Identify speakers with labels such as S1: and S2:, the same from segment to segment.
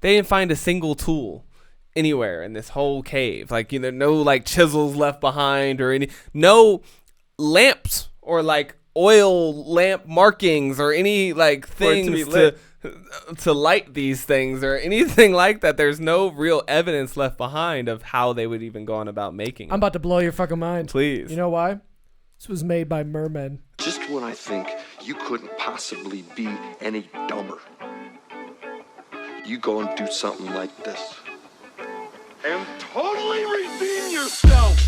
S1: they didn't find a single tool anywhere in this whole cave. Like, no like chisels left behind or no lamps or like oil lamp markings or any like things to light these things or anything like that. There's no real evidence left behind of how they would even go on about making it.
S2: I'm about to blow your fucking mind.
S1: Please.
S2: You know why? This was made by mermen.
S3: Just when I think you couldn't possibly be any dumber, you go and do something like this. And totally redeem yourself!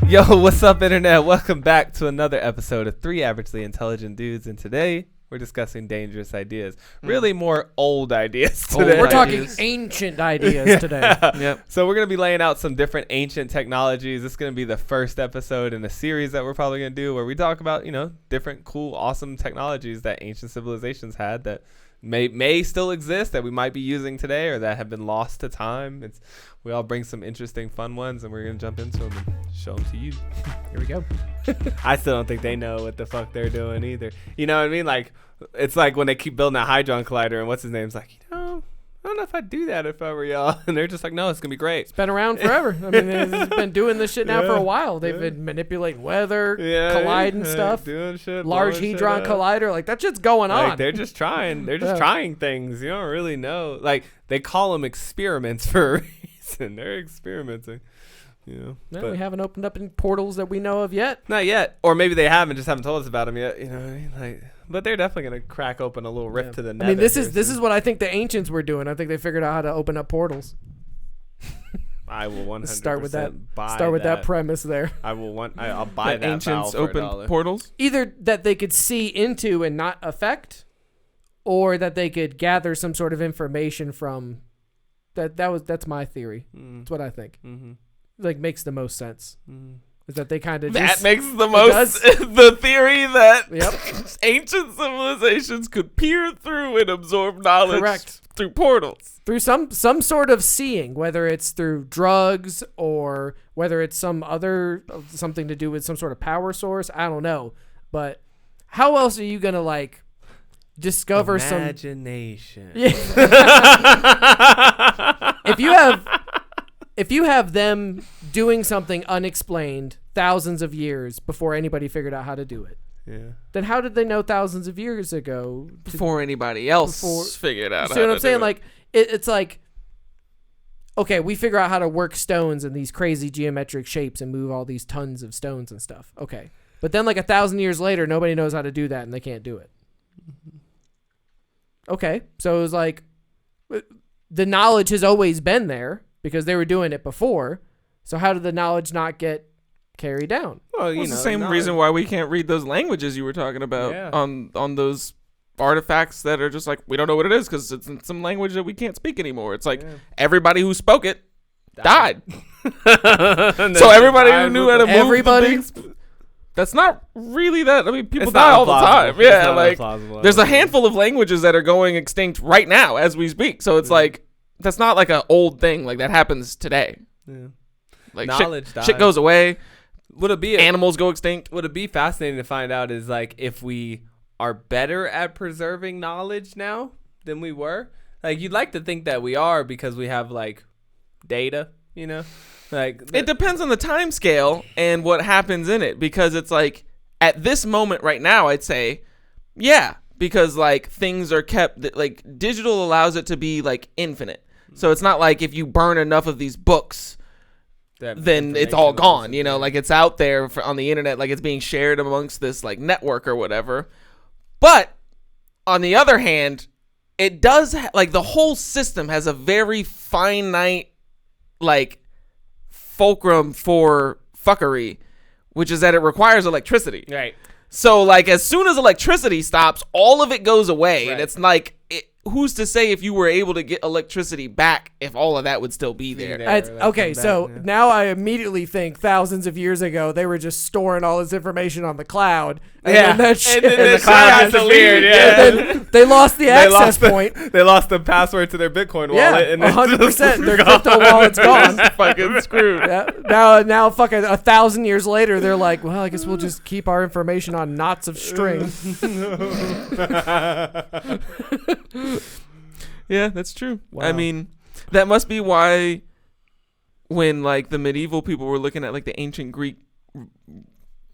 S1: Yo, what's up, Internet? Welcome back to another episode of Three Averagely Intelligent Dudes, and today we're discussing dangerous ideas. Really more old ideas today.
S2: We're talking ancient ideas today.
S1: Yep. So we're going to be laying out some different ancient technologies. This is going to be the first episode in a series that we're probably going to do where we talk about, different cool, awesome technologies that ancient civilizations had that may still exist, that we might be using today, or that have been lost to time. We all bring some interesting, fun ones, and we're going to jump into them and show them to you.
S2: Here we go.
S1: I still don't think they know what the fuck they're doing either. You know what I mean? Like, it's like when they keep building that Hadron Collider, and what's his name's like, I don't know if I'd do that if I were y'all. And they're just like, no, it's going to be great.
S2: It's been around forever. I mean, they've been doing this shit now for a while. They've been manipulating weather, colliding stuff.
S1: Doing shit.
S2: Large Hadron Collider. Like, that shit's going on.
S1: They're just trying. They're just trying things. You don't really know. Like, they call them experiments for a reason. They're experimenting. But
S2: we haven't opened up any portals that we know of yet.
S1: Not yet. Or maybe they have and just haven't told us about them yet. You know what I mean? Like, but they're definitely going to crack open a little rift to the nether.
S2: I mean, this is what I think the ancients were doing. I think they figured out how to open up portals.
S1: I will 100%
S2: start with that.
S1: Buy
S2: start with that premise there.
S1: I'll buy that.
S4: Ancients opened portals.
S2: Either that they could see into and not affect, or that they could gather some sort of information from. That's my theory. That's what I think. Mm-hmm. Like, makes the most sense. Is that they kind of
S4: that makes the most the theory that ancient civilizations could peer through and absorb knowledge through portals,
S2: through some sort of seeing, whether it's through drugs or whether it's something to do with some sort of power source. I don't know, but how else are you gonna like discover
S1: imagination?
S2: If you have them doing something unexplained thousands of years before anybody figured out how to do it, then how did they know thousands of years ago
S4: before anybody else figured out?
S2: See what I'm saying? Like it's like, okay, we figure out how to work stones in these crazy geometric shapes and move all these tons of stones and stuff. Okay, but then like 1,000 years later, nobody knows how to do that and they can't do it. Okay, so it was like the knowledge has always been there, because they were doing it before. So how did the knowledge not get carried down?
S4: Well, it's the same reason why we can't read those languages you were talking about on those artifacts that are just like, we don't know what it is because it's in some language that we can't speak anymore. It's like everybody who spoke it died. So everybody who knew how to move things, that's not really that. I mean, people die all the time. Yeah, like there's a handful of languages that are going extinct right now as we speak. So it's like, that's not like an old thing. Like, that happens today. Yeah. Like, knowledge shit goes away. Animals go extinct.
S1: Would it be fascinating to find out is, like, if we are better at preserving knowledge now than we were? Like, you'd like to think that we are because we have, like, data, Like,
S4: it depends on the time scale and what happens in it. Because it's like, at this moment right now, I'd say, because, like, things are kept, like, digital allows it to be, like, infinite. So it's not like if you burn enough of these books, then it's all gone, like it's out there on the internet, like it's being shared amongst this like network or whatever. But on the other hand, it does like the whole system has a very finite like fulcrum for fuckery, which is that it requires electricity.
S1: Right.
S4: So like as soon as electricity stops, all of it goes away. Right. And it's like who's to say if you were able to get electricity back, if all of that would still be there?
S2: Okay, so now I immediately think thousands of years ago they were just storing all this information on the cloud. And then that shit,
S1: and then the cloud disappeared. Yeah,
S2: and then they lost the access point.
S1: They lost the password to their Bitcoin wallet.
S2: Yeah,
S1: and
S2: 100%. Their crypto wallet's gone.
S4: Fucking screwed.
S2: Yeah. Now, fucking 1,000 years later, they're like, well, I guess we'll just keep our information on knots of string.
S4: Yeah, that's true.
S2: Wow.
S4: I mean, that must be why when like the medieval people were looking at like the ancient Greek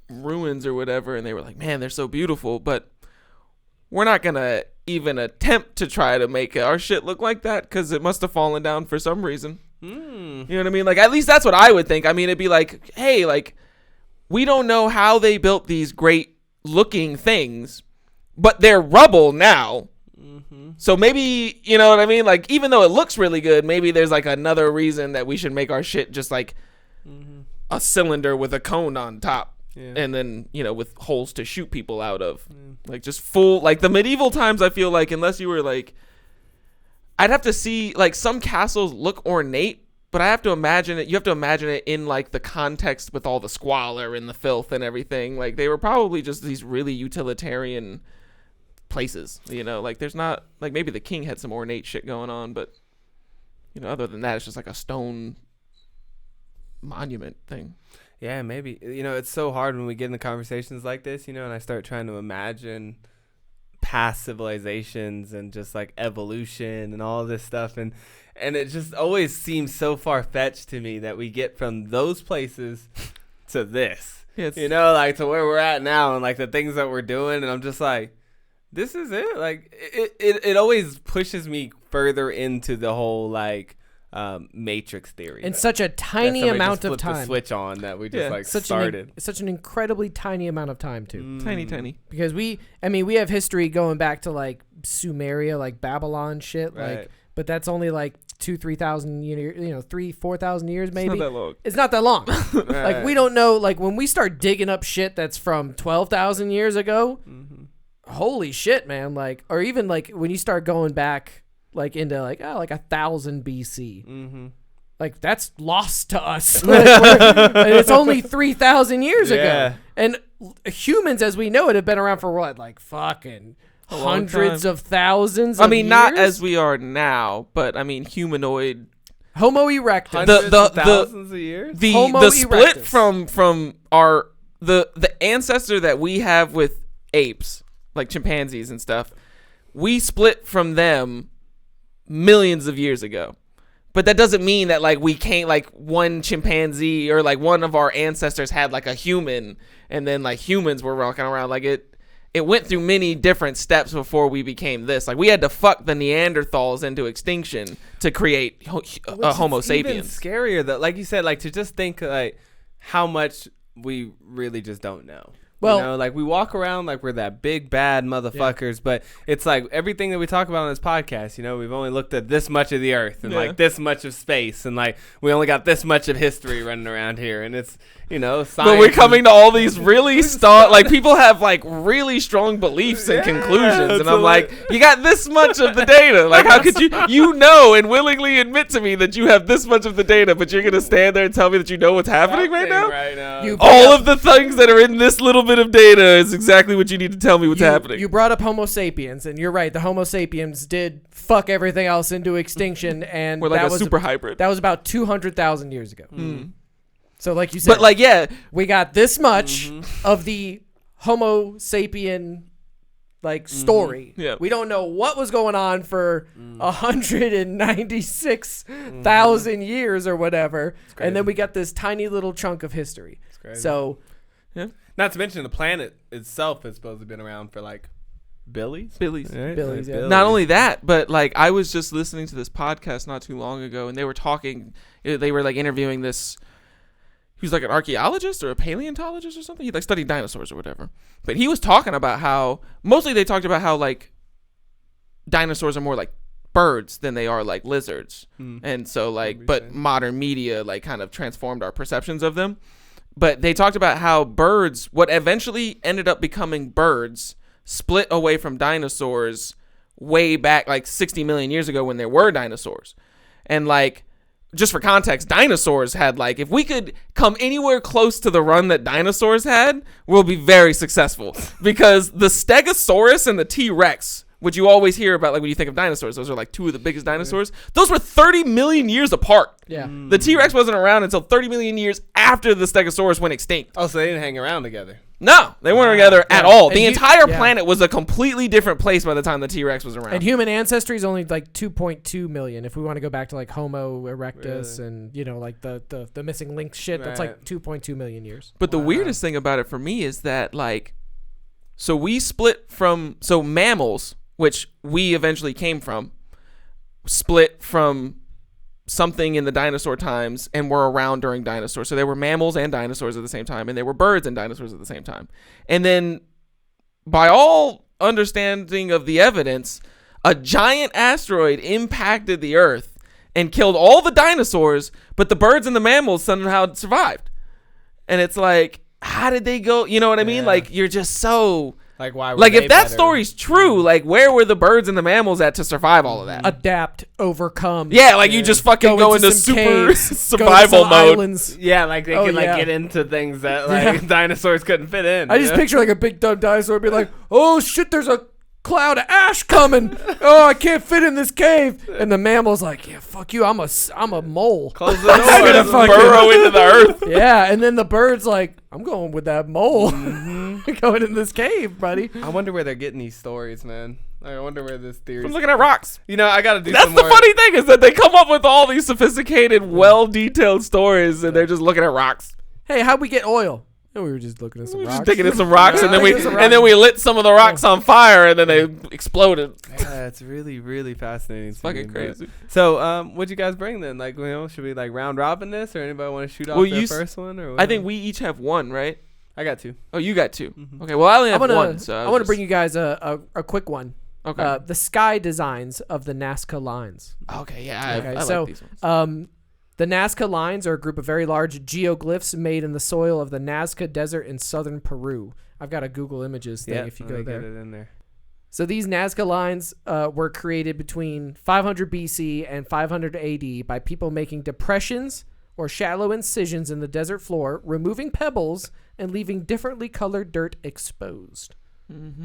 S4: ruins or whatever, and they were like, man, they're so beautiful, but we're not gonna even attempt to try to make our shit look like that because it must have fallen down for some reason. You know what I mean? Like, at least that's what I would think. I mean, it'd be like, hey, like, we don't know how they built these great looking things, but they're rubble now. So maybe, you know what I mean? Like, even though it looks really good, maybe there's like another reason that we should make our shit just like a cylinder with a cone on top. Yeah. And then, you know, with holes to shoot people out of. Like, just full, like the medieval times, I feel like, unless you were like, I'd have to see, like, some castles look ornate, but I have to imagine it, you have to imagine it in like the context with all the squalor and the filth and everything. Like, they were probably just these really utilitarian places, you know, like there's not, like, maybe the king had some ornate shit going on, but, you know, other than that, it's just like a stone monument thing.
S1: Yeah, maybe. You know, it's so hard when we get into conversations like this, you know, and I start trying to imagine past civilizations and just like evolution and all this stuff, and it just always seems so far-fetched to me that we get from those places to this. You know, like to where we're at now and like the things that we're doing, and I'm just like, this is it. Like it always pushes me further into the whole like matrix theory.
S2: In such a tiny amount of time.
S1: The switch on that we just started.
S2: Such an incredibly tiny amount of time too.
S4: Tiny.
S2: Because we have history going back to like Sumeria, like Babylon shit,
S1: right.
S2: like, but that's only like 2,000-3,000 years, 3,000-4,000 years maybe.
S4: It's not that long.
S2: Right. Like, we don't know, like when we start digging up shit that's from 12,000 years ago, holy shit, man. Like, or even like when you start going back like into like 1,000 BC, like that's lost to us. And it's only 3,000 years ago, and humans as we know it have been around for what, like fucking hundreds of thousands of years?
S4: Not as we are now, but I mean humanoid
S2: Homo erectus.
S1: Thousands of years.
S4: The split from our the ancestor that we have with apes, like chimpanzees and stuff, we split from them millions of years ago. But that doesn't mean that like we can't, like one chimpanzee or like one of our ancestors had like a human, and then like humans were walking around. Like it went through many different steps before we became this. Like, we had to fuck the Neanderthals into extinction to create a Homo sapiens.
S1: Even scarier though, like you said, like to just think like how much we really just don't know. Well, you know, like we walk around like we're that big bad motherfuckers, but it's like everything that we talk about on this podcast, you know, we've only looked at this much of the earth and like this much of space, and like we only got this much of history running around here, and it's, you know, science.
S4: But we're coming to all these really like people have like really strong beliefs and conclusions, and I'm like, you got this much of the data. Like, how could you know and willingly admit to me that you have this much of the data, but you're gonna stand there and tell me that you know what's happening right now? All of the things that are in this little bit of data is exactly what you need to tell me what's happening.
S2: You brought up Homo sapiens, and you're right. The Homo sapiens did fuck everything else into extinction, and
S4: we're like a super hybrid.
S2: That was about 200,000 years ago. So, like you said,
S4: but like,
S2: we got this much of the Homo sapien like story.
S4: Yeah.
S2: We don't know what was going on for 196,000 years or whatever, and then we got this tiny little chunk of history. So,
S1: not to mention the planet itself has supposedly been around for like billies.
S2: Right? Billies.
S4: Not only that, but like I was just listening to this podcast not too long ago, and they were talking. They were like interviewing this. He was like an archaeologist or a paleontologist or something. He like studied dinosaurs or whatever. But he was talking about how mostly they talked about how like dinosaurs are more like birds than they are like lizards, and so like but modern media like kind of transformed our perceptions of them. But they talked about how birds, what eventually ended up becoming birds, split away from dinosaurs way back, like 60 million years ago when there were dinosaurs. And like, just for context, dinosaurs had like, if we could come anywhere close to the run that dinosaurs had, we'll be very successful. Because the Stegosaurus and the T-Rex, which you always hear about, like when you think of dinosaurs, those are like two of the biggest dinosaurs. Those were 30 million years apart.
S2: Yeah.
S4: The T-Rex wasn't around until 30 million years after the Stegosaurus went extinct.
S1: Oh, so they didn't hang around together.
S4: No, they weren't together at all.
S2: And
S4: The entire planet was a completely different place by the time the T-Rex was around.
S2: And human ancestry is only like 2.2 million. If we want to go back to like Homo erectus and, you know, like the missing link shit, that's like 2.2 million years.
S4: But the weirdest thing about it for me is that, like, so we split from, so mammals, which we eventually came from, split from something in the dinosaur times and were around during dinosaurs. So there were mammals and dinosaurs at the same time, and there were birds and dinosaurs at the same time. And then, by all understanding of the evidence, a giant asteroid impacted the Earth and killed all the dinosaurs, but the birds and the mammals somehow survived. And it's like, how did they go? You know what I mean? Like, you're just so...
S1: Like, why?
S4: Like, if that story's true, like, where were the birds and the mammals at to survive all of that?
S2: Adapt, overcome.
S4: Yeah, like you just fucking go into
S2: some
S4: super
S2: caves,
S4: survival
S2: go to some
S4: mode.
S2: Islands.
S1: Yeah, like they could like
S2: yeah.
S1: get into things that like dinosaurs couldn't fit in.
S2: I just picture like a big dumb dinosaur be like, "Oh shit, there's a cloud of ash coming. Oh, I can't fit in this cave." And the mammal's like, "Yeah, fuck you. I'm a mole.
S1: Close the door.
S4: I'm gonna burrow into the earth.
S2: Yeah." And then the bird's like, "I'm going with that mole. Going in this cave, buddy."
S1: I wonder where they're getting these stories, man. Like, I wonder where this theory.
S4: I'm looking at rocks.
S1: You know, I gotta do
S4: That's
S1: some
S4: the
S1: more.
S4: funny thing is that they come up with all these sophisticated, well-detailed stories, and they're just looking at rocks.
S2: Hey, how'd we get oil? And we were just looking at some
S4: We were
S2: rocks.
S4: just digging in some rocks, and then we
S2: Digging in some
S4: and then we lit some of the rocks on fire, and then they exploded.
S1: Yeah, it's really, really fascinating. It's
S4: Fucking crazy.
S1: So, what'd you guys bring then? Like, you know, should we like round robin this, or anybody want to shoot off
S4: Well,
S1: their first one? Or
S4: I think we each have one, right?
S1: I got two.
S4: Oh, you got two. Okay, well, I only have one. So
S2: I want to bring you guys a quick one.
S4: Okay.
S2: The sky designs of the Nazca Lines.
S4: Okay, yeah,
S2: Okay,
S4: I
S2: so
S4: like these ones.
S2: The Nazca Lines are a group of very large geoglyphs made in the soil of the Nazca Desert in southern Peru. I've got a Google Images thing if you go there.
S1: Get it in there.
S2: So these Nazca Lines were created between 500 BC and 500 AD by people making depressions or shallow incisions in the desert floor, removing pebbles and leaving differently colored dirt exposed.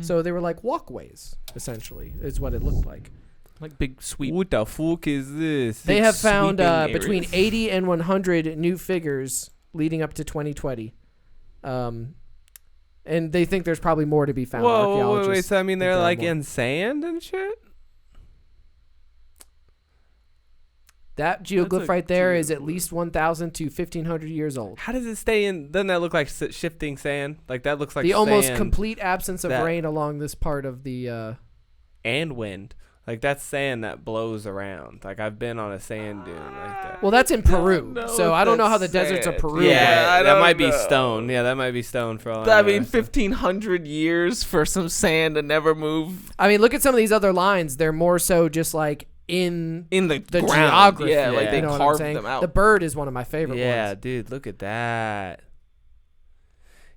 S2: So they were like walkways, essentially, is what it looked like.
S4: Like big sweep.
S1: What the fuck is this?
S2: They have found
S4: sweeping
S2: between
S4: areas.
S2: 80 and 100 new figures leading up to 2020. And they think there's probably more to be found.
S1: Whoa,
S2: Archaeologists
S1: wait. So I mean,
S2: think
S1: they're
S2: there are
S1: like
S2: more.
S1: in sand and shit.
S2: That geoglyph
S1: a
S2: right there is at least 1,000 to 1,500 years old.
S1: How does it stay in? Doesn't that look like shifting sand? Like that looks like
S2: The almost
S1: sand
S2: complete absence of
S1: that-
S2: rain along this part of the.
S1: and wind. Like that's sand that blows around. Like I've been on a sand dune like that.
S2: Well, that's in Peru,
S4: know
S2: so
S4: if
S2: I don't know
S4: that's
S2: how the deserts of
S4: sand.
S2: Peru.
S1: Yeah,
S4: I
S1: that
S4: don't
S1: might be
S4: know.
S1: stone. Yeah, that might be stone for all
S4: I
S1: know.
S4: mean, 1,500 years for some sand to never move
S2: I mean, look at some of these other lines. They're more so just like in
S4: in the
S2: the
S4: ground.
S2: geography.
S4: Yeah, like
S1: Yeah.
S4: they
S2: You know what I'm
S4: carved
S2: saying?
S4: them out.
S2: The bird is one of my favorite
S1: Yeah,
S2: ones.
S1: dude, look at that.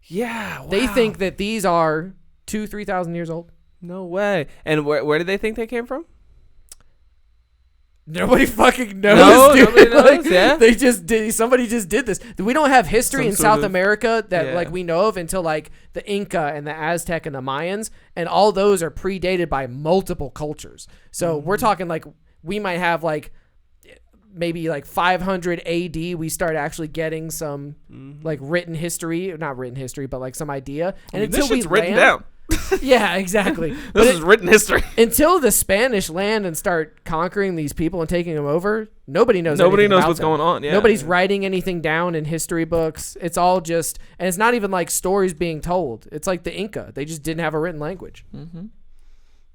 S1: Yeah,
S2: They
S1: wow.
S2: think that these are 2,000-3,000 years old.
S1: No way. And where did they think they came from?
S2: Nobody fucking knows,
S1: No,
S2: dude.
S1: nobody knows,
S2: Like,
S1: yeah.
S2: They just did. Somebody just did this. We don't have history
S1: Some
S2: in
S1: sort
S2: South
S1: of-
S2: America that
S1: yeah.
S2: like we know of until like the Inca and the Aztec and the Mayans, and all those are predated by multiple cultures. So we're talking like we might have like maybe like 500 AD. We start actually getting some like written history, not written history, but like some idea. And
S4: This
S2: until we
S4: shit's written
S2: land,
S4: down.
S2: yeah, exactly. But
S4: This is written history.
S2: until the Spanish land and start conquering these people and taking them over, nobody knows.
S4: Nobody
S2: anything
S4: knows
S2: about
S4: what's
S2: them.
S4: going on. Yeah.
S2: Nobody's writing anything down in history books. It's all just, and it's not even like stories being told. It's like the Inca. They just didn't have a written language.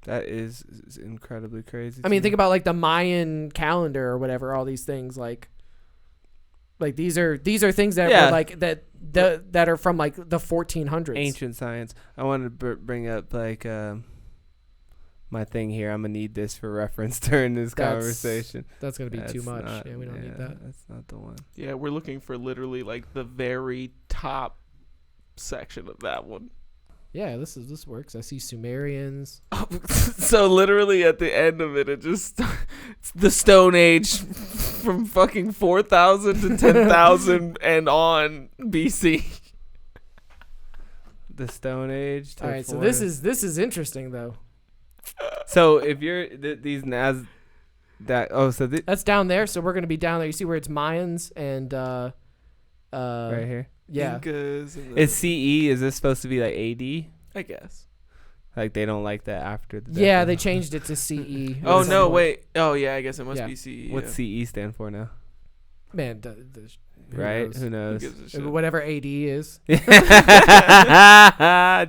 S1: That is incredibly crazy.
S2: I mean, think about like the Mayan calendar or whatever. All these things like these are things that
S1: Yeah.
S2: were like that are from like the 1400s.
S1: ancient science. I wanted to bring up like my thing here. I'm gonna need this for reference during this conversation.
S2: That's gonna be too
S1: That's
S2: much.
S1: not-
S2: Yeah, we don't need that.
S1: That's not the one.
S4: Yeah, we're looking for literally like the very top section of that one.
S2: Yeah, this works. I see Sumerians.
S4: So literally at the end of it, it's the Stone Age from fucking 4,000 to 10,000 and on BC.
S1: The Stone Age.
S2: All right, so this is interesting though.
S1: So if you're these Naz,
S2: that's down there. So we're gonna be down there. You see where it's Mayans and
S1: right here.
S2: Yeah.
S4: Incas and
S1: Is CE? Is this supposed to be like AD?
S4: I guess.
S1: Like they don't like that after the.
S2: Yeah,
S1: death
S2: they
S1: of-
S2: changed it to CE.
S4: Oh
S2: at some
S4: no,
S2: point.
S4: wait. Oh yeah, I guess it must
S2: Yeah.
S4: be CE.
S1: What's CE stand for now?
S2: Man, who
S1: Right?
S2: knows?
S1: Who
S4: Who
S1: knows?
S4: gives a shit?
S2: Whatever AD is.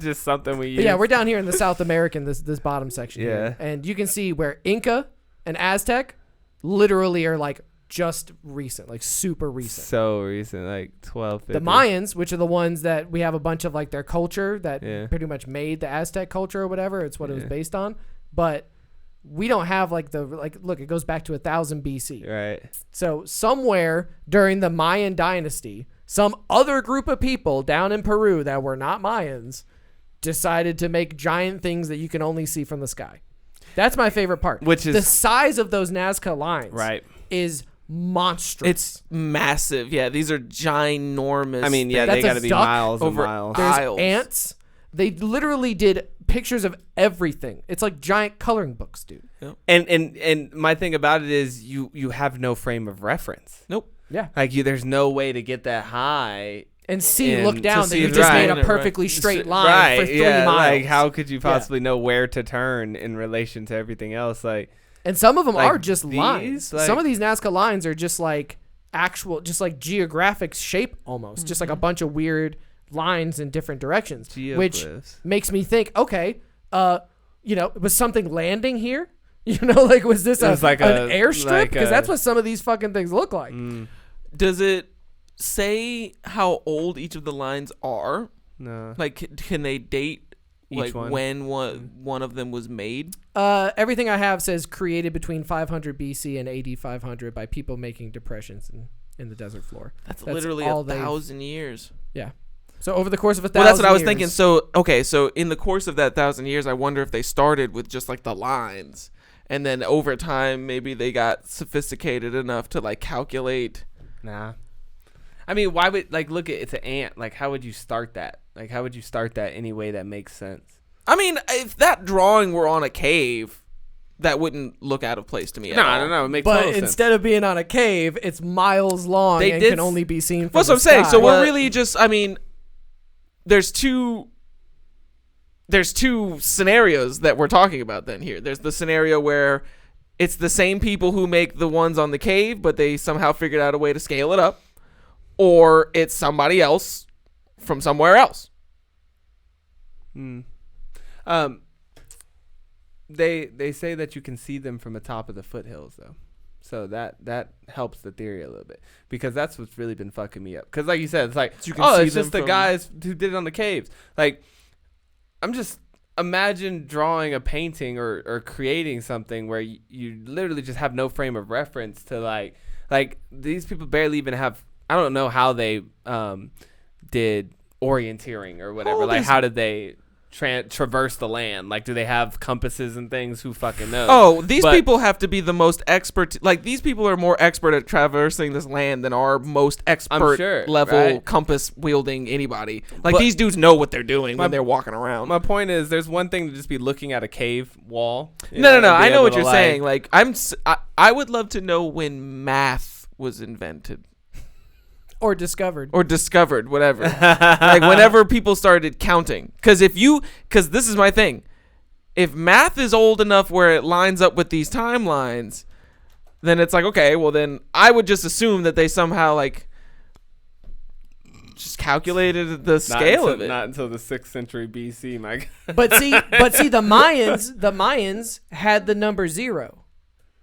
S1: Just something we use.
S2: But yeah, we're down here in the South American, this bottom section
S1: Yeah.
S2: here. And you can see where Inca and Aztec literally are like just recent, like super recent.
S1: so recent, like 12.
S2: The Mayans, which are the ones that we have a bunch of like their culture that
S1: Yeah.
S2: pretty much made the Aztec culture or whatever. It's what it was
S1: Yeah.
S2: based on. But we don't have like look, it goes back to 1000 BC.
S1: Right.
S2: So somewhere during the Mayan dynasty, some other group of people down in Peru that were not Mayans decided to make giant things that you can only see from the sky. That's my favorite part.
S1: Which is-
S2: the size of those Nazca lines.
S1: Right.
S2: Is monstrous.
S4: It's massive. Yeah, these are ginormous.
S1: I mean, yeah,
S2: That's
S1: they
S2: a
S1: got to be
S2: duck
S1: miles and
S4: over-
S1: miles.
S2: There's
S4: aisles.
S2: ants. They literally did pictures of everything. It's like giant coloring books, dude.
S1: And my thing about it is you have no frame of reference.
S4: Nope.
S2: Yeah.
S1: Like there's no way to get that high.
S2: And see,
S1: And
S2: look
S1: to
S2: down. That
S1: see
S2: you
S1: it
S2: just
S1: right.
S2: made a
S4: Right.
S2: perfectly straight line
S1: right.
S2: for 3
S1: yeah.
S2: miles.
S1: Like how could you possibly know where to turn in relation to everything else? Like
S2: And some of them
S1: Like
S2: are just
S1: these,
S2: lines.
S1: like-
S2: Some of these Nazca lines are just like actual, just like geographic shape almost. Just like a bunch of weird lines in different directions. Which
S1: geoglyphs.
S2: makes me think, okay, was something landing here? Like was this
S1: It was like
S2: an
S1: a-
S2: airstrip?
S1: like
S2: Because
S1: a-
S2: that's what some of these fucking things look like.
S4: Does it say how old each of the lines are?
S1: No.
S4: Like, can they date
S1: Each
S4: like
S1: one.
S4: when one of them was made?
S2: Everything I have says created between 500 BC and AD 500 by people making depressions in the desert floor.
S4: That's
S2: That's
S4: literally
S2: all
S4: 1,000 years.
S2: Yeah. So over the course of 1,000
S4: Well, that's what I was
S2: years-
S4: thinking. So, okay, so in the course of that 1,000 years, I wonder if they started with just like the lines, and then over time, maybe they got sophisticated enough to like calculate.
S1: Nah. I mean, why would look at it's an ant. Like, how would you start that? Like, how would you start that any way that makes sense?
S4: I mean, if that drawing were on a cave, that wouldn't look out of place to me.
S1: No,
S4: at all.
S1: I don't know. It makes
S2: But
S1: total sense.
S2: instead of being on a cave, it's miles long
S1: They
S2: and
S1: did
S2: can only be seen from
S4: That's
S2: the
S4: what I'm saying.
S2: sky.
S4: So
S1: Well-
S4: we're really just. I mean, there's two scenarios that we're talking about. Then here, there's the scenario where it's the same people who make the ones on the cave, but they somehow figured out a way to scale it up, or it's somebody else from somewhere else.
S1: They say that you can see them from the top of the foothills though, so that helps the theory a little bit, because that's what's really been fucking me up. Because like you said, it's like,
S4: You can
S1: oh,
S4: see
S1: it's just
S4: them
S1: the
S4: from-
S1: guys who did it on the caves. Like, I'm just imagine drawing a painting or creating something where you literally just have no frame of reference to like these people barely even have. I don't know how they did orienteering or whatever.
S4: Oh,
S1: Like,
S4: there's-
S1: how did they traverse the land? Like, do they have compasses and things? Who fucking knows?
S4: Oh, these
S1: But-
S4: people have to be the most expert. Like, these people are more expert at traversing this land than our most expert
S1: sure,
S4: level
S1: right?
S4: compass wielding anybody. Like,
S1: But-
S4: these dudes know what they're doing
S1: My-
S4: when they're walking around.
S1: My point is, there's one thing to just be looking at a cave wall.
S4: No.
S1: and be
S4: I know
S1: able
S4: what
S1: to,
S4: you're saying. Like, I would love to know when math was invented
S2: or discovered.
S4: or discovered, whatever. Like, whenever people started counting. Because this is my thing. If math is old enough where it lines up with these timelines, then it's like, okay, well then I would just assume that they somehow like just calculated the scale of it.
S1: Not until the 6th century BC, my God.
S2: But see, the Mayans had the number 0.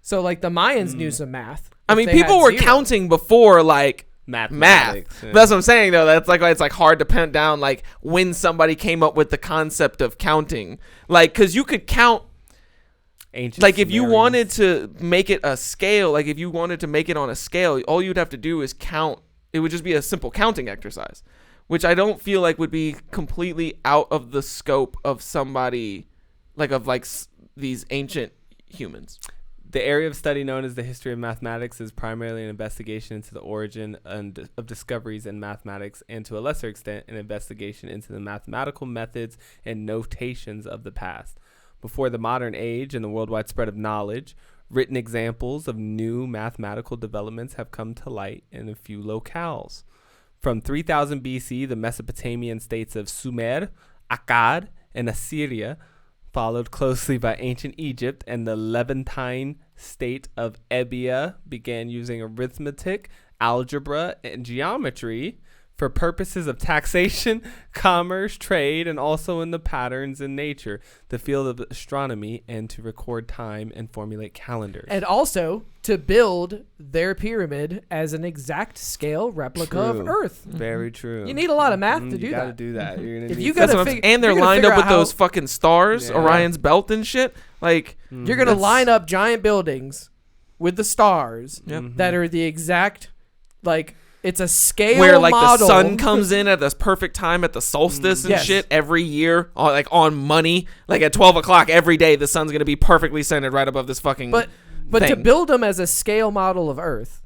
S2: So like the Mayans knew some math.
S4: I
S2: if
S4: mean,
S2: they
S4: people
S2: had
S4: were
S2: 0.
S4: counting before like math.
S1: Mathematics. Yeah.
S4: That's what I'm saying though. That's like why it's like hard to pin down like when somebody came up with the concept of counting. Like, because you could count.
S1: Ancient
S4: Like, if you
S1: Sumerians.
S4: wanted to make it a scale, like if you wanted to make it on a scale, all you'd have to do is count. It would just be a simple counting exercise. which I don't feel like would be completely out of the scope of somebody these ancient humans.
S1: The area of study known as the history of mathematics is primarily an investigation into the origin of discoveries in mathematics, and to a lesser extent, an investigation into the mathematical methods and notations of the past. Before the modern age and the worldwide spread of knowledge, written examples of new mathematical developments have come to light in a few locales. From 3000 BC, the Mesopotamian states of Sumer, Akkad, and Assyria, followed closely by ancient Egypt, and the Levantine state of Ebia began using arithmetic, algebra, and geometry for purposes of taxation, commerce, trade, and also in the patterns in nature, the field of astronomy, and to record time and formulate calendars.
S2: And also to build their pyramid as an exact scale replica of Earth.
S1: Very true.
S2: You need a lot of math to do
S1: you gotta
S2: that.
S1: do that. You're gonna
S2: If
S1: need
S2: you
S1: some-
S2: gotta
S4: And they're lined up with those fucking stars,
S1: Yeah.
S4: Orion's belt and shit. Like,
S2: You're gonna line up giant buildings with the stars that are the exact, like, it's a scale
S4: where like
S2: model.
S4: the sun comes in at this perfect time at the solstice and
S2: Yes.
S4: shit every year, on money. Like at 12 o'clock every day, the sun's gonna be perfectly centered right above this fucking.
S2: But to
S4: thing.
S2: build them as a scale model of Earth,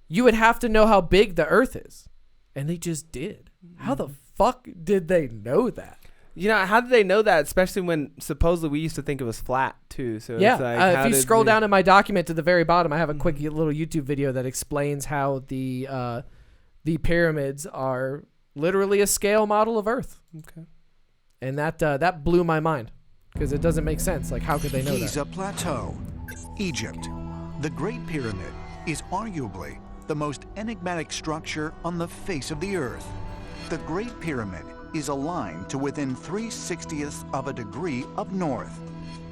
S2: you would have to know how big the Earth is, and they just did. How the fuck did they know that?
S1: You know, how did they know that? Especially when supposedly we used to think it was flat too. So
S2: Yeah,
S1: it's like, how
S2: if you
S1: did
S2: scroll
S1: we-
S2: down in my document to the very bottom, I have a quick little YouTube video that explains how the pyramids are literally a scale model of Earth.
S1: Okay.
S2: And that blew my mind because it doesn't make sense. Like, how could they know that?
S5: Giza Plateau, Egypt. The Great Pyramid is arguably the most enigmatic structure on the face of the Earth. The Great Pyramid is aligned to within 3/60ths of a degree of north,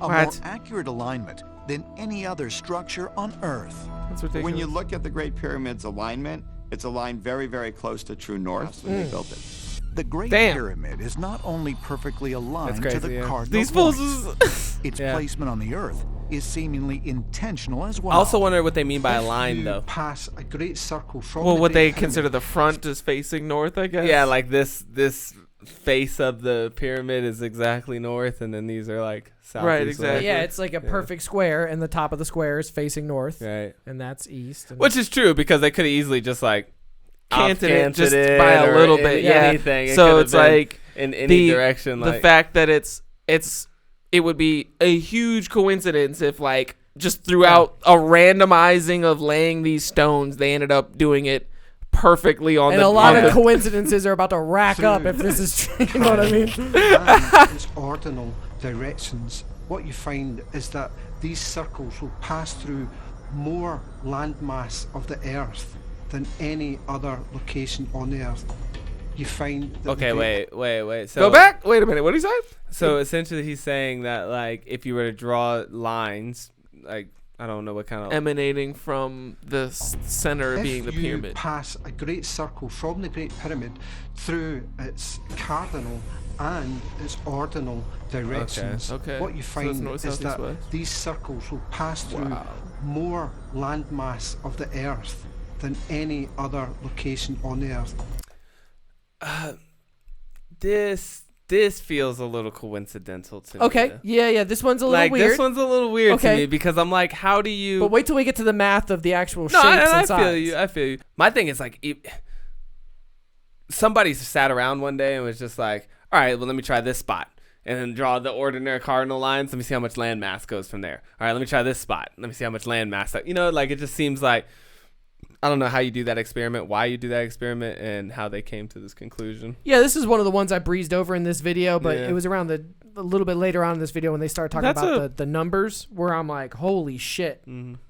S5: a more
S4: What?
S5: accurate alignment than any other structure on Earth.
S4: That's ridiculous.
S6: When you look at the Great Pyramid's alignment, it's aligned very, very close to true north when they built it.
S5: The Great
S4: Damn.
S5: Pyramid is not only perfectly aligned
S1: That's
S5: to the
S1: crazy, yeah.
S5: cardinal
S4: These fools
S5: points,
S4: is
S5: its
S1: Yeah.
S5: placement on the Earth is seemingly intentional as well.
S1: I also wonder what they mean by a
S7: If
S1: line,
S7: you
S1: though.
S7: pass a great circle from
S4: well,
S7: the
S4: what
S7: Great
S4: they
S7: Pyramid,
S4: consider the front is facing north, I guess.
S1: Yeah, like this face of the pyramid is exactly north, and then these are like south.
S4: Right,
S1: east,
S4: exactly.
S1: west.
S2: Yeah, it's like a perfect square, and the top of the square is facing north,
S1: Right.
S2: and that's east. And
S1: Which is true because they could have easily just like
S4: Canted it
S1: off-canted
S4: just
S1: it
S4: by a
S1: or
S4: little bit, yeah.
S1: anything. It
S4: So
S1: could have
S4: it's
S1: been
S4: like
S1: in any direction.
S4: the
S1: Like,
S4: fact that it would be a huge coincidence if like just throughout a randomizing of laying these stones, they ended up doing it perfectly on
S2: and
S4: the
S2: a lot
S4: on
S2: of
S4: the-
S2: coincidences are about to rack up if this is true. You know what I mean?
S7: and its ordinal directions, what you find is that these circles will pass through more landmass of the Earth than any other location on the Earth. You find that
S1: okay, wait. So
S4: Go back. Wait a minute. What did he say?
S1: So essentially, he's saying that like if you were to draw lines, like I don't know what kind of
S4: Emanating from the center
S7: If
S4: being the
S7: you
S4: pyramid.
S7: pass a great circle from the Great Pyramid through its cardinal and its ordinal directions,
S4: Okay.
S7: what you
S4: So it's
S7: find
S4: north,
S7: is
S4: south,
S7: that
S4: east, west.
S7: these circles will pass through more landmass of the Earth than any other location on the Earth.
S1: this feels a little coincidental to me.
S2: Okay, yeah. This one's a little
S1: Like
S2: weird.
S1: this one's a little weird
S2: Okay.
S1: to me because I'm like, how do you?
S2: But wait till we get to the math of the actual
S1: No,
S2: shapes
S1: and
S2: and
S1: I
S2: size.
S1: feel you. I feel you. My thing is like, somebody sat around one day and was just like, all right, well, let me try this spot. And then draw the ordinary cardinal lines. Let me see how much land mass goes from there. All right, let me try this spot. Let me see how much land mass. You know, like it just seems like, I don't know how you do that experiment, why you do that experiment, and how they came to this conclusion.
S2: Yeah, this is one of the ones I breezed over in this video, but
S1: Yeah.
S2: it was around a little bit later on in this video when they started talking
S4: That's
S2: about the numbers, where I'm like, holy shit.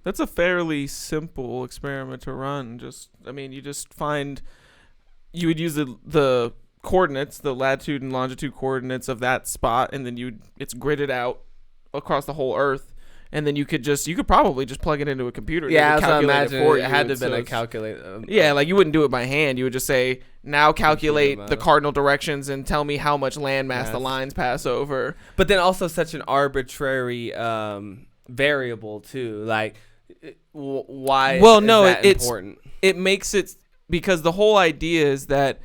S4: That's a fairly simple experiment to run. You just find, you would use the coordinates, the latitude and longitude coordinates of that spot, and then it's gridded out across the whole Earth, and then you could probably just plug it into a computer.
S1: Yeah,
S4: and
S1: that's what I
S4: calculate
S1: imagine.
S4: for
S1: It
S4: you.
S1: had to have
S4: So
S1: been a
S4: it's-
S1: calculator.
S4: Yeah, like you wouldn't do it by hand. You would just say, now calculate
S1: model.
S4: the cardinal directions and tell me how much land mass the
S1: Yes.
S4: lines pass over.
S1: But then also such an arbitrary variable too. Like, why?
S4: Well,
S1: is
S4: no,
S1: that
S4: it's
S1: important.
S4: It makes it, because the whole idea is that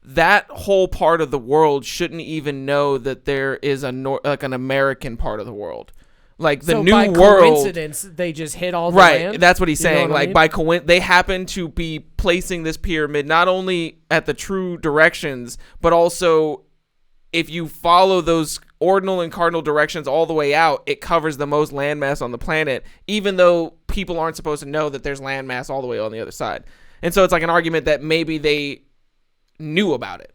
S4: that whole part of the world shouldn't even know that there is an American part of the world. Like the
S2: so
S4: new
S2: by
S4: world,
S2: coincidence, they just hit all the
S4: right?
S2: land?
S4: That's what he's
S2: You know
S4: saying.
S2: what I
S4: Like
S2: mean?
S4: they happen to be placing this pyramid not only at the true directions, but also if you follow those ordinal and cardinal directions all the way out, it covers the most landmass on the planet, even though people aren't supposed to know that there's landmass all the way on the other side. And so it's like an argument that maybe they knew about it.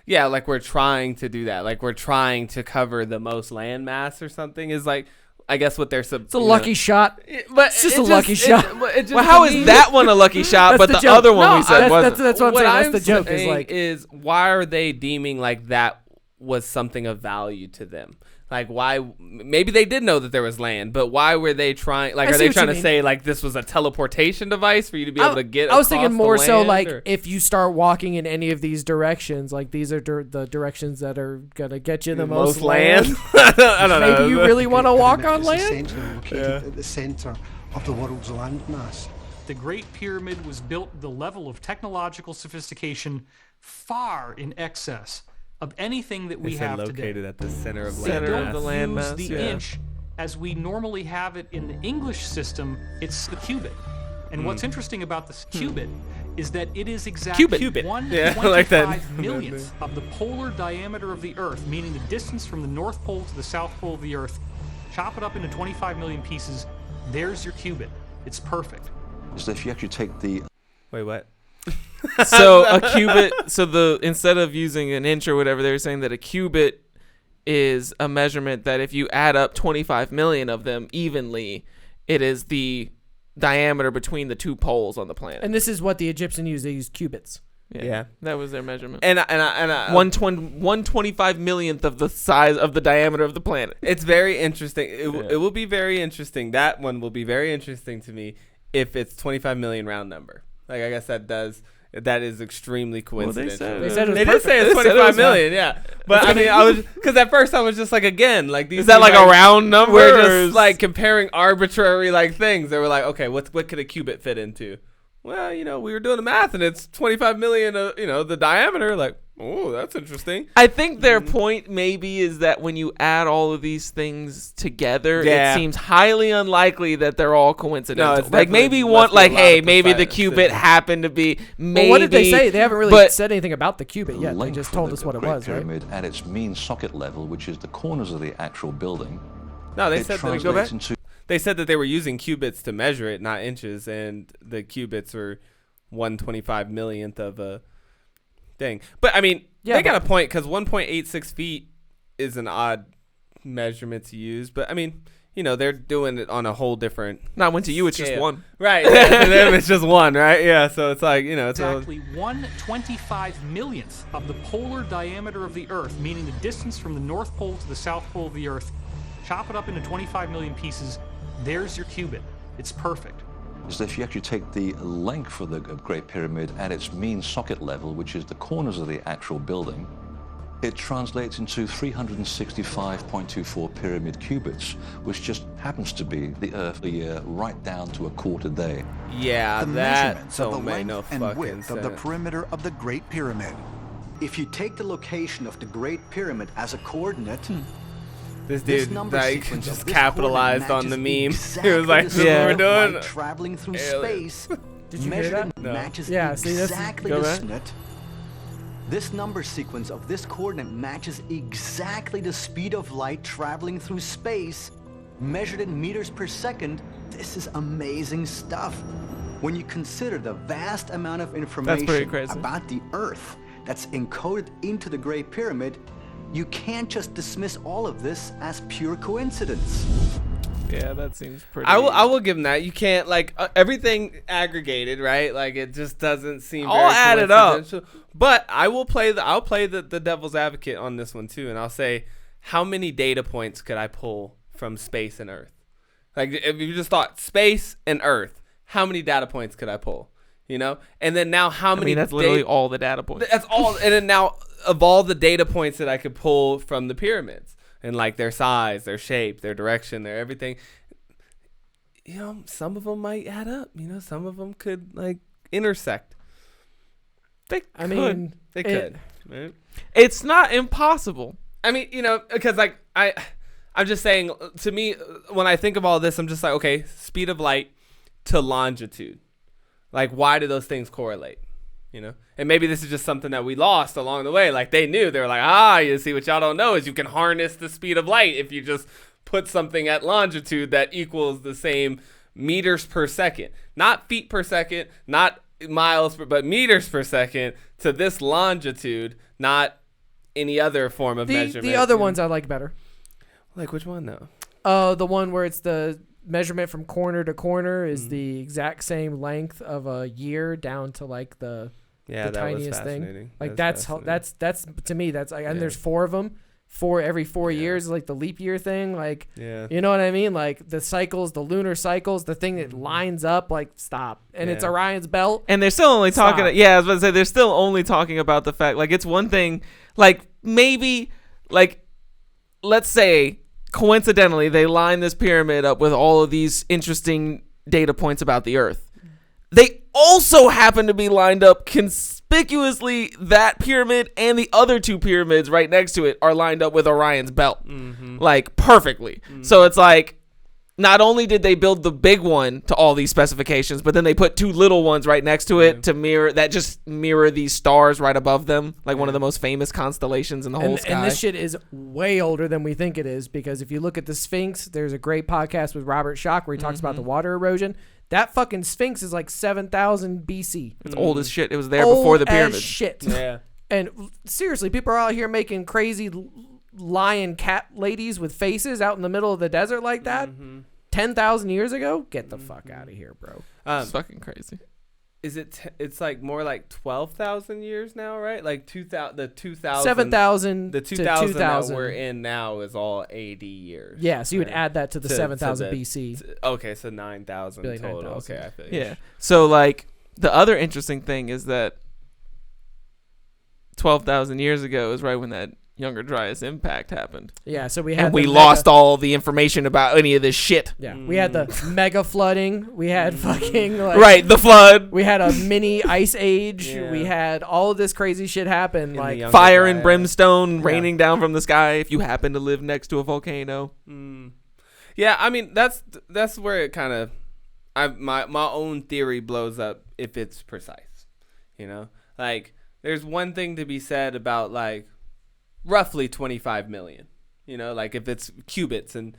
S1: Yeah, like we're trying to do that. Like we're trying to cover the most landmass or something is like, I guess what they're...
S2: It's a lucky shot.
S1: But
S2: It's just a lucky shot.
S4: Well, how is that one a lucky shot, but
S2: That's
S4: the
S2: joke.
S4: other one
S2: No,
S4: we said wasn't?
S2: That's what I'm saying. That's the joke. Is
S1: saying
S2: like
S1: is why are they deeming like that was something of value to them? Like why? Maybe they did know that there was land, but why were they trying? Like,
S2: I
S1: are
S2: see
S1: they
S2: what
S1: trying
S2: you
S1: to
S2: mean.
S1: say like this was a teleportation device for you to be able to get?
S2: I was
S1: across
S2: thinking
S1: the
S2: more so
S1: land,
S2: like
S1: or-
S2: if you start walking in any of these directions, like these are the directions that are gonna get you the most land.
S1: I don't know.
S2: Maybe you really want to walk on
S7: It's
S2: land.
S7: essentially located at the centre of the world's landmass.
S8: The Great Pyramid was built with a level of technological sophistication far in excess of anything that we
S1: They said
S8: have
S1: located
S8: today.
S1: at the center of
S8: They
S4: Center
S1: landmass.
S4: of
S8: don't
S4: the
S8: use
S4: landmass,
S8: the
S4: yeah.
S8: inch as we normally have it in the English system. It's the cubit. And what's interesting about this cubit is that it is exactly
S1: Cubit.
S8: 1
S1: Yeah, I like that.
S8: 25 millionth of the polar diameter of the Earth, meaning the distance from the North Pole to the South Pole of the Earth. Chop it up into 25 million pieces. There's your cubit. It's perfect.
S9: So if you actually take the
S1: Wait, what?
S4: So a cubit, instead of using an inch or whatever, they were saying that a cubit is a measurement that if you add up 25 million of them evenly, it is the diameter between the two poles on the planet.
S2: And this is what the Egyptians used. They used cubits.
S1: Yeah.
S4: That was their measurement.
S1: And I
S4: 1/25 millionth of the size of the diameter of the planet.
S1: It's very interesting. It will be very interesting. That one will be very interesting to me if it's 25 million round number. Like I guess that is extremely coincidental.
S4: said
S2: it was
S1: They did
S2: perfect.
S1: say it's
S4: They said it
S1: 25
S4: was
S1: million, yeah. But I mean, I was because at first I was just like, again, like these.
S4: Is that
S1: things,
S4: like a round number?
S1: We're
S4: or
S1: just
S4: is-
S1: like comparing arbitrary like things. They were like, okay, what could a cubit fit into? Well, we were doing the math and it's 25 million. The diameter. Like, oh, that's interesting.
S4: I think their point maybe is that when you add all of these things together,
S1: Yeah.
S4: it seems highly unlikely that they're all coincidental.
S1: No, it's
S4: like maybe
S1: definitely
S4: one,
S1: must be
S4: like,
S1: a lot
S4: hey,
S1: of
S4: maybe the
S1: precise
S4: cubit
S1: decision.
S4: happened to be maybe.
S2: Well, what did they say? They haven't really
S4: but-
S2: said anything about the cubit yet. They
S9: length
S2: just
S9: of
S2: told
S9: the
S2: us what it
S9: Great
S2: was, right?
S9: Pyramid at its mean socket level, which is the corners of the actual building,
S1: No, they
S9: it
S1: said that.
S9: translates into
S1: They said that they were using cubits to measure it, not inches, and the cubits were 1/25 millionth of a thing. But I mean,
S2: Yeah,
S1: they got
S2: but-
S1: a point because 1.86 feet is an odd measurement to use. But I mean, they're doing it on a whole different.
S4: Not one to you, it's just
S1: scale.
S4: one.
S1: Right? Yeah, to them it's just one, right? Yeah. So it's like it's a,
S8: Exactly 1/25 millionth of the polar diameter of the Earth, meaning the distance from the North Pole to the South Pole of the Earth. Chop it up into 25 million pieces. There's your cubit. It's perfect.
S9: is that if you actually take the length of the Great Pyramid at its mean socket level, which is the corners of the actual building, it translates into 365.24 pyramid cubits, which just happens to be the Earth a year right down to a quarter day.
S1: yeah.
S5: The
S1: That
S5: measurements of the
S1: don't make
S5: length
S1: no
S5: and
S1: fucking
S5: width of the
S1: sense.
S5: perimeter of the Great Pyramid.
S10: If you take the location of the Great Pyramid as a coordinate,
S1: This
S10: this
S1: dude
S10: number
S1: like
S10: sequence of
S1: just
S10: this
S1: capitalized
S10: coordinate
S1: on the meme.
S10: matches
S1: He was like,
S10: exactly
S1: "This is
S10: the
S1: what we're
S10: speed of
S1: doing."
S10: light traveling through
S1: Aliens.
S10: space.
S2: Did you hear
S10: measured
S2: that?
S10: and
S1: No.
S10: matches
S2: Yeah, see, this is-
S10: exactly
S4: Go
S10: the
S4: back.
S10: unit. This number sequence of this coordinate matches exactly the speed of light traveling through space, measured in meters per second. This is amazing stuff. When you consider the vast amount of
S4: pretty
S10: information
S4: crazy.
S10: about the Earth that's encoded into the Great Pyramid, you can't just dismiss all of this as pure coincidence.
S4: Yeah, that seems pretty.
S1: I will give them that. You can't like everything aggregated, right? Like it just doesn't seem.
S4: All
S1: very
S4: added up.
S1: coincidental. But I'll play the devil's advocate on this one too, and I'll say, how many data points could I pull from space and Earth? Like if you just thought space and Earth, how many data points could I pull? And then now how
S4: I
S1: many?
S4: mean, that's literally all the data points.
S1: That's all. And then now of all the data points that I could pull from the pyramids and like their size, their shape, their direction, their everything, some of them might add up. Some of them could like intersect.
S4: They
S2: I mean,
S1: They could. Right?
S4: It's not impossible.
S1: I mean, because like I'm just saying, to me, when I think of all this, I'm just like, okay, speed of light to longitude. Like, why do those things correlate? And maybe this is just something that we lost along the way. Like, they knew. They were like, you see, what y'all don't know is you can harness the speed of light if you just put something at longitude that equals the same meters per second. Not feet per second, not miles, but meters per second to this longitude, not any other form of measurement.
S2: The other ones I like better.
S1: Like, which one, though?
S2: The one where it's the measurement from corner to corner is the exact same length of a year down to like the tiniest thing. Like that's to me that's like, and there's 4 of them. Every 4 years, like the leap year thing, like, you know what I mean? Like the cycles, the lunar cycles, the thing that lines up, like, stop. And it's Orion's belt.
S4: And they're still only talking, I was about to say, they're still only talking about the fact, like, it's one thing, like, maybe, like, let's say, coincidentally, they line this pyramid up with all of these interesting data points about the Earth. They also happen to be lined up conspicuously. That pyramid and the other 2 pyramids right next to it are lined up with Orion's belt, like perfectly. So it's like, not only did they build the big one to all these specifications, but then they put 2 little ones right next to it to mirror these stars right above them, like one of the most famous constellations in the whole sky.
S2: And this shit is way older than we think it is, because if you look at the Sphinx, there's a great podcast with Robert Schoch where he talks about the water erosion. That fucking Sphinx is like 7,000 BC.
S4: It's old as shit. It was there before the pyramids.
S2: As shit.
S1: Yeah.
S2: And seriously, people are out here making crazy lion cat ladies with faces out in the middle of the desert like that. 10,000 years ago? Get the fuck out of here, bro.
S4: It's fucking crazy.
S1: Is it? It's like more like 12,000 years now, right? Like 2000, the 2000,
S2: 7,000.
S1: the 2000 that we're in now is all AD years.
S2: Yeah, so you would add that to the 7,000 BC.
S1: Okay, so 9,000 total.
S2: 9,000.
S1: Okay, I feel
S4: Yeah. So like the other interesting thing is that 12,000 years ago is right when that Younger Dryas impact happened.
S2: Yeah, so we had
S4: and we lost all the information about any of this shit.
S2: Yeah, we had the mega flooding. We had fucking like,
S4: right, the flood.
S2: We had a mini ice age. Yeah. We had all of this crazy shit happen, like
S4: fire and brimstone raining down from the sky. If you happen to live next to a volcano.
S1: Yeah, I mean that's where it kind of, my own theory blows up if it's precise. Like there's one thing to be said about like roughly 25 million, like if it's cubits and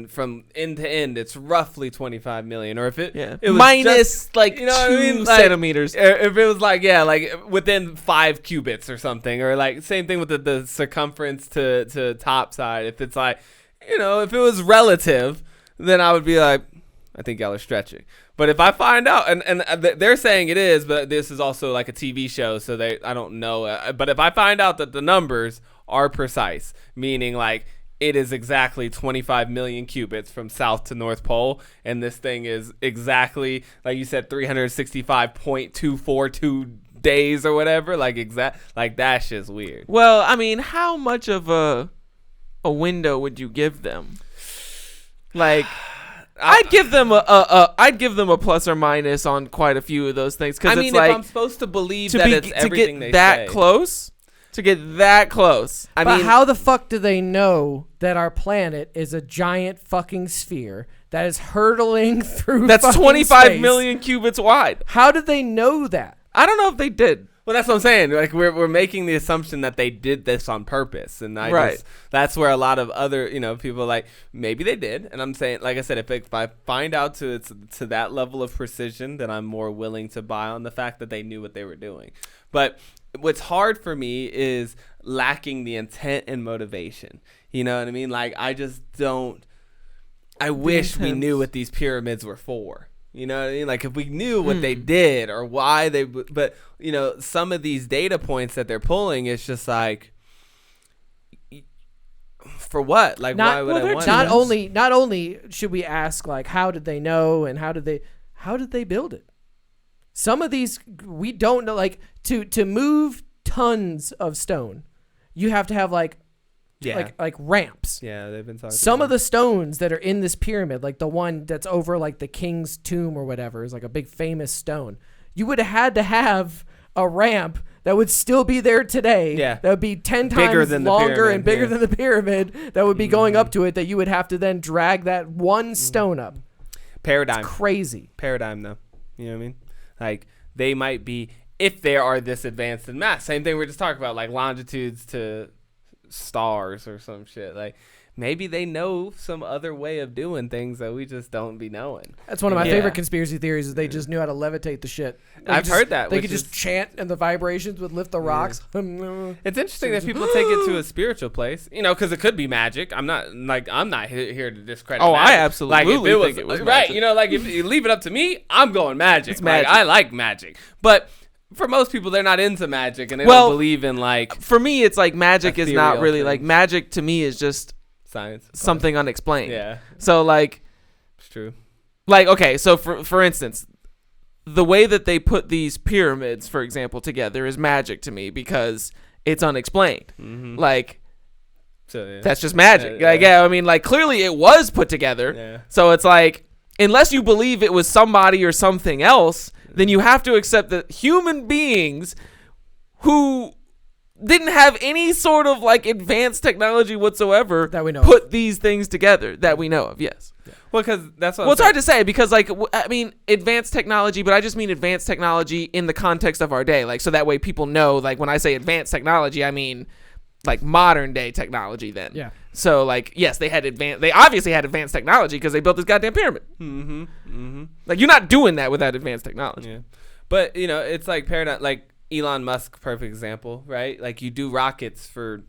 S1: from end to end it's roughly 25 million, or if it was
S4: minus
S1: just,
S4: like 2 centimeters,
S1: if it was like like within 5 cubits or something, or like same thing with the circumference to top side. If it's like if it was relative, then I would be like, I think y'all are stretching. But if I find out, and they're saying it is, but this is also like a TV show, so I don't know. But if I find out that the numbers are precise, meaning like it is exactly 25 million cubits from south to north pole, and this thing is exactly, like you said, 365.242 days or whatever, like that shit's weird.
S4: Well, I mean, how much of a window would you give them? Like, I'd give them a plus or minus on quite a few of those things, because
S1: I mean, if I'm supposed to believe that it's everything they say.
S4: To get that close.
S2: But how the fuck do they know that our planet is a giant fucking sphere that is hurtling through
S4: that's 25
S2: space?
S4: million cubits wide?
S2: How did they know that?
S4: I don't know if they did.
S1: Well, that's what I'm saying. Like we're making the assumption that they did this on purpose, and that's where a lot of other people like maybe they did. And I'm saying, like I said, if I find out to that level of precision, then I'm more willing to buy on the fact that they knew what they were doing. But what's hard for me is lacking the intent and motivation. You know what I mean? Like I just don't. I wish we knew what these pyramids were for. You know what I mean? Like if we knew what they did or why they, but some of these data points that they're pulling, it's just like, for what? Like why would I want
S2: not only should we ask like how did they know and how did they build it? Some of these we don't know. Like to move tons of stone, you have to have like ramps.
S1: Yeah, they've been talking.
S2: Some of the stones that are in this pyramid, like the one that's over like the king's tomb or whatever, is like a big famous stone. You would have had to have a ramp that would still be there today.
S1: Yeah.
S2: That would be 10
S1: Bigger
S2: times
S1: than the
S2: longer
S1: pyramid,
S2: and bigger
S1: yeah.
S2: than the pyramid that would be going up to it, that you would have to then drag that one stone up.
S1: Paradigm.
S2: Crazy.
S1: Paradigm, though. You know what I mean? Like, they might be, if they are this advanced in math, same thing we just talked about, like longitudes to stars or some shit. Like, maybe they know some other way of doing things that we just don't be knowing.
S2: That's one of my favorite conspiracy theories, is they just knew how to levitate the shit.
S1: I've heard that.
S2: They could just chant and the vibrations would lift the rocks.
S1: It's interesting that people take it to a spiritual place, you know, because it could be magic. I'm not here to discredit.
S4: Oh,
S1: magic.
S4: I absolutely
S1: like, if
S4: think it was
S1: right.
S4: magic.
S1: You know, like if you leave it up to me, I'm going magic.
S4: It's magic.
S1: Like, I like magic, but for most people, they're not into magic and they
S4: Well,
S1: don't believe in like.
S4: For me, it's like magic is not
S1: ethereal
S4: really
S1: things.
S4: like magic to me is just
S1: Science.
S4: something unexplained.
S1: Yeah.
S4: So like,
S1: It's true.
S4: like okay, so for instance, the way that they put these pyramids, for example, together is magic to me because it's unexplained. Like,
S1: So yeah.
S4: that's just magic.
S1: Yeah,
S4: Like,
S1: yeah.
S4: yeah, I mean, like clearly it was put together.
S1: Yeah.
S4: So it's like, unless you believe it was somebody or something else, then you have to accept that human beings who didn't have any sort of like advanced technology whatsoever
S2: That we know
S4: put these things together that we know of. Yes.
S1: Well, because that's what.
S4: Well, it's hard to say because, like, I mean, advanced technology, but I just mean advanced technology in the context of our day. Like, so that way people know, like, when I say advanced technology, I mean, like, modern day technology then.
S2: Yeah.
S4: So, like, yes, they obviously had advanced technology because they built this goddamn pyramid. Like, you're not doing that without advanced technology.
S1: Yeah. But, you know, it's like paradigm, like Elon Musk, perfect example, right? Like, you do rockets for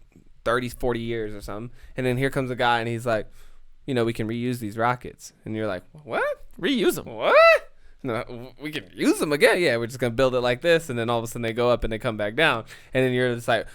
S1: 30, 40 years or something, and then here comes a guy and he's like, you know, we can reuse these rockets. And you're like, what?
S4: Reuse them.
S1: What? No, we can use them again. Yeah, we're just going to build it like this. And then all of a sudden they go up and they come back down. And then you're just like,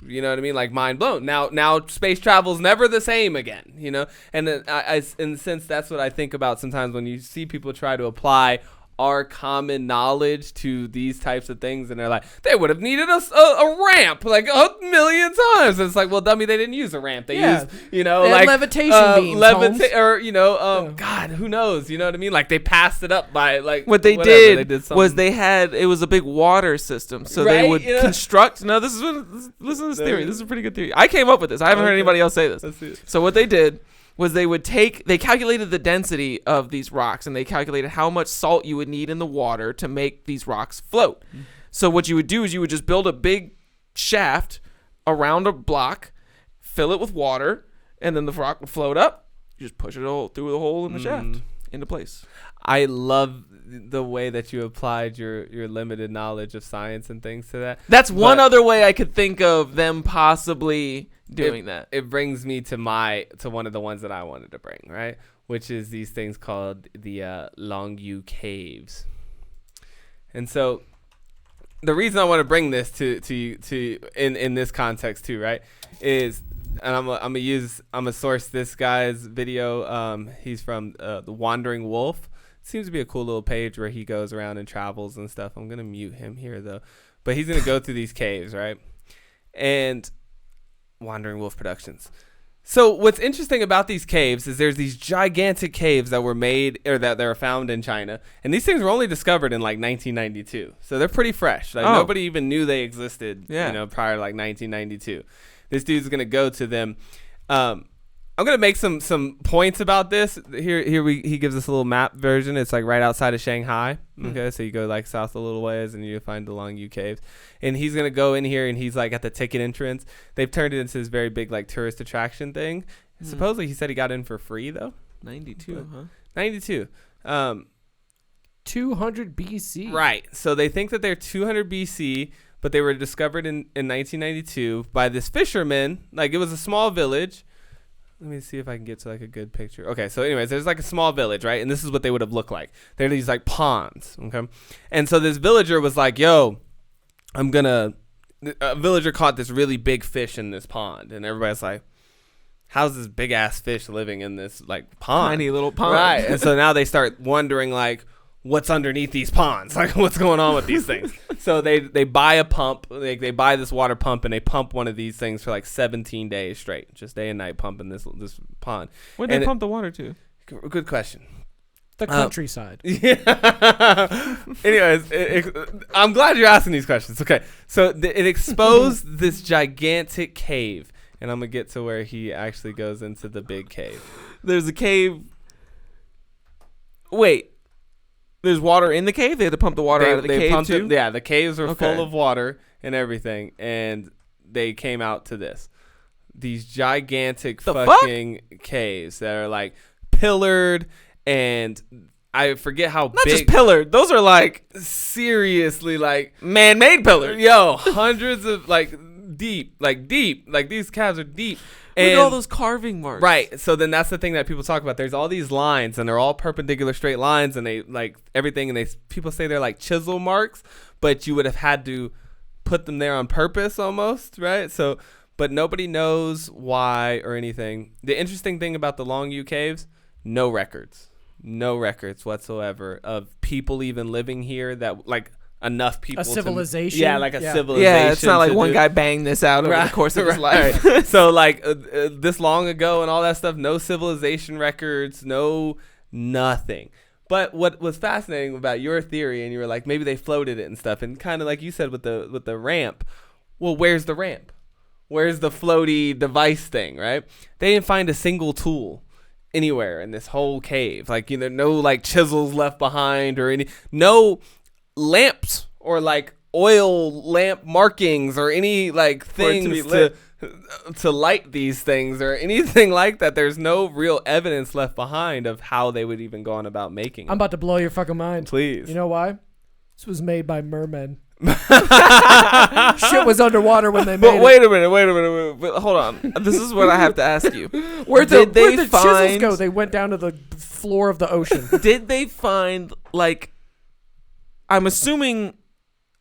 S1: you know what I mean? Like mind blown. Now space travel's never the same again, you know? And then I in a sense, that's what I think about sometimes when you see people try to apply our common knowledge to these types of things, and they're like, they would have needed a ramp like a million times. And it's like, well, dummy, they didn't use a ramp. They used, you know,
S2: they had
S1: like
S2: levitation beams, Holmes.
S1: or you know, God, who knows? You know what I mean? Like they passed it up by like
S4: What they
S1: whatever,
S4: did
S1: something.
S4: was it was a big water system. So they
S1: Right,
S4: would
S1: yeah.
S4: construct. No, listen to this theory. This is a pretty good theory. I came up with this. I haven't heard anybody else say this.
S1: Let's see it.
S4: So what they did was they calculated the density of these rocks, and they calculated how much salt you would need in the water to make these rocks float. So what you would do is you would just build a big shaft around a block, fill it with water, and then the rock would float up. You just push it all through the hole in the shaft into place.
S1: I love the way that you applied your limited knowledge of science and things to that.
S4: That's one other way I could think of them possibly doing that.
S1: It brings me to one of the ones that I wanted to bring, right? Which is these things called the Longyou Caves. And so the reason I want to bring this to you in this context too, right, is, and I'm gonna source this guy's video. He's from the Wandering Wolf. Seems to be a cool little page where he goes around and travels and stuff. I'm gonna mute him here though, but he's gonna go through these caves, right? And Wandering Wolf Productions. So what's interesting about these caves is there's these gigantic caves that were made or that were found in China, and these things were only discovered in like 1992. So they're pretty fresh. Like nobody even knew they existed, you know, prior to like 1992. This dude's gonna go to them. I'm gonna make some points about this. He gives us a little map version. It's like right outside of Shanghai. Okay, so you go like south a little ways and you find the Longyou Caves. And he's gonna go in here and he's like at the ticket entrance. They've turned it into this very big like tourist attraction thing. Supposedly he said he got in for free though.
S4: 92, huh?
S1: 92.
S2: 200 BC.
S1: Right. So they think that they're 200 BC, but they were discovered in 1992 by this fisherman. Like it was a small village. Let me see if I can get to like a good picture. Okay, so anyways, there's like a small village, right? And this is what they would have looked like. They're these like ponds, okay? And so this villager was like, yo, a villager caught this really big fish in this pond. And everybody's like, how's this big ass fish living in this like pond?
S4: Tiny little pond.
S1: Right. And so now they start wondering like, what's underneath these ponds? Like what's going on with these things? So they buy a pump, they buy this water pump and they pump one of these things for like 17 days straight, just day and night pumping this pond.
S4: Where'd they pump the water to?
S1: Good question.
S2: The countryside.
S1: Yeah. Anyways, I'm glad you're asking these questions. Okay, so it exposed this gigantic cave, and I'm gonna get to where he actually goes into the big cave.
S4: There's a cave. Wait, there's water in the cave. They had to pump the water out of the cave too.
S1: Yeah, the caves are full of water and everything, and they came out to these gigantic fucking caves that are like pillared. And I forget how
S4: Not
S1: big.
S4: just pillared. Those are like
S1: seriously like
S4: man-made pillars.
S1: Yo, hundreds of like deep. Like these caves are deep.
S4: Look
S1: And
S4: at all those carving marks.
S1: Right. So then that's the thing that people talk about. There's all these lines, and they're all perpendicular straight lines, and they like everything. And people say they're like chisel marks, but you would have had to put them there on purpose almost, right? So, but nobody knows why or anything. The interesting thing about the Longyou Caves, no records whatsoever of people even living here that like enough people.
S2: A civilization.
S1: Like a civilization.
S4: Yeah, it's not like one guy banged this out over the course of his life.
S1: Right. So like this long ago and all that stuff, no civilization records, no nothing. But what was fascinating about your theory, and you were like, maybe they floated it and stuff, and kind of like you said with the ramp. Well, where's the ramp? Where's the floaty device thing, right? They didn't find a single tool anywhere in this whole cave. Like, no like chisels left behind or no lamps or like oil lamp markings or any like things to light these things or anything like that. There's no real evidence left behind of how they would even go on about making it.
S2: I'm about to blow your fucking mind.
S1: Please.
S2: You know why? This was made by mermen. Shit was underwater when they made it.
S4: Wait a minute. But hold on. This is what I have to ask you.
S2: Where'd the chisels go? They went down to the floor of the ocean.
S4: Did they find, like, I'm assuming,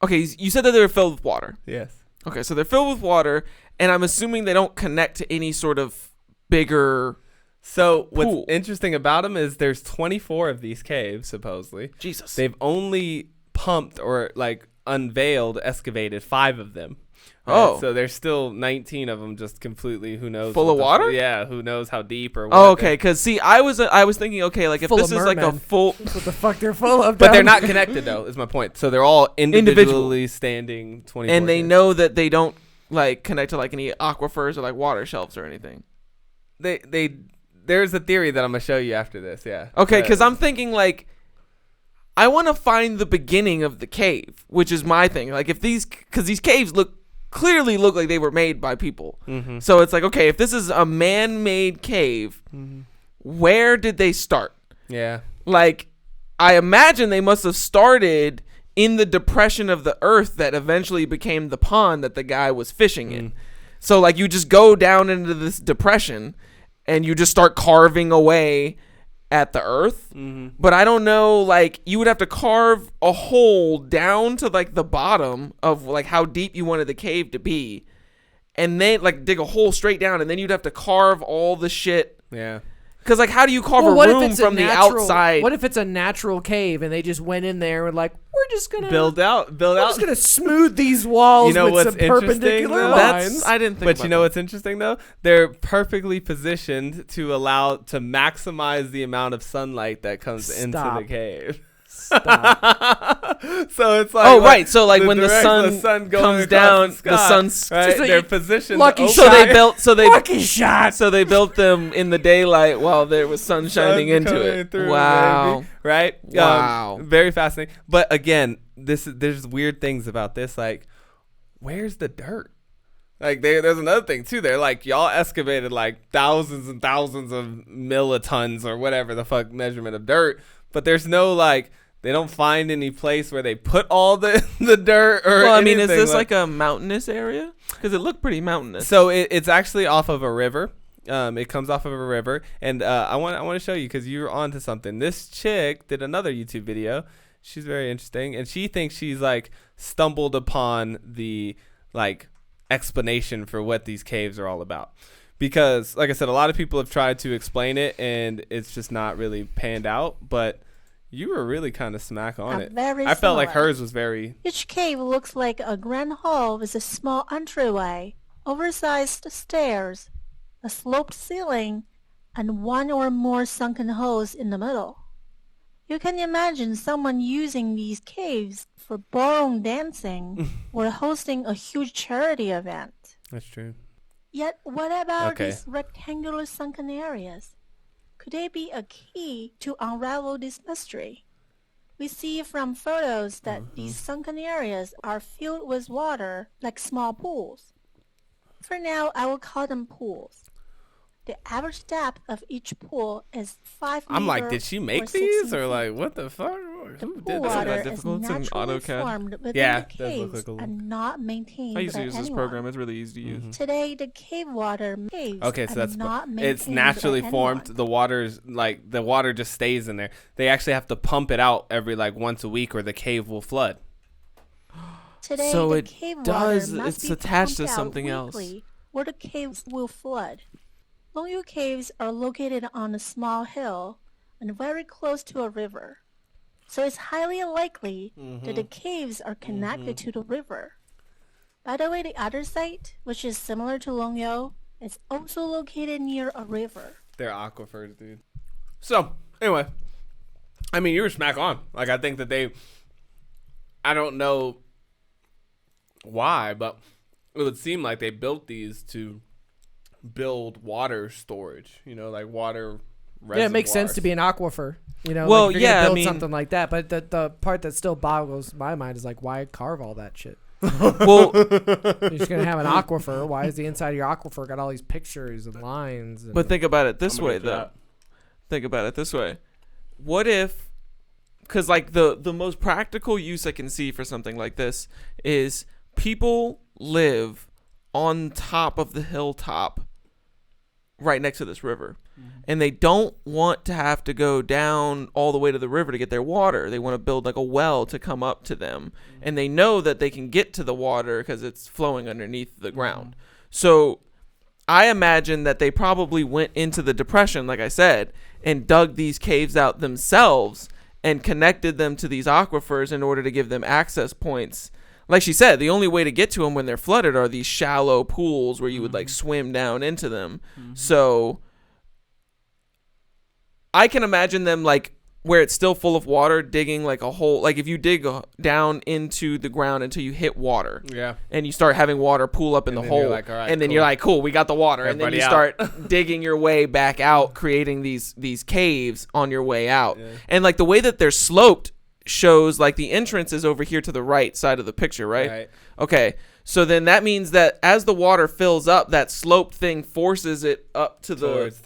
S4: okay, you said that they were filled with water.
S1: Yes.
S4: Okay, so they're filled with water, and I'm assuming they don't connect to any sort of bigger
S1: So
S4: pool.
S1: what's interesting about them is there's 24 of these caves, supposedly.
S4: Jesus.
S1: They've only pumped or like unveiled, excavated 5 of them. Right?
S4: Oh.
S1: So there's still 19 of them just completely, who knows.
S4: Full of water?
S1: Yeah, who knows how deep or what.
S4: Oh, okay, because see, I was thinking, okay, like if
S2: Full
S4: this
S2: of
S4: is like a
S2: mermen.
S4: full,
S2: What the fuck they're full of?
S1: But they're
S2: down?
S1: not connected, though, is my point. So they're all individually standing 24.
S4: and they know that they don't like connect to like any aquifers or like water shelves or anything.
S1: There's a theory that I'm going to show you after this, yeah.
S4: Okay, because I'm thinking like, I want to find the beginning of the cave, which is my thing. Like if because these caves clearly look like they were made by people.
S1: Mm-hmm.
S4: So it's like, okay, if this is a man-made cave, where did they start?
S1: Yeah.
S4: Like, I imagine they must have started in the depression of the earth that eventually became the pond that the guy was fishing in. So like you just go down into this depression and you just start carving away at the earth. But I don't know, like you would have to carve a hole down to like the bottom of like how deep you wanted the cave to be, and then like dig a hole straight down, and then you'd have to carve all the shit.
S1: Yeah.
S4: Because like how do you carve a room from the outside?
S2: What if it's a natural cave and they just went in there and like, we're just gonna
S1: Build out.
S2: we're just gonna smooth these walls
S1: You know
S2: with
S1: what's
S2: some
S1: interesting,
S2: perpendicular
S1: though?
S2: lines.
S4: I didn't think
S1: But
S4: about
S1: you know
S4: that.
S1: what's interesting though? They're perfectly positioned to maximize the amount of sunlight that comes into
S2: Stop.
S1: the cave.
S2: Stop.
S1: So it's like,
S4: Oh, right. So like when the
S1: direct
S4: sun
S1: going
S4: comes
S1: across
S4: down,
S1: the
S4: the
S1: sky,
S4: sun's
S1: right?
S2: just like
S1: They're positioned.
S2: lucky
S1: to
S2: shot.
S4: So
S1: open-
S4: they built. So they
S2: Lucky shot.
S4: So they built them in the daylight while there was sun shining into
S1: coming
S4: it.
S1: through,
S4: Wow.
S1: baby, right?
S4: Wow.
S1: Very fascinating. But again, there's weird things about this. Like, where's the dirt? Like there's another thing too. They're like, y'all excavated like thousands and thousands of millitons or whatever the fuck measurement of dirt, but there's no like. They don't find any place where they put all the dirt or
S4: Well, I mean, is
S1: anything.
S4: this like a mountainous area? Because it looked pretty mountainous.
S1: So it's actually off of a river. It comes off of a river, and I want to show you because you're onto something. This chick did another YouTube video. She's very interesting, and she thinks she's like stumbled upon the like explanation for what these caves are all about. Because, like I said, a lot of people have tried to explain it, and it's just not really panned out. But you were really kind of smack on it.
S11: Very
S1: I felt like
S11: similar.
S1: hers was very.
S11: Each cave looks like a grand hall with a small entryway, oversized stairs, a sloped ceiling, and one or more sunken holes in the middle. You can imagine someone using these caves for ballroom dancing or hosting a huge charity event.
S1: That's true.
S11: Yet, what about these rectangular sunken areas? Could they be a key to unravel this mystery? We see from photos that these sunken areas are filled with water like small pools. For now, I will call them pools. The average depth of each pool is 5 meters.
S1: I'm like, did she make these or like what the fuck?
S11: The
S1: Who
S11: pool
S1: did this?
S11: water
S4: that
S11: is
S4: difficult? It's in
S11: naturally
S4: AutoCAD.
S11: formed within
S1: Yeah,
S11: the
S1: it does look
S11: caves
S1: like a little-
S11: and not maintained
S4: I used to
S11: by
S4: use this
S11: anyone.
S4: program. It's really easy to use.
S11: Today, the cave water caves
S1: Okay, so
S11: are
S1: that's
S11: not maintained
S1: it's naturally
S11: by
S1: formed.
S11: anyone.
S1: The water's like the water just stays in there. They actually have to pump it out every like once a week, or the cave will flood.
S11: Today,
S4: So
S11: the
S4: it
S11: cave
S4: does-
S11: water must
S4: it's
S11: be
S4: attached to
S11: pumped out
S4: something else.
S11: weekly, or the caves will flood. Longyou Caves are located on a small hill and very close to a river. So it's highly likely that the caves are connected to the river. By the way, the other site, which is similar to Longyou, is also located near a river.
S1: They're aquifers, dude. So anyway, I mean, you were smack on. Like I think that I don't know why, but it would seem like they built these to build water storage. You know, like water.
S2: Yeah, it makes sense to be an aquifer. You know,
S4: Well,
S2: like if you're gonna
S4: yeah, I
S2: build
S4: mean-
S2: something like that. But the part that still boggles my mind is like, why carve all that shit?
S4: Well,
S2: You're just gonna have an aquifer. Why is the inside of your aquifer got all these pictures and lines? And
S4: but think about it this
S1: I'm gonna
S4: way,
S1: get you
S4: though.
S1: that.
S4: Think about it this way. What if, because like the most practical use I can see for something like this is people live on top of the hilltop right next to this river. And they don't want to have to go down all the way to the river to get their water. They want to build like a well to come up to them. And they know that they can get to the water because it's flowing underneath the ground. So I imagine that they probably went into the depression, like I said, and dug these caves out themselves and connected them to these aquifers in order to give them access points. Like she said, the only way to get to them when they're flooded are these shallow pools where you would like swim down into them. So I can imagine them like where it's still full of water, digging like a hole. Like if you dig down into the ground until you hit water, and you start having water pool up in the
S1: then
S4: hole,
S1: you're like, all right,
S4: and then
S1: cool.
S4: you're like, cool, we got the water, and then
S1: Everybody
S4: you
S1: out.
S4: start digging your way back out, creating these caves on your way out. And like the way that they're sloped shows like the entrance is over here to the right side of the picture, right? Okay. So then that means that as the water fills up, that sloped thing forces it up to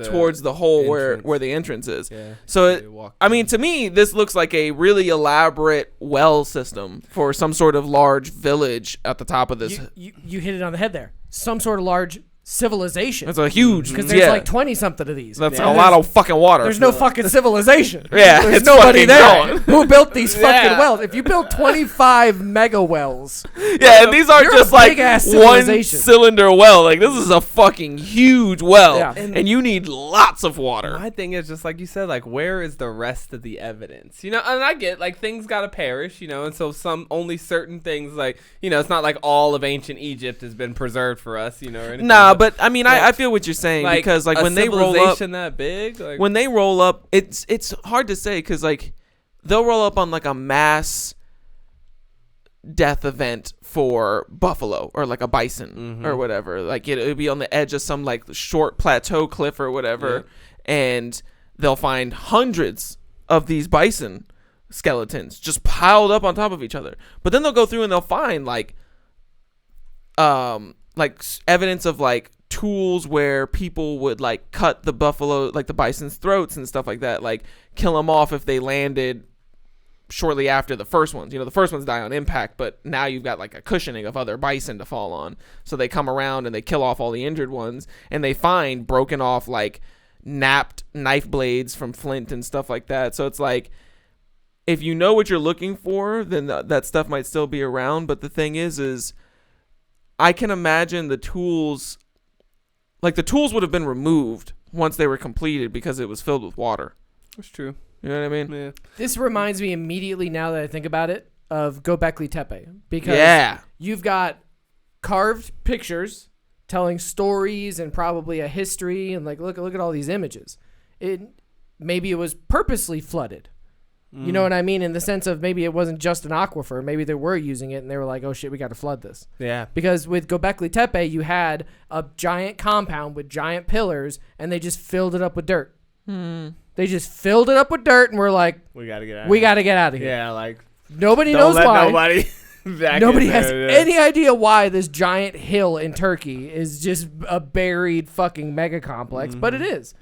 S4: towards the hole where the entrance is. So I mean, to me, this looks like a really elaborate well system for some sort of large village at the top of this.
S2: You hit it on the head there. Some sort of large civilization.
S4: That's a huge,
S2: because there's like 20 something of these.
S4: That's a lot of fucking water.
S2: There's no fucking civilization.
S4: There's
S2: it's nobody
S4: fucking
S2: there
S4: going.
S2: who built these fucking wells. If you build 25 mega wells,
S4: and these aren't
S2: you're
S4: just
S2: a
S4: like
S2: big-ass
S4: one
S2: civilization.
S4: cylinder well. Like this is a fucking huge well,
S2: Yeah.
S4: and you need lots of water.
S1: My thing is just like you said, like where is the rest of the evidence? You know, and I get like things gotta perish, you know, and so only certain things, like, you know, it's not like all of ancient Egypt has been preserved for us, you know. Or anything,
S4: Nah, but I mean, I feel what you're saying,
S1: like,
S4: because like
S1: a
S4: when they roll up,
S1: civilization that big, like,
S4: when they roll up, it's hard to say because like they'll roll up on like a mass death event for buffalo or like a bison or whatever. Like it would be on the edge of some like short plateau cliff or whatever, and they'll find hundreds of these bison skeletons just piled up on top of each other. But then they'll go through and they'll find like evidence of like tools where people would like cut the buffalo, like the bison's throats and stuff like that, like kill them off if they landed shortly after the first ones. You know, the first ones die on impact, but now you've got like a cushioning of other bison to fall on. So they come around and they kill off all the injured ones, and they find broken off like napped knife blades from flint and stuff like that. So it's like, if you know what you're looking for, then that stuff might still be around. But the thing is I can imagine the tools would have been removed once they were completed because it was filled with water.
S1: That's true.
S4: You know what I mean?
S1: Yeah.
S2: this reminds me immediately, now that I think about it, of Göbekli Tepe, because you've got carved pictures telling stories and probably a history, and like look at all these images. Maybe it was purposely flooded. You know what I mean? In the sense of maybe it wasn't just an aquifer. Maybe they were using it and they were like, oh shit, we got to flood this.
S1: Yeah.
S2: Because with Göbekli Tepe, you had a giant compound with giant pillars and they just filled it up with dirt. They just filled it up with dirt and we're like,
S1: we got to get out of here.
S2: Yeah,
S1: like
S2: nobody knows why.
S1: Nobody
S2: has any idea why this giant hill in Turkey is just a buried fucking mega complex, but it is.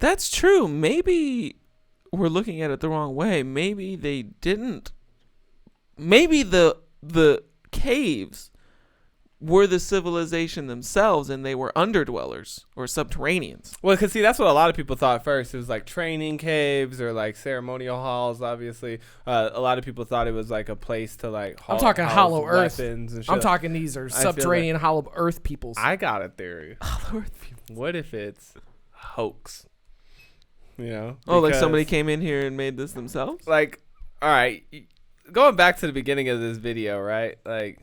S4: That's true. Maybe we're looking at it the wrong way. Maybe they didn't. Maybe the caves were the civilization themselves and they were underdwellers or subterraneans.
S1: Well, because see, that's what a lot of people thought first. It was like training caves or like ceremonial halls, obviously. A lot of people thought it was like a place to like
S2: I'm talking hollow earth.
S1: And shit.
S2: I'm talking these are subterranean hollow earth peoples.
S1: I got a theory. Hollow earth people. What if it's a hoax? You know?
S4: Oh, like somebody came in here and made this themselves?
S1: Like, all right, going back to the beginning of this video, right? Like,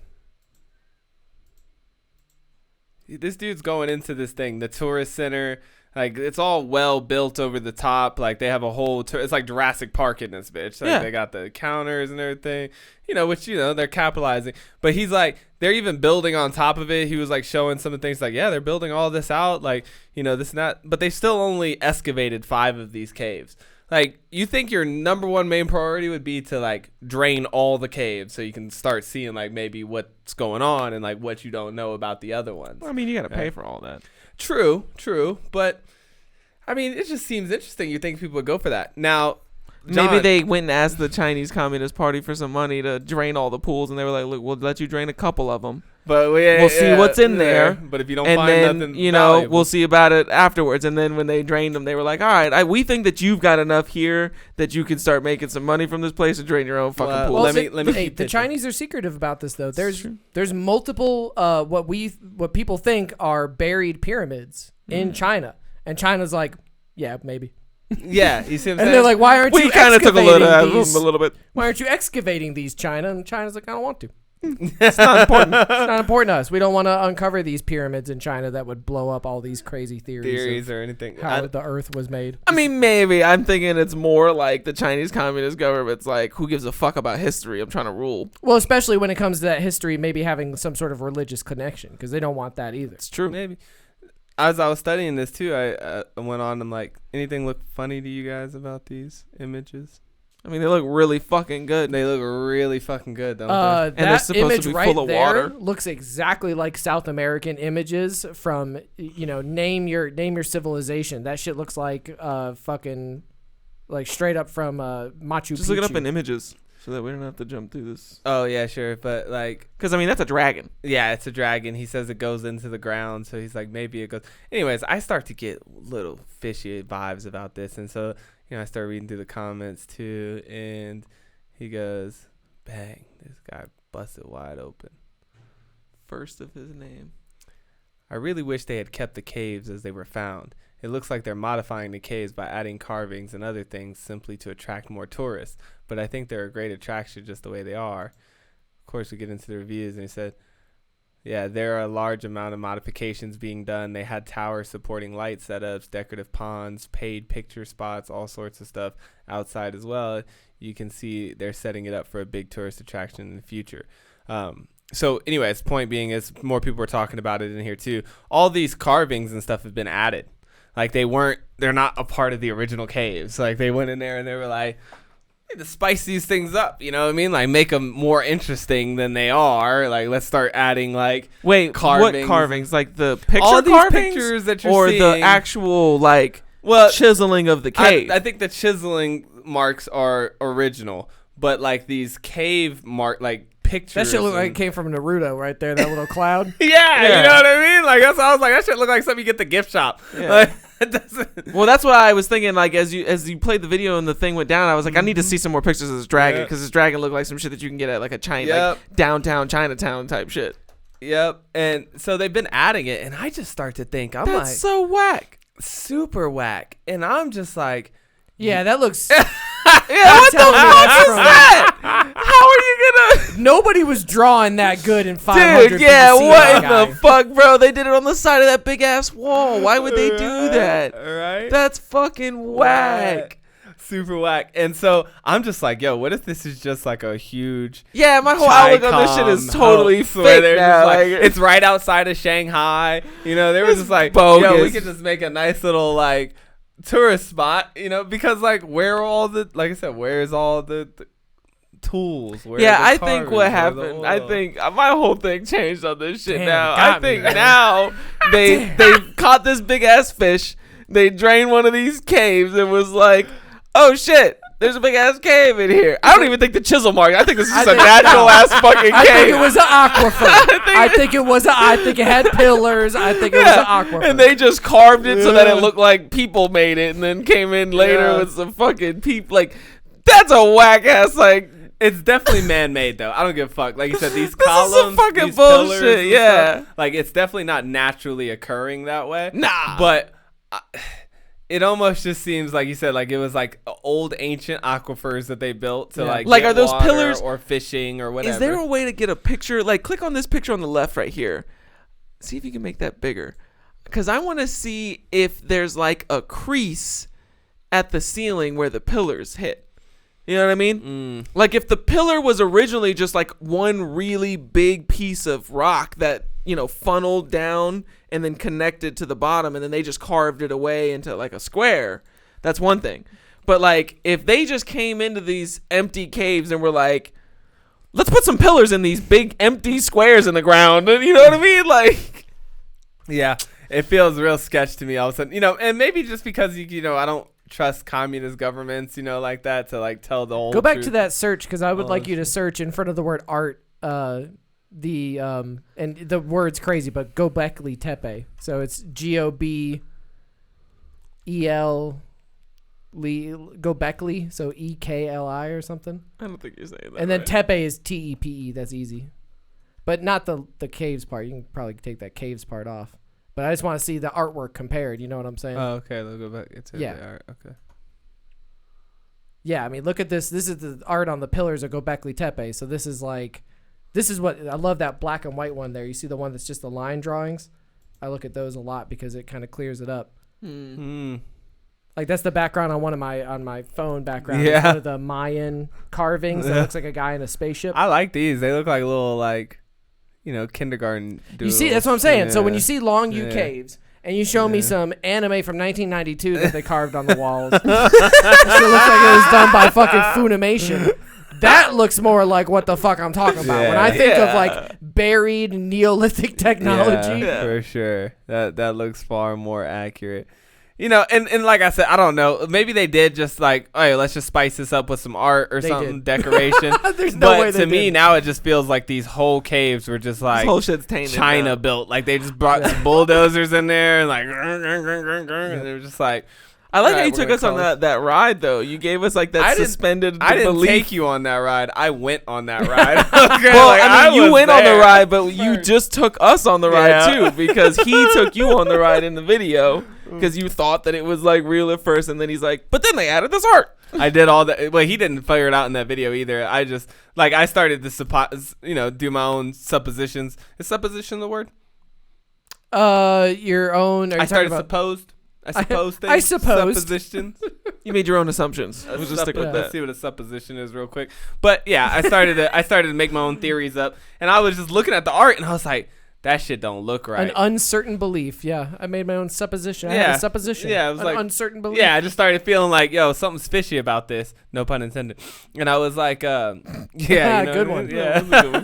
S1: this dude's going into this thing, the tourist center. Like, it's all well built over the top. Like, they have a whole it's like Jurassic Park in this bitch. Like, they got the counters and everything, which, they're capitalizing. But he's like, they're even building on top of it. He was like showing some of the things like, yeah, they're building all this out. Like, this and that. But they still only excavated 5 of these caves. Like, you think your number one main priority would be to like drain all the caves so you can start seeing like maybe what's going on and like what you don't know about the other ones.
S4: Well, I mean, you got to pay for all that.
S1: True. But I mean, it just seems interesting. You think people would go for that. Now, John,
S4: maybe they went and asked the Chinese Communist Party for some money to drain all the pools, and they were like, "Look, we'll let you drain a couple of them,
S1: but
S4: we'll see what's in there.
S1: But if you don't
S4: and
S1: find
S4: then,
S1: nothing,
S4: we'll see about it afterwards." And then when they drained them, they were like, "All right, we think that you've got enough here that you can start making some money from this place and drain your own fucking pool."
S1: Let me.
S2: The Chinese are secretive about this, though. There's multiple what people think are buried pyramids in China, and China's like, yeah, maybe.
S1: Yeah, you see what I'm saying?
S2: And they're like, why aren't you
S4: kind of took a
S2: excavating
S4: little bit.
S2: Why aren't you excavating these, China? And China's like, I don't want to.
S4: It's not important.
S2: It's not important to us. We don't want to uncover these pyramids in China that would blow up all these crazy theories
S1: or anything.
S2: How the Earth was made.
S4: I mean, maybe. I'm thinking it's more like the Chinese Communist government's like, who gives a fuck about history? I'm trying to rule.
S2: Well, especially when it comes to that history, maybe having some sort of religious connection, because they don't want that either.
S4: It's true.
S1: Maybe. As I was studying this too, I went on. I'm like, anything look funny to you guys about these images?
S4: I mean, they look really fucking good.
S1: They look really fucking good, don't they?
S2: And
S4: they're supposed to be full of water.
S2: Looks exactly like South American images from name your civilization. That shit looks like fucking like straight up from Machu Picchu.
S4: Just look it up in images so that we don't have to jump through this.
S1: Oh yeah, sure, but like,
S4: because I mean that's a dragon.
S1: Yeah, it's a dragon. He says it goes into the ground, so he's like maybe it goes. Anyways, I start to get little fishy vibes about this, and so. I started reading through the comments too, and he goes, bang, this guy busted wide open.
S4: First of his name.
S1: I really wish they had kept the caves as they were found. It looks like they're modifying the caves by adding carvings and other things simply to attract more tourists, but I think they're a great attraction just the way they are. Of course, we get into the reviews, and he said, yeah, there are a large amount of modifications being done. They had towers supporting light setups, decorative ponds, paid picture spots, all sorts of stuff outside as well. You can see they're setting it up for a big tourist attraction in the future. So anyways, point being is more people were talking about it in here too. All these carvings and stuff have been added. Like they're not a part of the original caves. Like they went in there and they were like, to spice these things up, you know what I mean? Like make them more interesting than they are. Like let's start adding like carvings.
S4: What carvings? Like the picture
S1: all these
S4: carvings
S1: pictures that you're
S4: or
S1: seeing,
S4: the actual chiseling of the cave.
S1: I think the chiseling marks are original, but like these cave pictures.
S2: That shit looked like it came from Naruto right there. That little cloud.
S1: yeah, you know what I mean? Like that's I was like that shit look like something you get at the gift shop.
S4: Yeah.
S1: Like,
S4: well, that's what I was thinking. Like as you played the video and the thing went down, I was like, I need to see some more pictures of this dragon because this dragon looked like some shit that you can get at like a China, like downtown Chinatown type shit.
S1: Yep. And so they've been adding it, and I just start to think,
S4: that's like, so whack,
S1: super whack, and I'm just like,
S2: yeah, that looks.
S4: Yeah, what the fuck is that? How are you gonna?
S2: Nobody was drawing that good in 500.
S4: Dude, yeah,
S2: BC,
S4: what in the fuck, bro? They did it on the side of that big ass wall. Why would they do that?
S1: Right?
S4: That's fucking whack.
S1: super whack. And so I'm just like, yo, what if this is just like a huge
S4: my whole outlook on this shit is totally fake now.
S1: Like, it's right outside of Shanghai. You know, they were just like,
S4: bogus.
S1: yo, we could just make a nice little like tourist spot, you know, because like where are all the, like I said, where's all the tools?
S4: I think what happened, I think my whole thing changed on this shit. Now I think now they caught this big ass fish, they drained one of these caves and was like, oh shit, there's a big ass cave in here. I don't even think the chisel mark. I think this is just a natural ass fucking cave.
S2: I think it was an aquifer. I think it had pillars. I think it was an aquifer.
S4: And they just carved it so that it looked like people made it, and then came in later with some fucking people. Like, that's a whack ass like.
S1: It's definitely man-made though. I don't give a fuck. Like you said, these columns,
S4: is some fucking
S1: these
S4: bullshit.
S1: pillars
S4: Yeah,
S1: stuff, like it's definitely not naturally occurring that way.
S4: Nah,
S1: but it almost just seems like you said, like it was like old ancient aquifers that they built to like
S4: are those
S1: water
S4: pillars
S1: or fishing or whatever.
S4: Is there a way to get a picture? Like, click on this picture on the left right here. See if you can make that bigger, because I want to see if there's like a crease at the ceiling where the pillars hit. You know what I mean? Like if the pillar was originally just like one really big piece of rock that, you know, funneled down and then connected to the bottom, and then they just carved it away into like a square, that's one thing. But like if they just came into these empty caves and were like, let's put some pillars in these big empty squares in the ground, you know what I mean? Like,
S1: yeah, it feels real sketch to me all of a sudden, you know, and maybe just because you know, I don't trust communist governments, you know, like that to like tell the whole
S2: Go back
S1: truth.
S2: to that search, because I would like you to search in front of the word art, and the word's crazy, but Gobekli Tepe. So it's Gobel Gobekli, so Ekli or something.
S4: I don't think you're saying that.
S2: And then Tepe is Tepe. That's easy, but not the caves part. You can probably take that caves part off. But I just want to see the artwork compared. You know what I'm saying?
S1: Oh, okay. Let's go back to the art. Okay.
S2: Yeah, I mean, look at this. This is the art on the pillars of Gobekli Tepe. So this is what I love, that black and white one there. You see the one that's just the line drawings? I look at those a lot because it kind of clears it up. Like that's the background on my phone background.
S1: Yeah.
S2: It's one of the Mayan carvings that looks like a guy in a spaceship.
S1: I like these. They look like little like, you know, kindergarten doodles.
S2: You see, that's what I'm saying.
S1: Yeah.
S2: So when you see Longyou Caves and you show me some anime from 1992 that they carved on the walls, it looks like it was done by fucking Funimation. That looks more like what the fuck I'm talking about. When I think of like buried Neolithic technology.
S1: Yeah, for sure. That looks far more accurate. You know, and like I said, I don't know. Maybe they did just like, hey, let's just spice this up with some art or something, decoration.
S2: There's no way
S1: but to me, now it just feels like these whole caves were just like
S4: this whole shit's tainted
S1: China
S4: now.
S1: built. Like they just brought some bulldozers in there and like, and they were just like.
S4: I like how you took us on that ride though. You gave us like that suspended
S1: I didn't
S4: belief.
S1: take you on that ride. I went on that ride. Okay,
S4: well,
S1: like,
S4: I mean, you went on the ride, but
S1: first.
S4: you just took us on the ride too, because he took you on the ride in the video because you thought that it was like real at first, and then he's like, but then they added this art.
S1: I did all that. Well, he didn't figure it out in that video either. I just like I started to do my own suppositions. Is supposition the word?
S2: Your own.
S1: I started supposed. I suppose things.
S2: I supposed.
S1: Suppositions.
S4: You made your own assumptions. We'll just stick with that.
S1: Let's see what a supposition is real quick. But yeah, I started to make my own theories up, and I was just looking at the art, and I was like, that shit don't look right.
S2: An uncertain belief. Yeah, I made my own supposition. I had a supposition.
S1: Yeah, it was
S2: an
S1: like
S2: uncertain belief.
S1: Yeah, I just started feeling like, yo, something's fishy about this. No pun intended. And I was like, yeah, you know
S2: good
S1: what I
S2: one.
S1: mean?
S4: Yeah, that was a good one.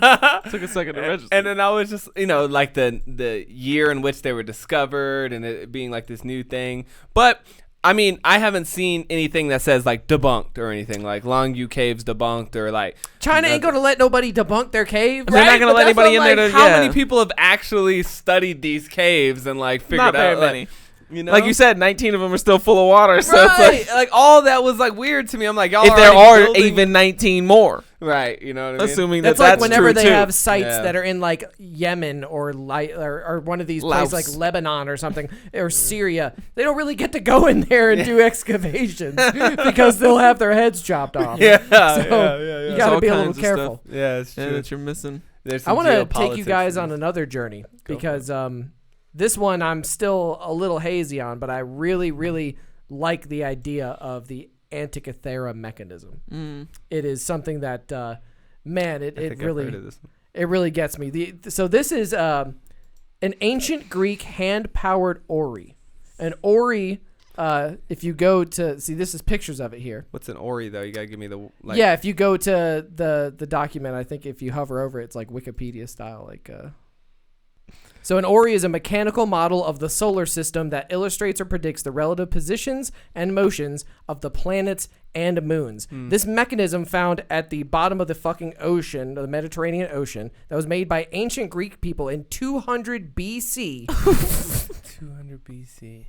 S4: Took a second to register.
S1: And then I was just, like the year in which they were discovered and it being like this new thing. But I mean, I haven't seen anything that says like debunked or anything like Longyou Caves debunked or like
S2: China ain't gonna let nobody debunk their cave.
S4: They're not gonna let anybody in there to.
S1: How many people have actually studied these caves and like figured
S4: Not very
S1: out
S4: many.
S1: like, you know?
S4: Like you said, 19 of them are still full of water. So
S1: right.
S4: it's
S1: like all that was like weird to me. I'm like, y'all
S4: if there are
S1: building...
S4: even 19 more,
S1: right? You know what I mean?
S4: Assuming
S2: that's
S4: that's
S2: like whenever
S4: true
S2: they
S4: too.
S2: have sites that are in like Yemen or one of these places like Lebanon or something or Syria, they don't really get to go in there and do excavations because they'll have their heads chopped off.
S1: Yeah,
S2: so you gotta be a little careful.
S1: Yeah, it's true.
S4: that you're missing.
S2: I want to take you guys on another journey because this one I'm still a little hazy on, but I really, really like the idea of the Antikythera Mechanism. It is something that, it really gets me. So this is an ancient Greek hand-powered ori. An ori, if you go to see, this is pictures of it here.
S1: What's an ori though? You gotta give me the
S2: yeah. If you go to the document, I think if you hover over it, it's like Wikipedia style. So an ori is a mechanical model of the solar system that illustrates or predicts the relative positions and motions of the planets and moons. This mechanism found at the bottom of the fucking ocean, the Mediterranean Ocean, that was made by ancient Greek people in 200 BC.
S1: 200 BC.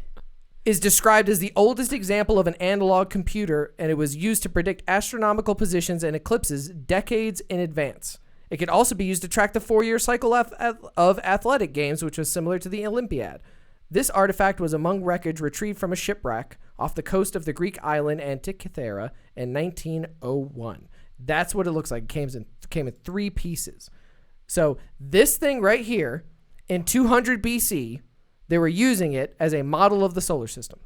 S2: Is described as the oldest example of an analog computer, and it was used to predict astronomical positions and eclipses decades in advance. It could also be used to track the 4-year cycle of athletic games, which was similar to the Olympiad. This artifact was among wreckage retrieved from a shipwreck off the coast of the Greek island Antikythera in 1901. That's what it looks like. It came in 3 pieces. So this thing right here, in 200 BC, they were using it as a model of the solar system.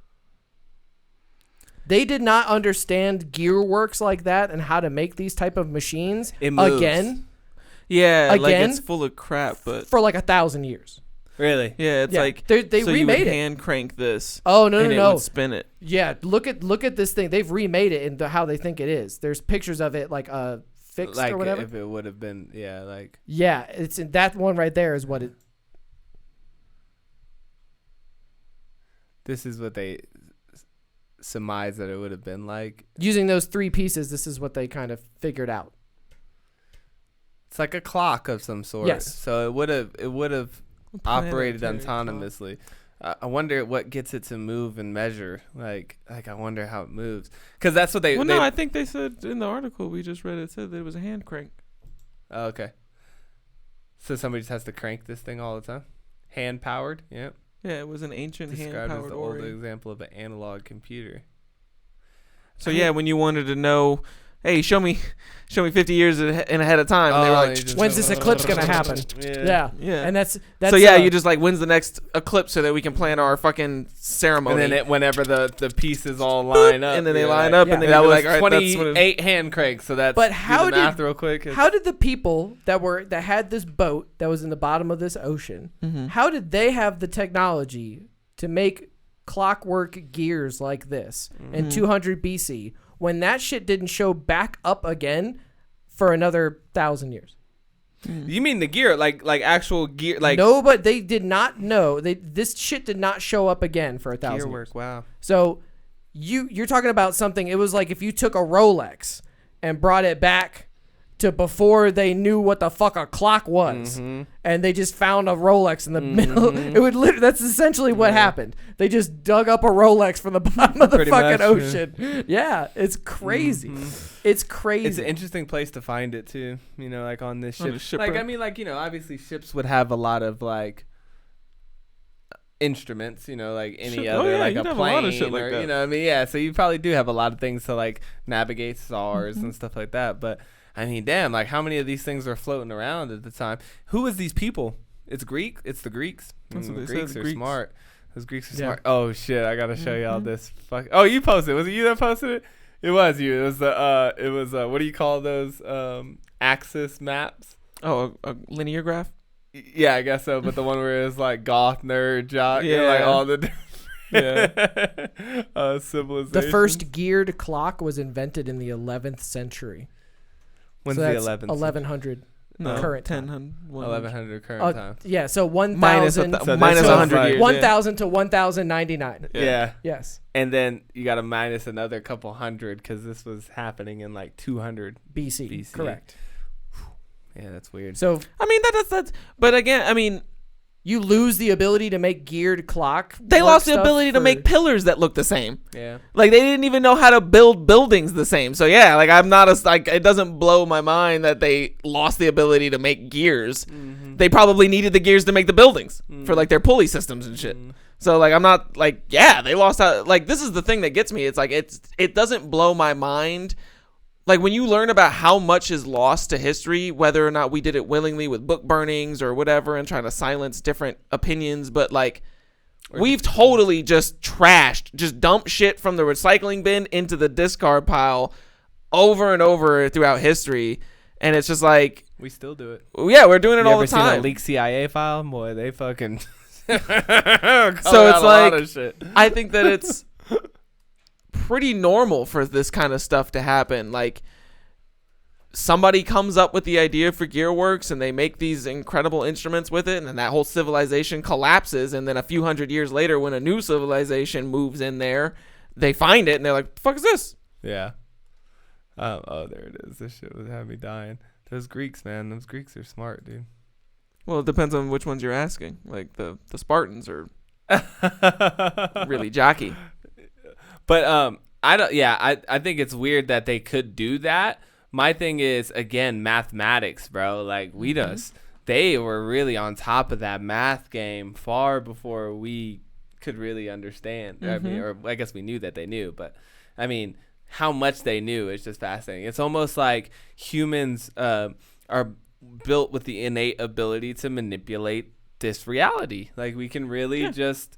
S2: They did not understand gear works like that and how to make these type of machines again.
S4: Yeah, like it's full of crap, but
S2: for like 1,000 years.
S1: Really?
S4: Yeah, it's like
S2: they
S4: so
S2: remade
S4: you would
S2: it.
S4: hand crank this.
S2: Oh no,
S4: and
S2: no.
S4: It would spin it.
S2: Yeah, look at this thing. They've remade it into how they think it is. There's pictures of it like fixed or whatever.
S1: If it would have been,
S2: yeah, it's in that one right there is what it.
S1: This is what they surmise that it would have been like.
S2: Using those 3 pieces, this is what they kind of figured out.
S1: It's like a clock of some sort.
S2: Yes.
S1: So it would have operated autonomously. I wonder what gets it to move and measure. Like I wonder how it moves. Because that's what they.
S4: Well, no, I think they said in the article we just read. It said that it was a hand crank.
S1: Oh, okay. So somebody just has to crank this thing all the time. Hand powered. Yep.
S4: Yeah, it was an ancient
S1: described
S4: hand-powered
S1: as the
S4: ori.
S1: old example of an analog computer.
S4: So yeah, when you wanted to know, hey, show me 50 years ahead of time, and they were like,
S2: when's this eclipse gonna happen? Yeah. And that's
S4: so yeah, you just like, when's the next eclipse so that we can plan our fucking ceremony.
S1: And then whenever the pieces all line up,
S4: and then they line up, and then
S1: that was
S4: like, all right,
S1: 28 hand cranks. So that's
S2: but how
S1: do the math real quick.
S2: How did the people that had this boat that was in the bottom of this ocean? How did they have the technology to make clockwork gears like this in 200 BC when that shit didn't show back up again for another 1,000 years?
S1: You mean the gear, like actual gear, like
S2: no, but they did not know. This shit did not show up again for 1,000
S1: gear
S2: years.
S1: work. Wow.
S2: So you're talking about something. It was like if you took a Rolex and brought it back to before they knew what the fuck a clock was, and they just found a Rolex in the middle. It would that's essentially what happened. They just dug up a Rolex from the bottom of the fucking ocean. Yeah, it's crazy. It's crazy.
S1: It's an interesting place to find it too. You know, like on this ship.
S4: Like
S1: I mean, like, you know, obviously ships would have a lot of like instruments, you know, like any other, like a plane,
S4: a lot of shit like
S1: or,
S4: that.
S1: you know, I mean, yeah. So you probably do have a lot of things to like navigate stars and stuff like that. But I mean, damn, like how many of these things are floating around at the time? Who is these people? It's Greek. It's the Greeks.
S4: That's what they
S1: Greeks
S4: said,
S1: are
S4: Greeks.
S1: smart. Those Greeks are smart. Oh shit! I gotta show y'all this. Oh, you posted. Was it you that posted it? It was you. It was the. It was what do you call those? Axis maps.
S4: Oh, a linear graph.
S1: Yeah, I guess so. But the one where it's like goth, nerd, jock, and
S4: Yeah.
S1: like all the.
S4: Yeah.
S1: Civilization.
S2: The first geared clock was invented in the 11th century.
S1: When's
S2: So
S1: the
S2: that's
S1: 11th?
S2: 1100 current time.
S1: 1100 current time.
S2: Yeah, so 1,000
S4: minus 100 years.
S2: 1,000 to 1,099.
S1: Yeah.
S2: Yes.
S1: And then you got to minus another couple hundred because this was happening in like 200
S2: BC. Correct.
S1: Yeah, that's weird.
S2: So
S4: I mean, that's. But again, I mean,
S2: you lose the ability to make geared clock.
S4: they lost the ability to make pillars that look the same.
S1: Yeah.
S4: Like they didn't even know how to build buildings the same. So yeah, like I'm not like it doesn't blow my mind that they lost the ability to make gears. They probably needed the gears to make the buildings for like their pulley systems and shit. So like I'm not like, yeah, they lost out. Like this is the thing that gets me. It's like it doesn't blow my mind. Like when you learn about how much is lost to history, whether or not we did it willingly with book burnings or whatever and trying to silence different opinions, but like We've totally just dumped shit from the recycling bin into the discard pile over and over throughout history. And it's just like,
S1: we still do it.
S4: Yeah, we're doing it all the time.
S1: You ever seen a leaked CIA file? Boy, they fucking.
S4: So it's like, I think that it's pretty normal for this kind of stuff to happen. Like, somebody comes up with the idea for Gearworks and they make these incredible instruments with it, and then that whole civilization collapses, and then a few hundred years later when a new civilization moves in there, they find it and they're like, the fuck is this?
S1: Yeah. Oh, there it is. This shit would have me dying. Those Greeks, man. Those Greeks are smart, dude.
S4: Well, it depends on which ones you're asking. Like, the Spartans are really jockey.
S1: But I think it's weird that they could do that. My thing is, again, mathematics, bro. Like, they were really on top of that math game far before we could really understand. I mean, or I guess we knew that they knew, but I mean, how much they knew is just fascinating. It's almost like humans are built with the innate ability to manipulate this reality. Like, we can really just,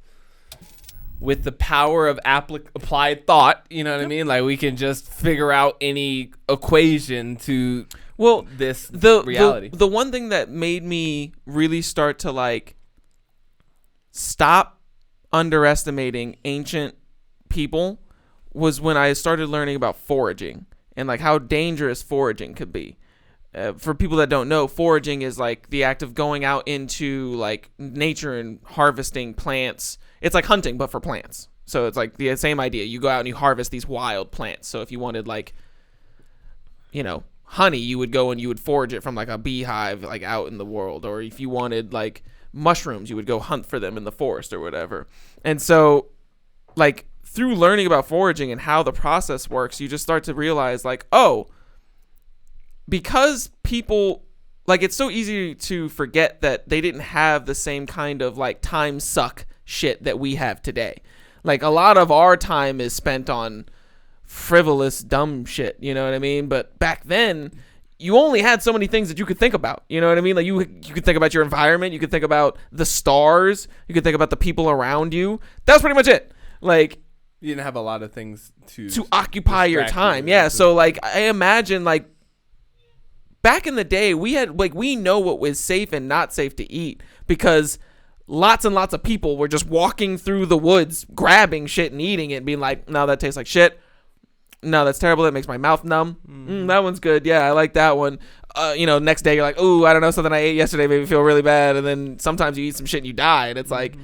S1: with the power of applied thought, you know what I mean? Like, we can just figure out any equation to this reality.
S4: The one thing that made me really start to, like, stop underestimating ancient people was when I started learning about foraging and, like, how dangerous foraging could be. For people that don't know, foraging is, like, the act of going out into, like, nature and harvesting plants. It's like hunting, but for plants. So it's like the same idea. You go out and you harvest these wild plants. So if you wanted, like, you know, honey, you would go and you would forage it from, like, a beehive, like, out in the world. Or if you wanted, like, mushrooms, you would go hunt for them in the forest or whatever. And so, like, through learning about foraging and how the process works, you just start to realize, like, oh, because people, like, it's so easy to forget that they didn't have the same kind of, like, time suck shit that we have today. Like, a lot of our time is spent on frivolous, dumb shit, you know what I mean? But back then, you only had so many things that you could think about, you know what I mean? Like, you could think about your environment, you could think about the stars, you could think about the people around you. That's pretty much it. Like,
S1: you didn't have a lot of things to
S4: occupy your time. Yeah, so, like, I imagine, like, back in the day, we know what was safe and not safe to eat because lots and lots of people were just walking through the woods, grabbing shit and eating it and being like, no, that tastes like shit. No, that's terrible. That makes my mouth numb. That one's good. Yeah, I like that one. You know, next day you're like, ooh, I don't know, something I ate yesterday made me feel really bad. And then sometimes you eat some shit and you die. And it's like,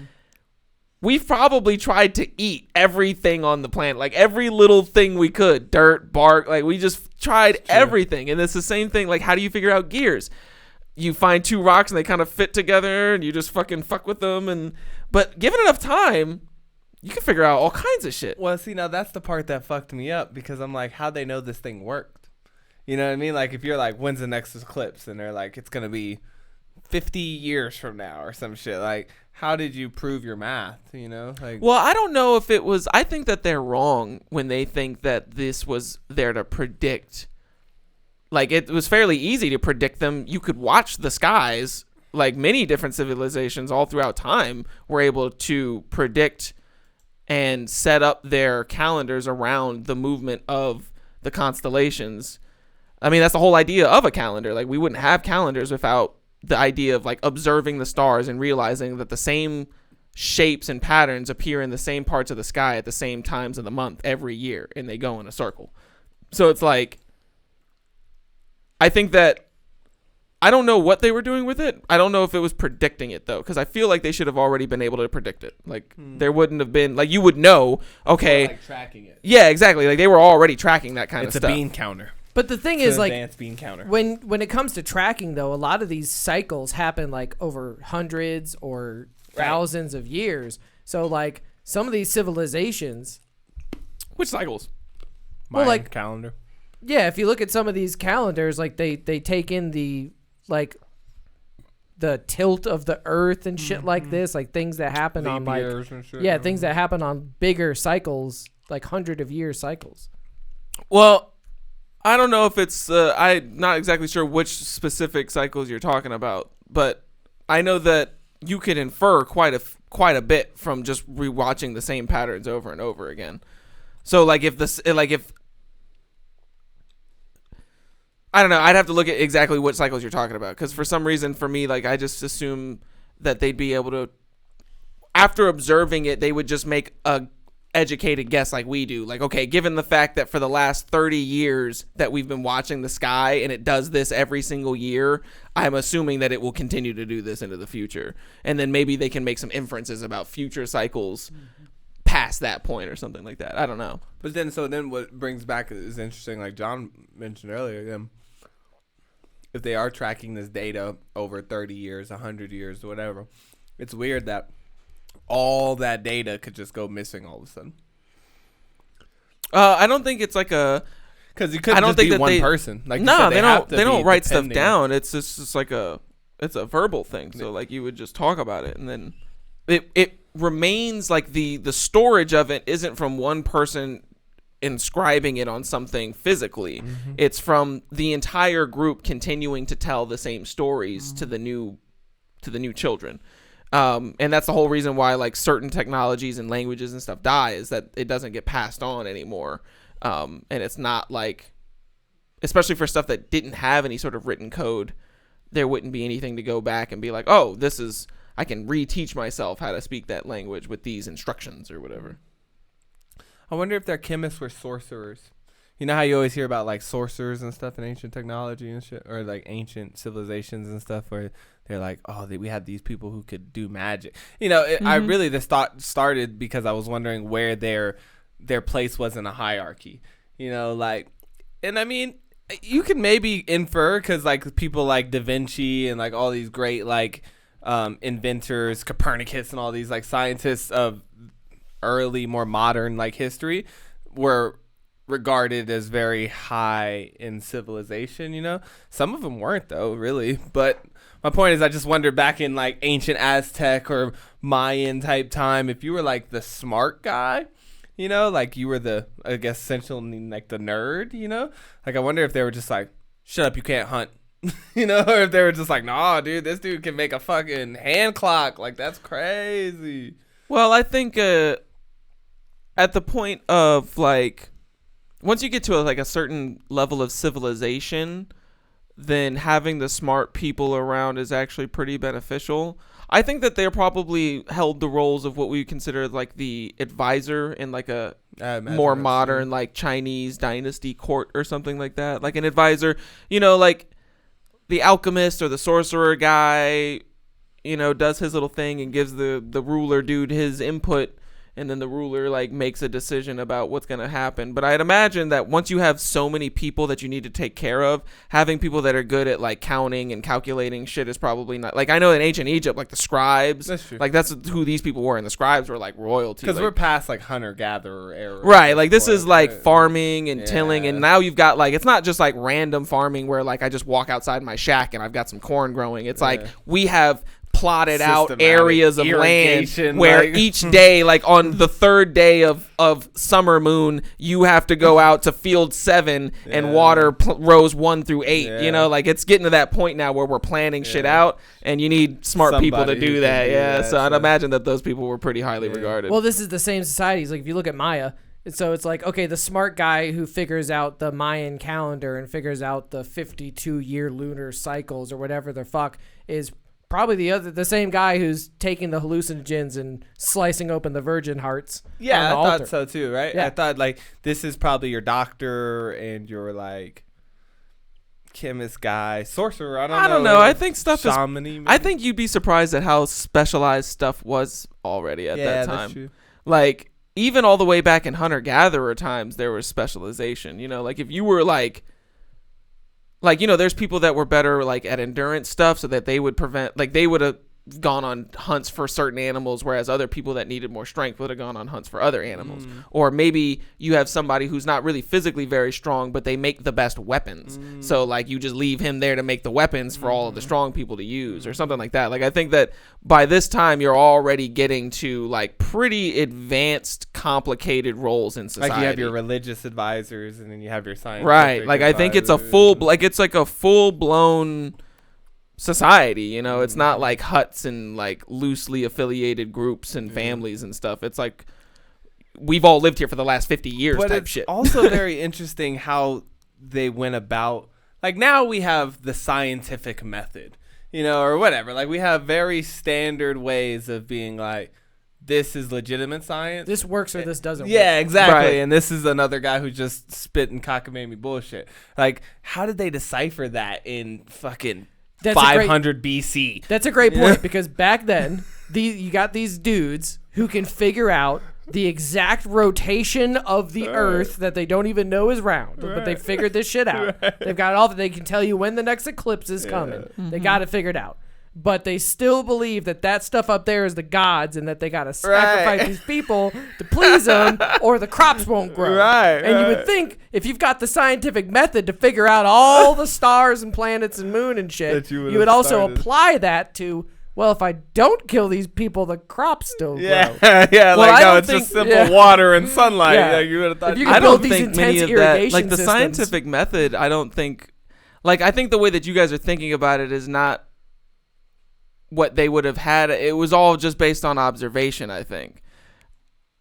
S4: we've probably tried to eat everything on the planet, like every little thing we could, dirt, bark, like we just tried everything. And it's the same thing. Like, how do you figure out gears? You find two rocks and they kind of fit together and you just fucking fuck with them. But given enough time, you can figure out all kinds of shit.
S1: Well, see, now that's the part that fucked me up because I'm like, how'd they know this thing worked? You know what I mean? Like, if you're like, when's the next eclipse? And they're like, it's going to be 50 years from now or some shit. Like, how did you prove your math, you know? Like,
S4: well, I don't know if it was, I think that they're wrong when they think that this was there to predict. Like, it was fairly easy to predict them. You could watch the skies, like many different civilizations all throughout time were able to predict and set up their calendars around the movement of the constellations. I mean, that's the whole idea of a calendar. Like, we wouldn't have calendars without the idea of, like, observing the stars and realizing that the same shapes and patterns appear in the same parts of the sky at the same times of the month every year, and they go in a circle. So it's like, I think that, I don't know what they were doing with it. I don't know if it was predicting it, though, because I feel like they should have already been able to predict it. Like, there wouldn't have been, like, you would know, okay.
S1: Like tracking it.
S4: Yeah, exactly. Like, they were already tracking that kind of stuff.
S1: It's a bean counter.
S2: But the thing is, like,
S1: advanced bean counter.
S2: When it comes to tracking, though, a lot of these cycles happen, like, over hundreds or thousands of years. So, like, some of these civilizations.
S4: Which cycles?
S1: Mayan like calendar.
S2: Yeah, if you look at some of these calendars, like, they take in the, like, the tilt of the earth and shit like this, like things that happen on, like, yeah, things that happen on bigger cycles, like 100-year cycles.
S4: Well, I don't know if it's, I'm not exactly sure which specific cycles you're talking about, but I know that you could infer quite quite a bit from just rewatching the same patterns over and over again. So like if I don't know, I'd have to look at exactly what cycles you're talking about, because for some reason for me, like I just assume that they'd be able to, after observing it, they would just make a educated guess like we do. Like, okay, given the fact that for the last 30 years that we've been watching the sky and it does this every single year, I'm assuming that it will continue to do this into the future. And then maybe they can make some inferences about future cycles past that point or something like that. I don't know.
S1: But then what brings back is interesting, like John mentioned earlier, if they are tracking this data over 30 years, 100 years, whatever, it's weird that all that data could just go missing all of a sudden.
S4: I don't think it's like a,
S1: because you couldn't just be one person. Like
S4: no, they don't write stuff down. It's just like it's a verbal thing. So like you would just talk about it, and then it remains like the storage of it isn't from one person inscribing it on something physically. It's from the entire group continuing to tell the same stories to the new children. And that's the whole reason why like certain technologies and languages and stuff die, is that it doesn't get passed on anymore. And it's not like, especially for stuff that didn't have any sort of written code, there wouldn't be anything to go back and be like, oh, I can reteach myself how to speak that language with these instructions or whatever.
S1: I wonder if their chemists were sorcerers. You know how you always hear about like sorcerers and stuff in ancient technology and shit, or like ancient civilizations and stuff, where they're like, oh, we had these people who could do magic. I really, this thought started because I was wondering where their place was in a hierarchy. And I mean, you can maybe infer, because like people like Da Vinci and like all these great like inventors, Copernicus and all these like scientists of early, more modern like history were regarded as very high in civilization. Some of them weren't though, really. But my point is, I just wonder back in like ancient Aztec or Mayan type time, if you were like the smart guy, like you were the, I guess, essentially like the nerd, like I wonder if they were just like, shut up, you can't hunt. Or if they were just like, nah, dude, this dude can make a fucking hand clock, like that's crazy.
S4: Well, I think at the point of like, once you get to a certain level of civilization, then having the smart people around is actually pretty beneficial. I think that they're probably held the roles of what we consider like the advisor in like a more modern like Chinese dynasty court or something like that. Like an advisor, like the alchemist or the sorcerer guy, does his little thing and gives the ruler dude his input, and then the ruler like makes a decision about what's going to happen. But I'd imagine that once you have so many people that you need to take care of, having people that are good at like counting and calculating shit is probably not, like I know in ancient Egypt, like the scribes, that's who these people were, and the scribes were like royalty.
S1: Because we're past like hunter-gatherer era.
S4: Right, like this is like farming and tilling, and now you've got like, it's not just like random farming where like I just walk outside my shack and I've got some corn growing. It's like we have plotted out areas of land where each day, like on the third day of summer moon, you have to go out to field 7 and water rows 1 through 8. Like it's getting to that point now where we're planning shit out, and you need smart people to do that. So I'd imagine that those people were pretty highly regarded.
S2: Well, this is the same societies. Like if you look at Maya, so it's like, okay, the smart guy who figures out the Mayan calendar and figures out the 52-year lunar cycles or whatever the fuck is probably the same guy who's taking the hallucinogens and slicing open the virgin hearts.
S1: Yeah,
S2: I
S1: thought so too, right? Yeah. I thought like this is probably your doctor and your like chemist guy, sorcerer. I don't know.
S4: I think stuff
S1: shaman-y,
S4: I think you'd be surprised at how specialized stuff was already at that time.
S1: That's true.
S4: Like even all the way back in hunter-gatherer times, there was specialization. Like if you were like, there's people that were better like at endurance stuff, so that they would prevent, like they would have gone on hunts for certain animals, whereas other people that needed more strength would have gone on hunts for other animals. Or maybe you have somebody who's not really physically very strong, but they make the best weapons. So like you just leave him there to make the weapons for all of the strong people to use, or something like that. Like I think that by this time you're already getting to like pretty advanced, complicated roles in society.
S1: Like you have your religious advisors, and then you have your scientific
S4: right. Like I think it's a full blown society, you know. It's not like huts and like loosely affiliated groups and families and stuff. It's like we've all lived here for the last 50 years
S1: but
S4: type
S1: it's
S4: shit.
S1: also very interesting how they went about, like, now we have the scientific method, you know, or whatever. Like, we have very standard ways of being like, this is legitimate science.
S2: This works or this doesn't work.
S1: Yeah, exactly.
S4: Right.
S1: And this is another guy who just spit and cockamamie bullshit. Like, how did they decipher that in fucking 500 BC?
S2: That's a great point, because back then, you got these dudes who can figure out the exact rotation of the Earth that they don't even know is round, but they figured this shit out. They've got all that. They can tell you when the next eclipse is coming. They got it figured out. But they still believe that stuff up there is the gods, and that they got to sacrifice these people to please them, or the crops won't grow. And you would think, if you've got the scientific method to figure out all the stars and planets and moon and shit, you would also apply that to, well, if I don't kill these people, the crops still grow.
S1: Yeah, like, no, it's just simple water and sunlight.
S2: Yeah.
S1: Like, you would have thought.
S2: If you
S4: I
S2: could build
S4: don't
S2: these
S4: think many
S2: intense
S4: of that,
S2: irrigation
S4: like the
S2: systems.
S4: scientific method, I don't think, like, I think the way that you guys are thinking about it is not what they would have had. It was all just based on observation, I think,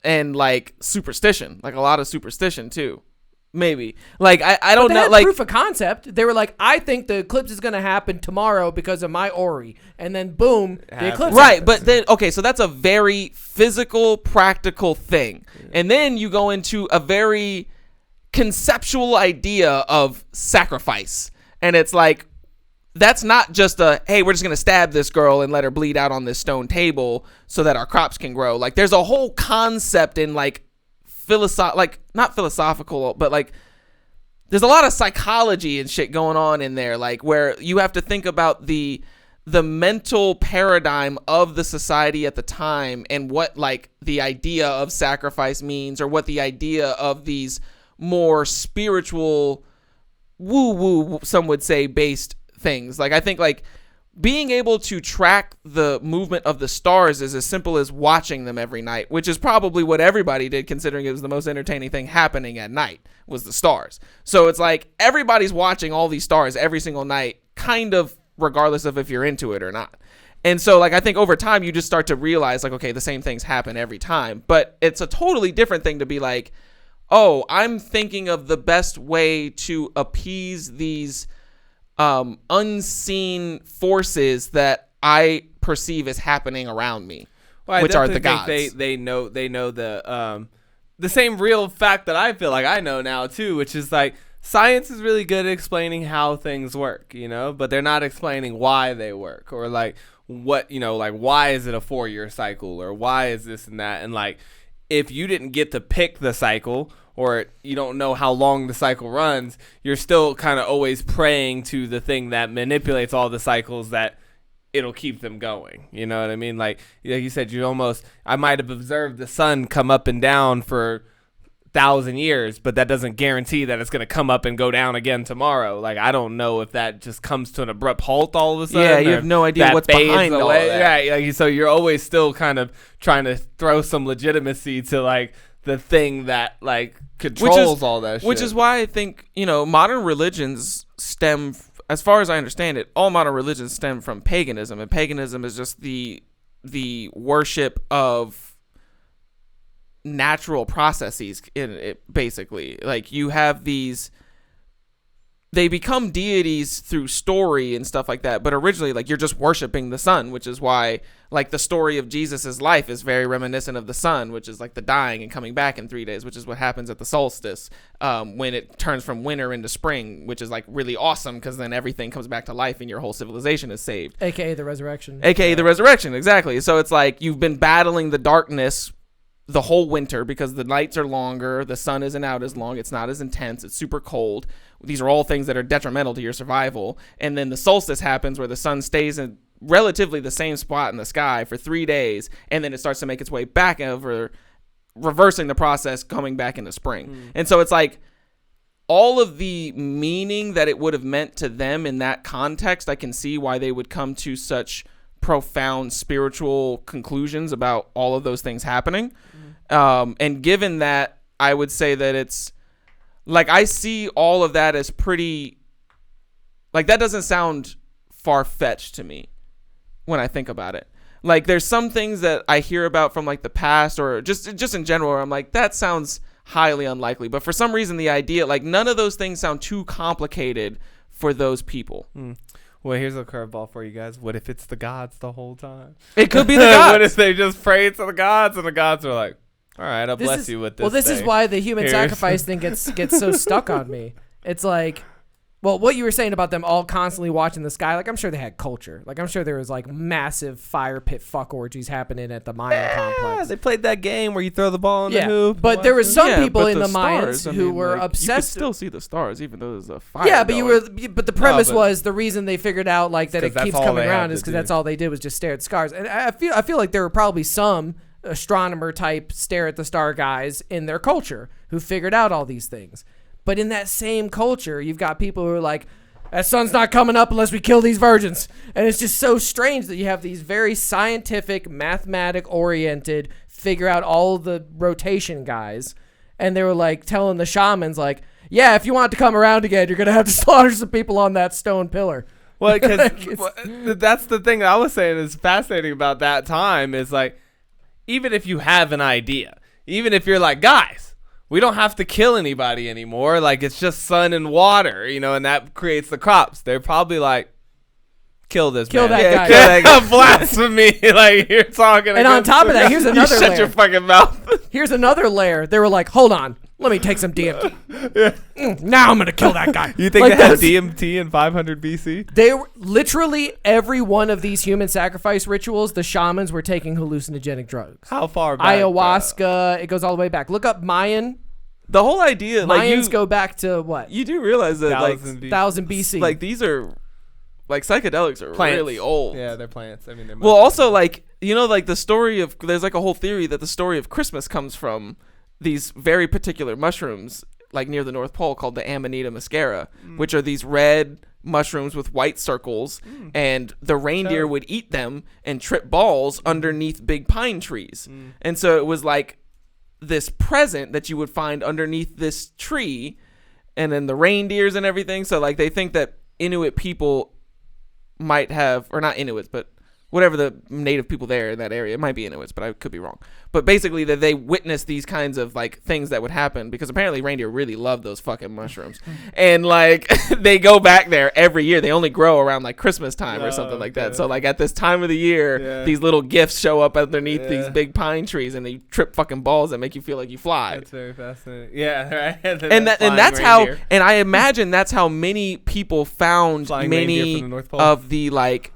S4: and like superstition, like a lot of superstition too, maybe. Like I don't
S2: But they
S4: know,
S2: had
S4: like
S2: proof of concept. They were like, I think the eclipse is going to happen tomorrow because of my Ori, and then boom, the eclipse.
S4: right.
S2: happens.
S4: But then okay, so that's a very physical, practical thing, and then you go into a very conceptual idea of sacrifice, and it's like, that's not just a, hey, we're just going to stab this girl and let her bleed out on this stone table so that our crops can grow. Like, there's a whole concept in, like, not philosophical, but, like, there's a lot of psychology and shit going on in there, like, where you have to think about the mental paradigm of the society at the time and what, like, the idea of sacrifice means, or what the idea of these more spiritual, woo-woo, some would say, based things. Like, I think, like, being able to track the movement of the stars is as simple as watching them every night, which is probably what everybody did, considering it was the most entertaining thing happening at night, was the stars. So it's like everybody's watching all these stars every single night, kind of regardless of if you're into it or not. And so, like, I think over time you just start to realize, like, okay, the same things happen every time, but it's a totally different thing to be like, oh, I'm thinking of the best way to appease these unseen forces that I perceive as happening around me, which are the gods.
S1: They know the same real fact that I feel like I know now too, which is like, science is really good at explaining how things work, you know, but they're not explaining why they work, or like what, you know, like why is it a 4-year cycle, or why is this and that. And like, if you didn't get to pick the cycle, or you don't know how long the cycle runs, you're still kind of always praying to the thing that manipulates all the cycles, that it'll keep them going. You know what I mean? Like you said, I might have observed the sun come up and down for 1,000 years, but that doesn't guarantee that it's going to come up and go down again tomorrow. Like, I don't know if that just comes to an abrupt halt all of a sudden.
S4: Yeah, you have no idea what's behind all that.
S1: Yeah, like, so you're always still kind of trying to throw some legitimacy to like the thing that like controls all that shit.
S4: Which is why I think, you know, modern religions stem, as far as I understand it, all modern religions stem from paganism, and paganism is just the worship of natural processes in it, basically. Like, you have these, they become deities through story and stuff like that, but originally, like, you're just worshiping the sun, which is why, like, the story of Jesus's life is very reminiscent of the sun, which is like the dying and coming back in 3 days, which is what happens at the solstice, when it turns from winter into spring, which is like really awesome, because then everything comes back to life and your whole civilization is saved,
S2: aka the resurrection.
S4: The resurrection, exactly. So it's like you've been battling the darkness the whole winter because the nights are longer, the sun isn't out as long, it's not as intense, it's super cold. These are all things that are detrimental to your survival. And then the solstice happens, where the sun stays in relatively the same spot in the sky for 3 days, and then it starts to make its way back over, reversing the process, coming back into spring. And so it's like all of the meaning that it would have meant to them in that context, I can see why they would come to such profound spiritual conclusions about all of those things happening. And given that, I would say that it's like, I see all of that as pretty, like, that doesn't sound far-fetched to me when I think about it. Like, there's some things that I hear about from like the past or just in general where I'm like, that sounds highly unlikely. But for some reason, the idea, like, none of those things sound too complicated for those people.
S1: Well, here's a curveball for you guys. What if it's the gods the whole time?
S4: It could be the gods.
S1: What if they just prayed to the gods and the gods are like, all right, I'll bless you with this.
S2: Well, this is
S1: thing.
S2: why the human sacrifice thing gets so stuck on me. It's like, well, what you were saying about them all constantly watching the sky, like, I'm sure they had culture. Like, I'm sure there was, like, massive fire pit fuck orgies happening at the Mayan complex.
S1: They played that game where you throw the ball in the hoop.
S2: But there was some people
S4: but
S2: in the
S4: stars,
S2: Mayans
S4: I
S2: who
S4: mean,
S2: were
S4: like,
S2: obsessed.
S4: You could still see the stars, even though there's a fire.
S2: Yeah, but
S4: going.
S2: but the premise was the reason they figured out like that it
S1: 'cause
S2: keeps
S1: that's all
S2: coming
S1: they
S2: around
S1: had
S2: is
S1: to
S2: because
S1: do.
S2: that's all they did was just stare at the stars. And I feel like there were probably some astronomer type stare at the star guys in their culture who figured out all these things. But in that same culture, you've got people who are like, that sun's not coming up unless we kill these virgins. And it's just so strange that you have these very scientific, mathematic-oriented, figure out all the rotation guys. And they were like telling the shamans, like, yeah, if you want it to come around again, you're going to have to slaughter some people on that stone pillar.
S1: Well, because that's the thing that I was saying is fascinating about that time is like, even if you have an idea, even if you're like, guys, we don't have to kill anybody anymore. Like, it's just sun and water, you know, and that creates the crops. They're probably like, kill this
S2: Kill
S1: man.
S2: that guy.
S1: Kill that guy. Blasphemy. Like, you're talking.
S2: And on top of that, here's another
S1: you
S2: layer.
S1: shut your fucking mouth.
S2: Here's another layer. They were like, hold on. Let me take some DMT. Now I'm going to kill that guy.
S1: You think
S2: like
S1: they had DMT in 500 BC?
S2: They were literally every one of these human sacrifice rituals, the shamans were taking hallucinogenic drugs.
S1: How far back?
S2: Ayahuasca. It goes all the way back. Look up Mayan.
S4: The whole idea, like,
S2: Mayans go back to what?
S4: You do realize that, like,
S2: 1000 BC.
S4: Like, these are, like, psychedelics are
S1: Plants.
S4: really old.
S1: Yeah, they're plants. I mean, they're
S4: well, also, like, you know, like, the story of, there's, like, a whole theory that the story of Christmas comes from these very particular mushrooms, like, near the North Pole called the Amanita muscara, which are these red mushrooms with white circles, and the reindeer would eat them and trip balls underneath big pine trees. And so it was, like, this present that you would find underneath this tree, and then the reindeers and everything. So, like, they think that Inuit people might have, or not Inuits, but whatever the native people there in that area, it might be Inuits, but I could be wrong. But basically that they witnessed these kinds of, like, things that would happen, because apparently reindeer really love those fucking mushrooms. And, like, they go back there every year. They only grow around, like, Christmas time or something like that. So, like, at this time of the year, these little gifts show up underneath these big pine trees, and they trip fucking balls that make you feel like you fly.
S1: That's very fascinating. Yeah, right.
S4: And that's how, and I imagine that's how many people found many of the, like,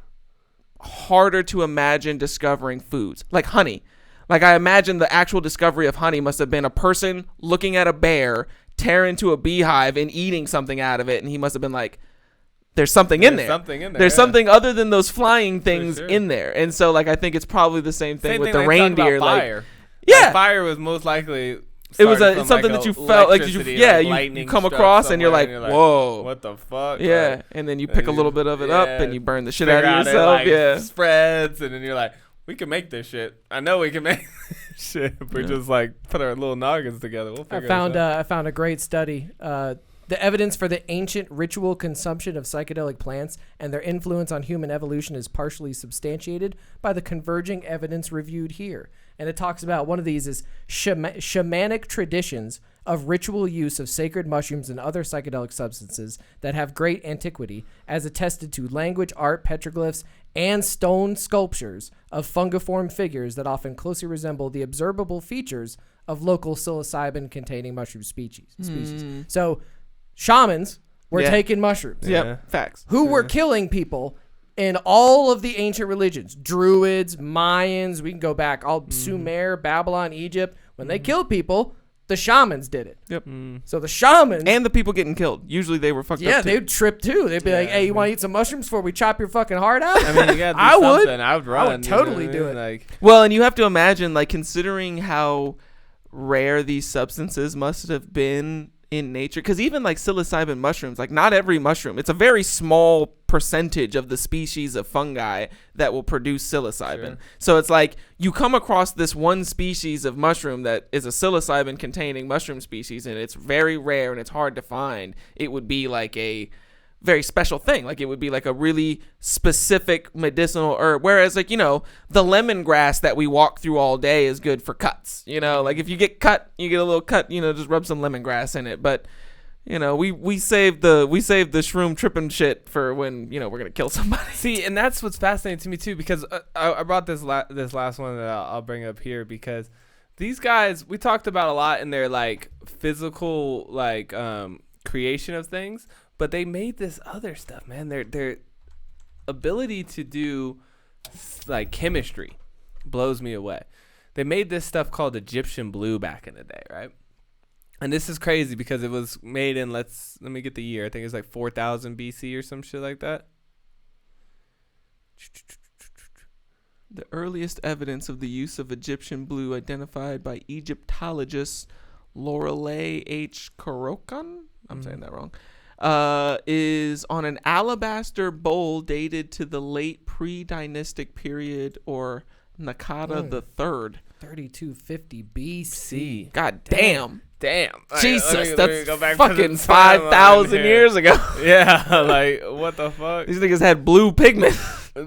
S4: harder to imagine discovering foods, like honey. Like, I imagine the actual discovery of honey must have been a person looking at a bear tear into a beehive and eating something out of it, and he must have been like, there's something in there. There's something other than those flying things in there. And so, like, I think it's probably the same thing with the reindeer. Like,
S1: fire.
S4: Yeah,
S1: like, fire was most likely.
S4: It was something that you felt like you come across and you're like, whoa,
S1: what the fuck?
S4: Yeah,
S1: like,
S4: and then you pick a little bit of it up and you burn the shit out of yourself.
S1: It spreads, and then you're like, we can make this shit. I know we can make this shit. We're just like put our little noggins together. We'll figure
S2: I found a great study. The evidence for the ancient ritual consumption of psychedelic plants and their influence on human evolution is partially substantiated by the converging evidence reviewed here. And it talks about one of these is shamanic traditions of ritual use of sacred mushrooms and other psychedelic substances that have great antiquity, as attested to language, art, petroglyphs, and stone sculptures of fungiform figures that often closely resemble the observable features of local psilocybin-containing mushroom species. So shamans were taking mushrooms.
S4: Facts.
S2: Who were killing people in all of the ancient religions, Druids, Mayans, we can go back, all Sumer, Babylon, Egypt. When they killed people, the shamans did it.
S4: Yep.
S2: So the shamans.
S4: And the people getting killed. Usually they were fucked up too.
S2: Yeah, they'd trip too. They'd be like, hey, you want to eat some mushrooms before we chop your fucking heart out?
S1: I mean, you gotta do something. I would run.
S2: I would totally do it.
S1: Like,
S4: well, and you have to imagine, like, considering how rare these substances must have been in nature, because even like psilocybin mushrooms, like, not every mushroom, it's a very small percentage of the species of fungi that will produce psilocybin. So it's like you come across this one species of mushroom that is a psilocybin containing mushroom species, and it's very rare and it's hard to find. It would be like a very special thing. Like it would be like a really specific medicinal herb. Whereas like, the lemongrass that we walk through all day is good for cuts. Like if you get cut, you get a little cut, just rub some lemongrass in it. But we saved the shroom tripping shit for when we're gonna kill somebody.
S1: See, and that's what's fascinating to me too, because I brought this last one that I'll bring up here, because these guys we talked about a lot in their like physical like creation of things, but they made this other stuff, man. Their ability to do like chemistry blows me away. They made this stuff called Egyptian blue back in the day, right? And this is crazy because it was made in let me get the year. I think it's like 4000 BC or some shit like that.
S4: The earliest evidence of the use of Egyptian blue identified by Egyptologist Lorelei H. Karokan, I'm saying that wrong, is on an alabaster bowl dated to the late pre-dynastic period, or Nakata III.
S2: 3250 BC.
S4: God damn.
S1: Damn.
S4: Jesus,
S1: let me
S4: that's
S1: go back to
S4: fucking
S1: the
S4: 5,000
S1: timeline
S4: years ago.
S1: Yeah, like, what the fuck?
S4: These niggas had blue pigment.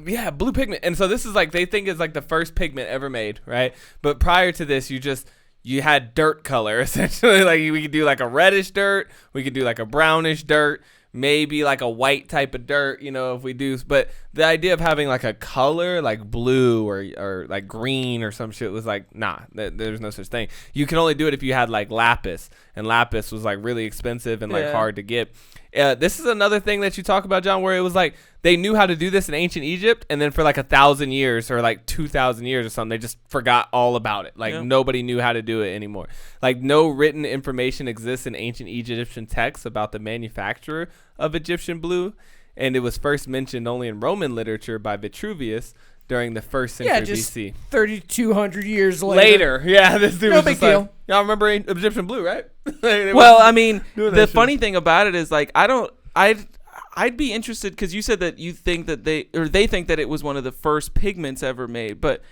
S1: Yeah, blue pigment. And so this is like, they think it's like the first pigment ever made, right? But prior to this, you had dirt color, essentially. Like, we could do like a reddish dirt. We could do like a brownish dirt. Maybe like a white type of dirt, if we do. But the idea of having like a color like blue or like green or some shit was like, nah, there's no such thing. You can only do it if you had like lapis, and lapis was like really expensive and like hard to get. This is another thing that you talk about, John, where it was like they knew how to do this in ancient Egypt, and then for like 1,000 years or like 2,000 years or something, they just forgot all about it. Like nobody knew how to do it anymore. Like no written information exists in ancient Egyptian texts about the manufacture of Egyptian blue, and it was first mentioned only in Roman literature by Vitruvius during the 1st century BC.
S2: 3,200 years later.
S1: Yeah, this dude was
S2: big
S1: just
S2: deal.
S1: like, y'all remember Egyptian blue, right?
S4: Well, I mean, the funny thing about it is like I'd be interested, because you said that you think that they think that it was one of the first pigments ever made, but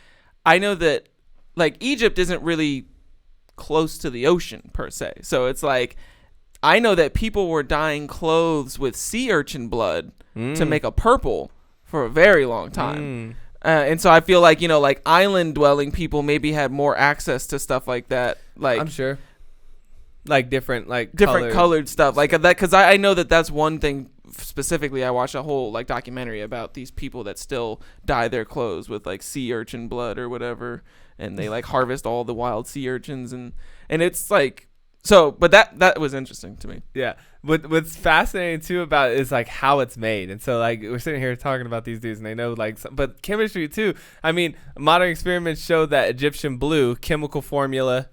S4: I know that like Egypt isn't really close to the ocean per se, so it's like I know that people were dyeing clothes with sea urchin blood to make a purple for a very long time. And so I feel like, like island dwelling people maybe had more access to stuff like that. Like,
S1: I'm sure. Like different
S4: colored stuff like that. Cause I know that that's one thing specifically. I watched a whole like documentary about these people that still dye their clothes with like sea urchin blood or whatever. And they like harvest all the wild sea urchins and it's like, so, but that was interesting to me.
S1: Yeah. What's fascinating too about it is like how it's made. And so like we're sitting here talking about these dudes and they know like, but chemistry too. I mean, modern experiments show that Egyptian blue chemical formula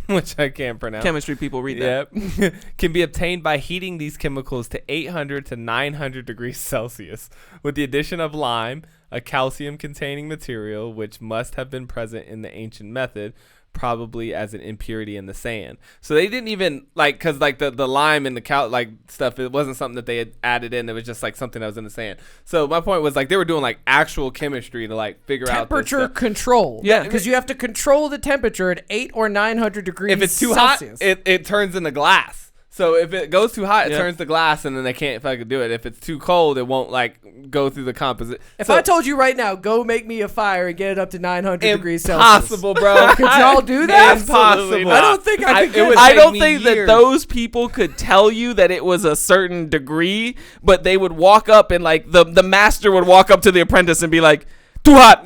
S1: which I can't pronounce.
S4: Chemistry people read that.
S1: Yep. Can be obtained by heating these chemicals to 800 to 900 degrees Celsius with the addition of lime, a calcium containing material which must have been present in the ancient method, probably as an impurity in the sand. So they didn't even like, because like the lime and the like stuff, it wasn't something that they had added in. It was just like something that was in the sand. So my point was like they were doing like actual chemistry to like figure out
S2: temperature control. Yeah, because you have to control the temperature at 800 or 900 degrees.
S1: If it's too
S2: Celsius.
S1: hot, it turns into glass. So if it goes too hot, it turns to glass, and then they can't fucking do it. If it's too cold, it won't like go through the composite.
S2: If I told you right now, go make me a fire and get it up to 900 degrees Celsius.
S1: Impossible, bro.
S2: Could y'all do that?
S1: Impossible.
S2: I don't think I could.
S4: I don't think that those people could tell you that it was a certain degree, but they would walk up and like the master would walk up to the apprentice and be like, too hot.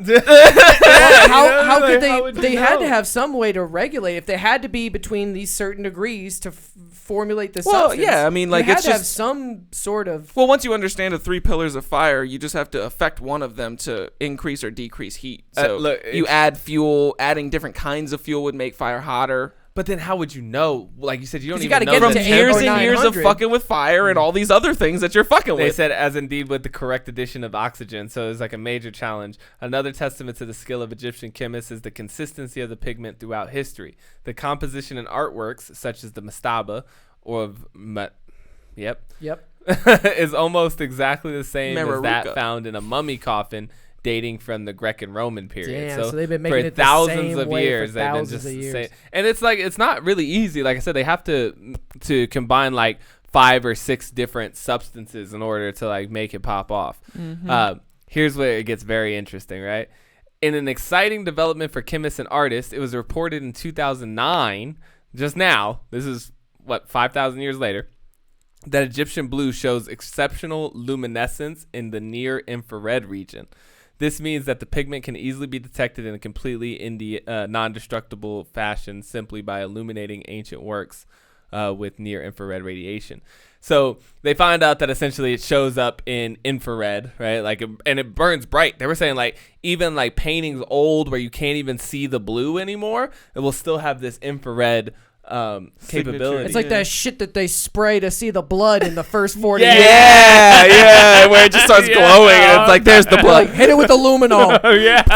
S2: How could they had to have some way to regulate. If they had to be between these certain degrees to formulate the substance.
S4: Yeah, I mean, like,
S2: you
S4: it's
S2: had to
S4: just
S2: have some sort of.
S4: Well, once you understand the 3 pillars of fire, you just have to affect one of them to increase or decrease heat. So
S1: look,
S4: you add fuel. Adding different kinds of fuel would make fire hotter.
S1: But then how would you know? Like you said, you don't even
S2: gotta
S1: know.
S2: get
S1: From
S2: to
S4: years
S2: 800 or
S4: and years of
S2: 900.
S4: fucking with fire and all these other things that you're fucking
S1: They
S4: with.
S1: said, as indeed with the correct addition of oxygen. So it's like a major challenge. Another testament to the skill of Egyptian chemists is the consistency of the pigment throughout history. The composition in artworks, such as the mastaba, or is almost exactly the same as that found in a mummy coffin dating from the Greek and Roman period.
S2: Damn, so they've been making
S1: for
S2: it the
S1: thousands
S2: same
S1: of
S2: way
S1: years.
S2: for
S1: They've been
S2: thousands
S1: just
S2: of
S1: the
S2: years.
S1: same. And it's like it's not really easy. Like I said, they have to combine like 5 or 6 different substances in order to like make it pop off. Here's where it gets very interesting, right? In an exciting development for chemists and artists, it was reported in 2009, just now, this is 5,000 years later, that Egyptian blue shows exceptional luminescence in the near infrared region. This means that the pigment can easily be detected in a completely non-destructible fashion simply by illuminating ancient works with near infrared radiation. So they find out that essentially it shows up in infrared, right? Like, and it burns bright. They were saying like even like paintings old where you can't even see the blue anymore, it will still have this infrared capability.
S2: It's like that shit that they spray to see the blood in the first 40
S4: yeah,
S2: years.
S4: yeah, where it just starts glowing and it's like there's the blood.
S2: Like, hit it with the luminol. Hit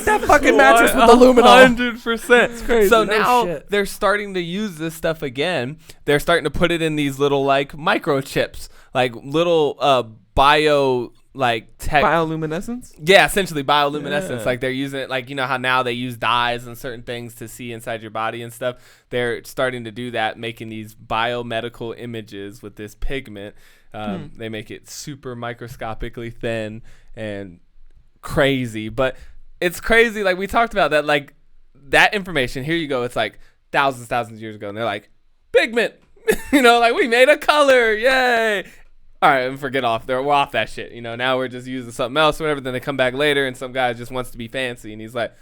S2: that fucking mattress with the luminol.
S1: 100%.
S2: It's crazy.
S1: So
S2: No
S1: now
S2: shit.
S1: they're starting to use this stuff again. They're starting to put it in these little like microchips, like little bio like tech
S4: Bioluminescence?
S1: Yeah, essentially bioluminescence.
S4: Yeah.
S1: Like they're using it, like, you know how now they use dyes and certain things to see inside your body and stuff. They're starting to do that, making these biomedical images with this pigment. They make it super microscopically thin and crazy. But it's crazy, like we talked about that, like that information, here you go, it's like thousands of years ago, and they're like, pigment, you know, like we made a color, yay. All right, and forget off. We're off that shit. You know, now we're just using something else or whatever. Then they come back later and some guy just wants to be fancy. And he's like,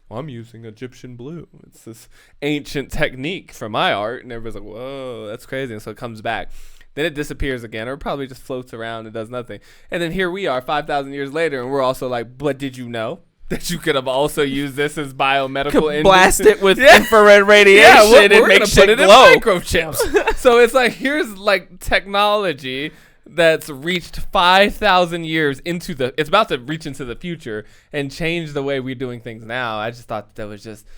S1: well, I'm using Egyptian blue. It's this ancient technique for my art. And everybody's like, whoa, that's crazy. And so it comes back. Then it disappears again, or probably just floats around and does nothing. And then here we are 5,000 years later. And we're also like, but did you know that you could have also used this as biomedical?
S4: Blast it with infrared radiation and make shit
S1: put it
S4: glow.
S1: in microchips. So it's like, here's like technology that's reached 5,000 years into it's about to reach into the future and change the way we're doing things now. I just thought that was just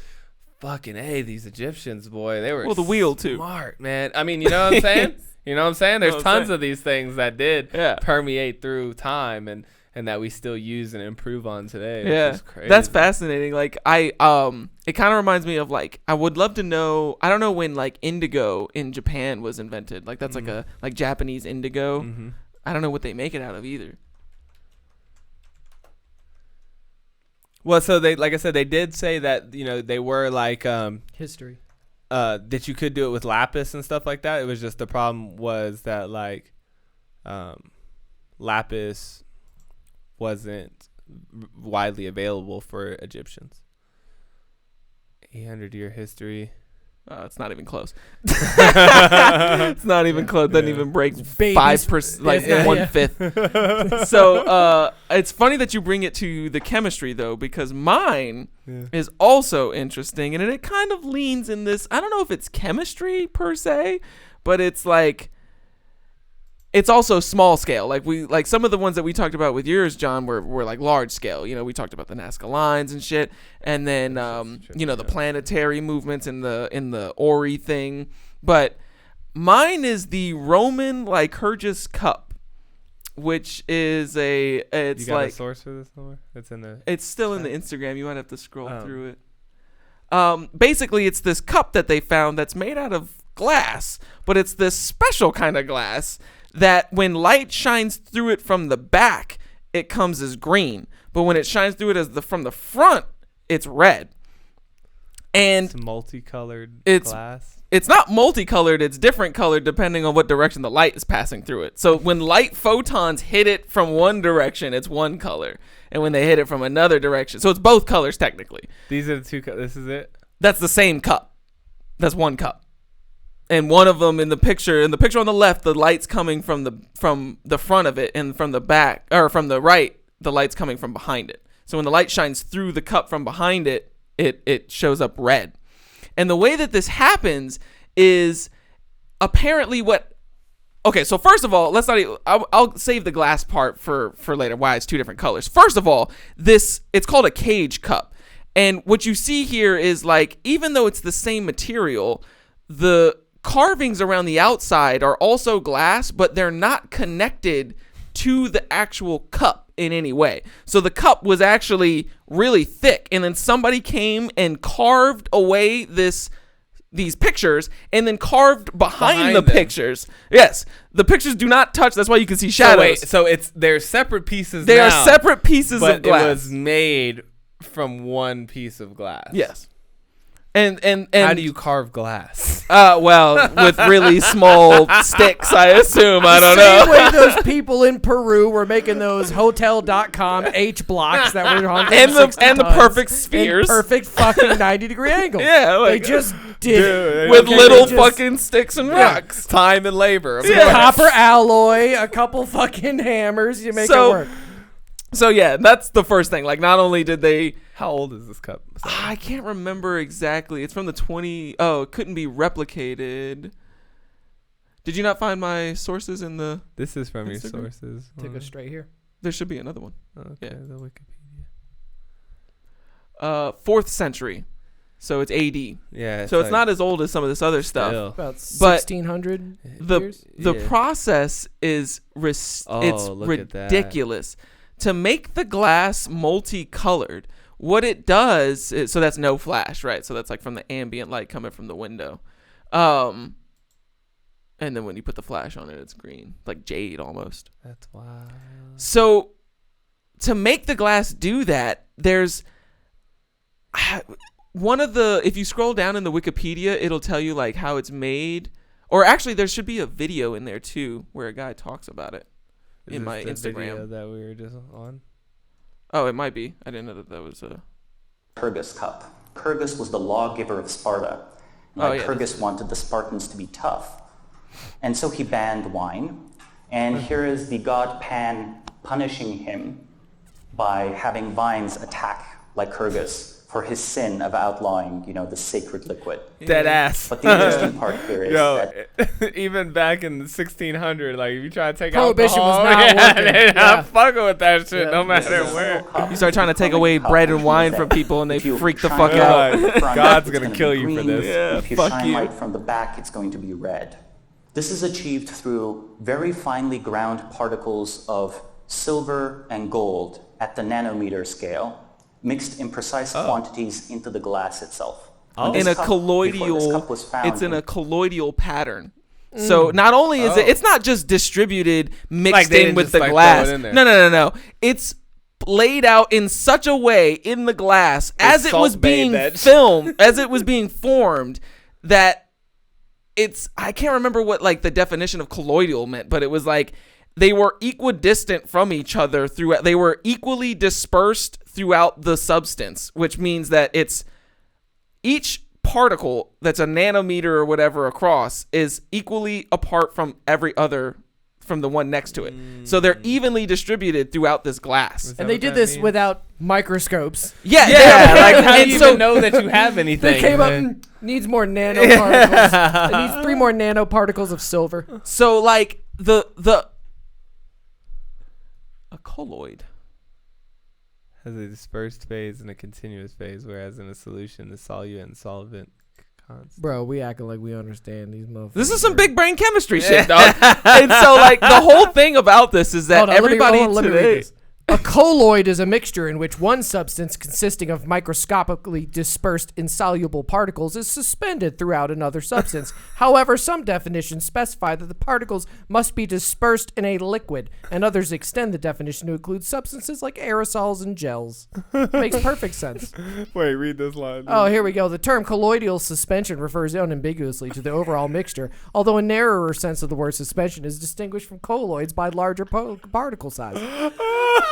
S1: fucking these Egyptians, boy, they were
S4: the wheel too
S1: smart, man. I mean, you know what I'm saying? You know what I'm saying? There's tons of these things that did permeate through time and that we still use and improve on today.
S4: Yeah, that's fascinating. Like it kind of reminds me of like, I would love to know, I don't know when like indigo in Japan was invented. Like that's like Japanese indigo. I don't know what they make it out of either.
S1: Well, so they, like I said, they did say that, you know, they were like
S2: history.
S1: That you could do it with lapis and stuff like that. It was just the problem was that like lapis wasn't widely available for Egyptians. 800-year history.
S4: It's not even close. It's not even close. Doesn't even break 5%, like 1/5. So it's funny that you bring it to the chemistry though, because mine is also interesting, and it kind of leans in this. I don't know if it's chemistry per se, but it's like, it's also small scale. Like some of the ones that we talked about with yours, John, were like large scale. You know, we talked about the Nazca Lines and shit, and then you know, the planetary movements in the Ori thing. But mine is the Roman Lycurgus Cup, which is it's
S1: you got
S4: like
S1: a source for this somewhere?
S4: It's still in the Instagram. You might have to scroll through it. Basically, it's this cup that they found that's made out of glass, but it's this special kind of glass that when light shines through it from the back, it comes as green. But when it shines through it from the front, it's red. And
S1: it's multicolored glass.
S4: It's not multicolored, it's different colored depending on what direction the light is passing through it. So when light photons hit it from one direction, it's one color. And when they hit it from another direction, so it's both colors technically.
S1: These are the two this is it?
S4: That's the same cup. That's one cup. And one of them in the picture on the left, the light's coming from the front of it, and from the back, or from the right, the light's coming from behind it. So when the light shines through the cup from behind it, it shows up red. And the way that this happens is apparently okay, so first of all, I'll save the glass part for later, why it's two different colors. First of all, it's called a cage cup. And what you see here is like, even though it's the same material, the carvings around the outside are also glass, but they're not connected to the actual cup in any way. So the cup was actually really thick, and then somebody came and carved away this these pictures and then carved behind the
S1: them.
S4: pictures. Yes, the pictures do not touch. That's why you can see shadows.
S1: So they're separate pieces.
S4: They
S1: now,
S4: are separate pieces
S1: but
S4: of glass.
S1: it was made from one piece of glass.
S4: Yes. And
S1: how do you carve glass?
S4: Well, with really small sticks, I assume. I don't
S2: Same
S4: know.
S2: way those people in Peru were making those Hotel.com H blocks that were 160
S4: and the
S2: tons
S4: perfect
S2: in
S4: spheres.
S2: perfect fucking 90-degree angles.
S4: Yeah, like,
S2: they just did it.
S4: with
S2: Okay,
S4: little
S2: they just-
S4: fucking sticks and rocks.
S1: Time and labor. Of
S2: Some
S1: course.
S2: copper alloy, a couple fucking hammers, you make it work.
S4: So yeah, that's the first thing. Like, not only did they...
S1: How old is this cup?
S4: I can't remember exactly. It's from the 20... Oh, it couldn't be replicated. Did you not find my sources in the...
S1: This is from
S4: Instagram?
S1: your sources.
S2: Take us straight here.
S4: There should be another one.
S1: Okay,
S4: Yeah.
S1: the Wikipedia.
S4: 4th century. So it's AD.
S1: Yeah.
S4: So it's
S1: like-
S4: not as old as some of this other stuff.
S1: Still.
S2: About
S4: But
S2: 1600 years.
S4: The
S1: Yeah.
S4: process is it's
S1: look at that.
S4: ridiculous. To make the glass multicolored, what it does is, so that's no flash, right? So that's like from the ambient light coming from the window. And then when you put the flash on it, it's green, like jade almost.
S1: That's wild.
S4: So to make the glass do that, there's one of the, if you scroll down in the Wikipedia, it'll tell you like how it's made. Or actually, there should be a video in there too where a guy talks about it.
S1: Is
S4: In
S1: this
S4: my
S1: the video
S4: Instagram.
S1: that we were just on.
S4: Oh, it might be. I didn't know that was a...
S12: Lycurgus Cup. Lycurgus was the lawgiver of Sparta. Lycurgus wanted the Spartans to be tough. And so he banned wine. And here is the god Pan punishing him by having vines attack Lycurgus for his sin of outlawing, the sacred liquid.
S1: Dead ass.
S12: But the interesting part here is that
S1: even back in the 1600, like if you try to take
S2: Prohibition was
S1: alcohol,
S2: not working.
S1: they're
S2: Yeah.
S1: not fucking with that shit, no
S12: this is
S1: matter
S12: a
S1: where.
S12: snow cup.
S4: You start trying to take away bread and wine from people and they
S12: If you
S4: freak the
S12: shine
S4: fuck
S12: light
S4: out.
S12: from the front,
S1: God's
S12: it's
S1: gonna
S12: be
S1: kill you for
S12: green.
S1: this.
S4: Yeah,
S12: If you
S4: fuck
S12: shine
S4: you.
S12: light from the back, it's going to be red. This is achieved through very finely ground particles of silver and gold at the nanometer scale, mixed in precise quantities into the glass itself. When this
S4: In a
S12: cup- before this
S4: colloidal,
S12: cup was found,
S4: it's in a colloidal pattern. So not only is it's not just distributed mixed
S1: Like they
S4: in
S1: didn't
S4: with
S1: just,
S4: the
S1: like, throw
S4: glass.
S1: it in there.
S4: No. It's laid out in such a way in the glass as it was
S1: Salt Bae
S4: being
S1: that-
S4: filmed, as it was being formed, that it's, I can't remember what like the definition of colloidal meant, but it was like they were equidistant from each other throughout. They were equally dispersed throughout the substance, which means that it's each particle that's a nanometer or whatever across is equally apart from every other, from the one next to it. So they're evenly distributed throughout this glass.
S2: And they did this without microscopes.
S4: Yeah,
S1: Like how do
S4: and
S1: you
S4: so-
S1: even know that you have anything?
S2: They came up and needs more nanoparticles. It needs 3 more nanoparticles of silver.
S4: So like a colloid.
S1: Has a dispersed phase and a continuous phase, whereas in a solution, the solute and solvent constant.
S2: Bro, we acting like we understand these motherfuckers.
S4: This is some big brain chemistry shit, dog. And so like the whole thing about this is that
S2: Hold on,
S4: everybody
S2: let me read
S4: today.
S2: this. A colloid is a mixture in which one substance consisting of microscopically dispersed insoluble particles is suspended throughout another substance. However, some definitions specify that the particles must be dispersed in a liquid, and others extend the definition to include substances like aerosols and gels. Makes perfect sense.
S1: Wait, read this line.
S2: Oh, here we go. The term colloidal suspension refers unambiguously to the overall mixture, although a narrower sense of the word suspension is distinguished from colloids by larger particle size.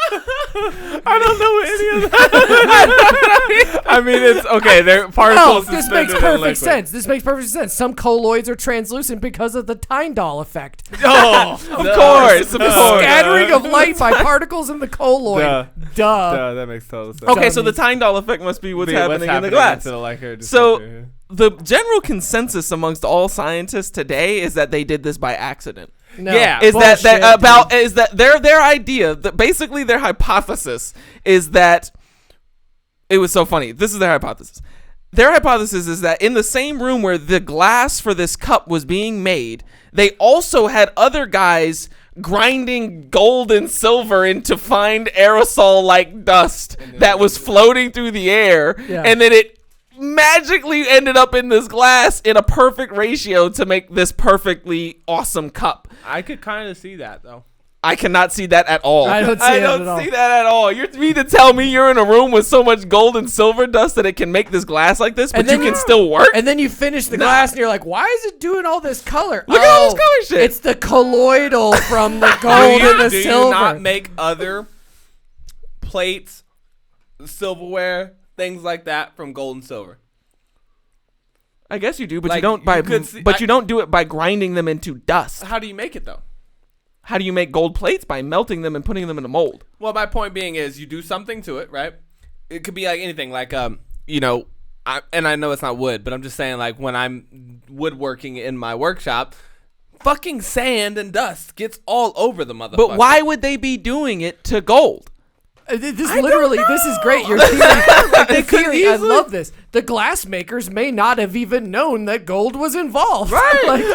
S1: I don't know any of that. I mean, it's okay. They're particles.
S2: This
S1: suspended
S2: makes
S1: in
S2: perfect
S1: liquid.
S2: sense. This makes perfect sense. Some colloids are translucent because of the Tyndall effect.
S1: Oh,
S4: Of course.
S2: The scattering of light by particles in the colloid. Duh.
S1: That makes total sense.
S4: Okay, so the Tyndall effect must be what's happening in the glass.
S1: into the Lycurgus
S4: So
S1: Cup.
S4: the general consensus amongst all scientists today is that they did this by accident.
S2: No,
S4: Is
S2: bullshit,
S4: their idea, that basically their hypothesis is that it was so funny. This is their hypothesis. Their hypothesis is that in the same room where the glass for this cup was being made, they also had other guys grinding gold and silver into fine aerosol like dust that was floating through the air,
S2: Yeah.
S4: and then it magically ended up in this glass in a perfect ratio to make this perfectly awesome cup.
S1: I could kind of see that though.
S4: I cannot see that at all.
S2: I don't see that
S4: at all. You're me to tell me you're in a room with so much gold and silver dust that it can make this glass like this, but you can still work?
S2: And then you finish the glass and you're like, why is it doing all this color?
S4: Look at all this color shit.
S2: It's the colloidal from the gold and the
S1: do
S2: silver.
S1: You not make other plates, silverware, things like that from gold and silver?
S4: I guess you do, but
S1: Like,
S4: you don't you don't do it by grinding them into dust.
S1: How do you make it though?
S4: How do you make gold plates? By melting them and putting them in a mold.
S1: Well, my point being is you do something to it, right? It could be like anything, like you know, and I know it's not wood, but I'm just saying, like when I'm woodworking in my workshop, fucking sand and dust gets all over the motherfucker.
S4: But why would they be doing it to gold?
S2: This is great. Your theory, I love this. The glass makers may not have even known that gold was involved.
S4: Right.
S2: Like, get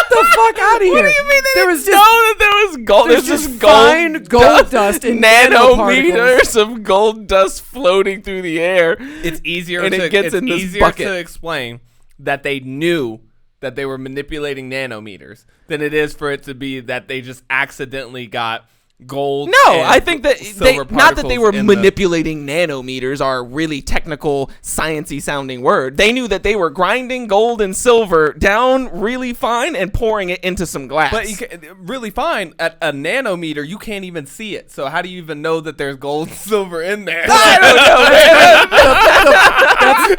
S2: the fuck out of here.
S4: What do you mean
S2: there was
S4: know that there was gold?
S2: There's just fine gold dust in
S4: nanometers of gold dust floating through the air.
S1: It's easier
S4: and
S1: to,
S4: it gets
S1: it's
S4: in this
S1: easier
S4: bucket.
S1: to explain that they knew that they were manipulating nanometers than it is for it to be that they just accidentally got gold.
S4: No, I think that not that they were
S1: in
S4: manipulating nanometers are a really technical, sciencey sounding word. They knew that they were grinding gold and silver down really fine and pouring it into some glass.
S1: But you can, really fine at a nanometer, you can't even see it. So how do you even know that there's gold and silver in there?
S4: I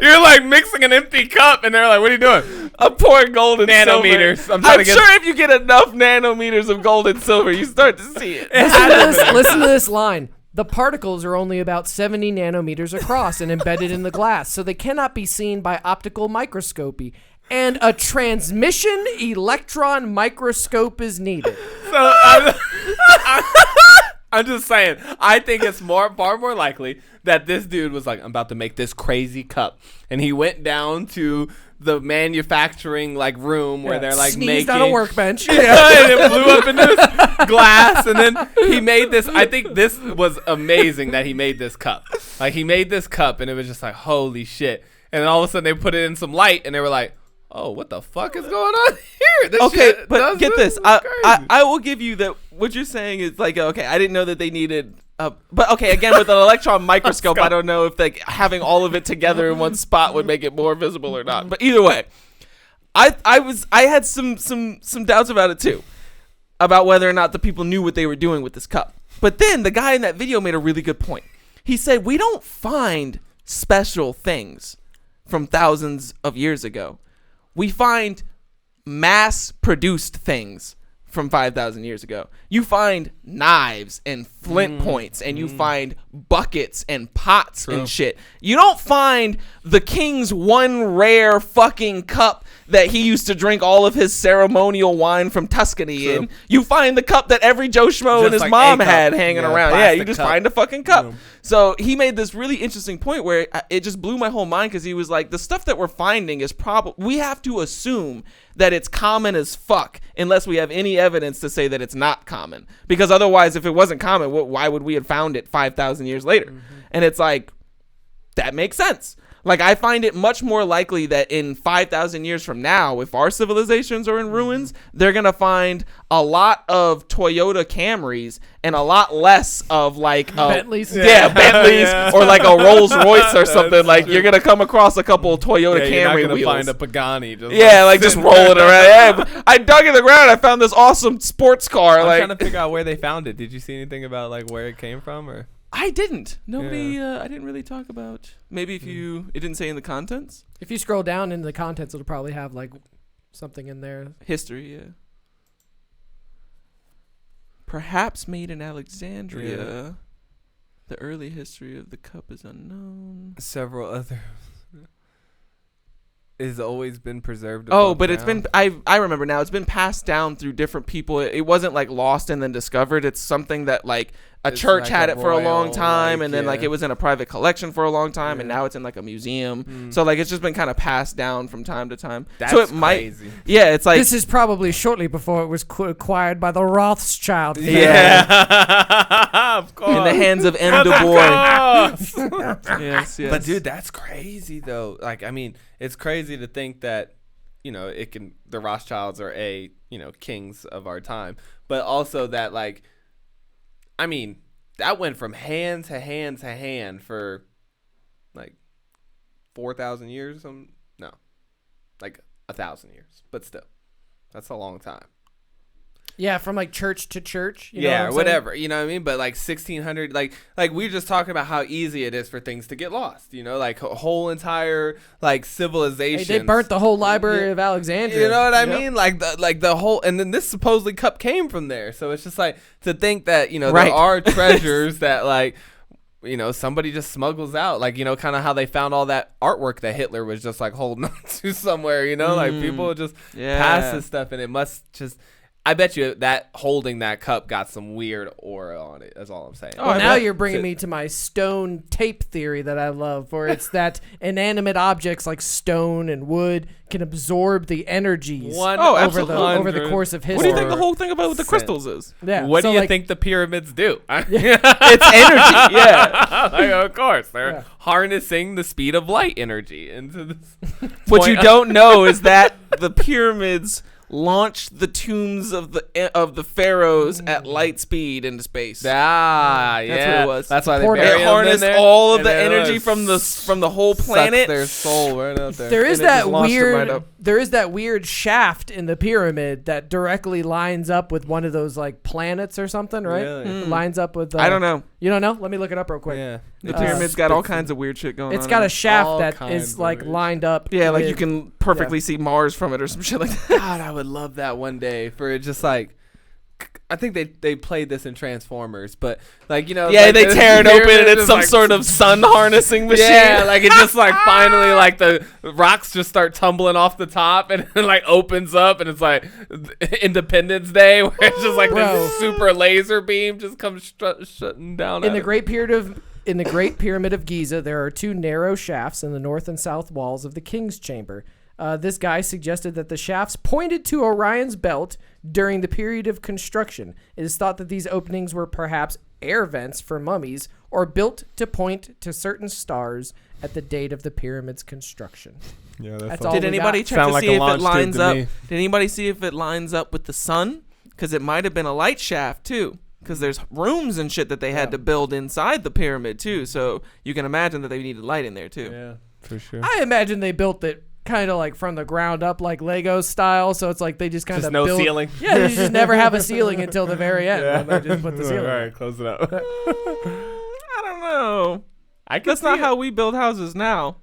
S4: don't know.
S1: You're like mixing an empty cup, and they're like, "What are you doing?"
S4: I'm pouring gold and
S1: nanometers.
S4: Silver. I'm sure if you get enough nanometers of gold and silver, you start to see it.
S2: Listen to this line. The particles are only about 70 nanometers across and embedded in the glass, so they cannot be seen by optical microscopy. And a transmission electron microscope is needed.
S1: So I'm just saying, I think it's far more likely that this dude was like, I'm about to make this crazy cup. And he went down to the manufacturing like room where they're like
S2: sneezed
S1: making
S2: on a workbench.
S1: Yeah, and it blew up into this glass, and then he made this. I think this was amazing that he made this cup. Like he made this cup, and it was just like holy shit. And then all of a sudden they put it in some light, and they were like, "Oh, what the fuck is going on here?" This
S4: okay,
S1: shit
S4: but get this.
S1: crazy.
S4: I will give you that. What you're saying is like, okay, I didn't know that they needed. But okay, again with an electron microscope, I don't know if like having all of it together in one spot would make it more visible or not. But either way, I had some doubts about it too, about whether or not the people knew what they were doing with this cup. But then the guy in that video made a really good point. He said we don't find special things from thousands of years ago. We find mass-produced things from 5,000 years ago. You find knives and flint points, and you find buckets and pots and shit. You don't find the king's one rare fucking cup that he used to drink all of his ceremonial wine from Tuscany in. You find the cup that every Joe Schmo and his mom had hanging around. Yeah, you just find a fucking cup. So he made this really interesting point where it just blew my whole mind, because he was like, the stuff that we're finding is probably, we have to assume that it's common as fuck unless we have any evidence to say that it's not common. Because otherwise, if it wasn't common, why would we have found it 5,000 years later? And it's like, that makes sense. Like, I find it much more likely that in 5,000 years from now, if our civilizations are in ruins, they're going to find a lot of Toyota Camrys and a lot less of, like,
S2: Bentleys.
S4: Bentleys, or like a Rolls Royce or something. Like, you're going to come across a couple of Toyota Camry wheels.
S1: Find a Pagani.
S4: Just rolling around. Yeah, I dug in the ground. I found this awesome sports car.
S1: I'm trying to figure out where they found it. Did you see anything about, like, where it came from, or?
S4: I didn't. Nobody. I didn't really talk about. Maybe if you. It didn't say in the contents.
S2: If you scroll down into the contents, it'll probably have like something in there.
S4: History. Yeah. Perhaps made in Alexandria. Yeah. The early history of the cup is unknown.
S1: Several other. Has always been preserved.
S4: Oh, but it's been. I remember now. It's been passed down through different people. It wasn't like lost and then discovered. It's something that like a church had it for a long time, and then like it was in a private collection for a long time, and now it's in like a museum. So like it's just been kind of passed down from time to time.
S1: That's
S4: so it
S1: crazy.
S4: Yeah, it's like
S2: this is probably shortly before it was acquired by the Rothschild family.
S4: Yeah, of course. the hands of M. Du Bois. Yes.
S1: But dude, that's crazy though. Like, I mean, it's crazy to think that, the Rothschilds are kings of our time, but also that, like, I mean, that went from hand to hand to hand for like 4,000 years. No, like 1,000 years, but still, that's a long time.
S2: Yeah, from like church to church.
S1: Yeah, whatever. You know what I mean? But like 1600, like we were just talking about how easy it is for things to get lost. Like a whole entire like civilization.
S2: Hey, they burnt the whole Library of Alexandria.
S1: You know what I mean? Like the whole, and then this supposedly cup came from there. So it's just like to think that there are treasures that like somebody just smuggles out. Like kind of how they found all that artwork that Hitler was just like holding on to somewhere. Like people just pass this stuff, and it must just. I bet you that holding that cup got some weird aura on it. That's all I'm saying.
S2: Well, now you're bringing me to my stone tape theory that I love, where it's that inanimate objects like stone and wood can absorb the energies over the course of history.
S4: What do you think the whole thing about with the crystals is?
S1: Yeah. What do you think the pyramids do?
S4: It's energy. Yeah.
S1: Like, of course. They're harnessing the speed of light energy into this.
S4: What you don't know is that the pyramids launched the tombs of the pharaohs at light speed into space.
S1: That's what it was. That's why they
S4: harnessed all of the energy from the whole planet.
S1: Their soul right out there.
S2: There is that weird shaft in the pyramid that directly lines up with one of those like planets or something, right?
S1: Really?
S2: Lines up with.
S4: I don't know.
S2: You don't know? Let me look it up real quick.
S1: Yeah.
S4: The pyramid's got all kinds of weird shit going on.
S2: It's got a shaft that is like lined up.
S4: Yeah, like you can perfectly see Mars from it or some shit like that.
S1: God, I would love that one day for it just like. I think they played this in Transformers, but like
S4: yeah, like they tear it open and it's some
S1: like,
S4: sort of sun harnessing machine.
S1: Yeah, like it just like finally like the rocks just start tumbling off the top and it like opens up and it's like Independence Day where it's just like this super laser beam just comes shutting down.
S2: In the Great Pyramid of Giza, there are two narrow shafts in the north and south walls of the King's Chamber. This guy suggested that the shafts pointed to Orion's belt during the period of construction. It is thought that these openings were perhaps air vents for mummies or built to point to certain stars at the date of the pyramid's construction.
S1: Yeah, that's
S4: all. Did anybody check to see if it lines up? Did anybody see if it lines up with the sun? Because it might have been a light shaft too. Because there's rooms and shit that they had to build inside the pyramid too. So you can imagine that they needed light in there too.
S1: Yeah, for sure.
S2: I imagine they built it kind of like from the ground up, like Lego style. So it's like they just kind of
S1: no ceiling.
S2: Yeah, they just never have a ceiling until the very end.
S1: Yeah.
S2: They just put the ceiling.
S1: All right, close it up.
S4: I don't know. That's not how we build houses now.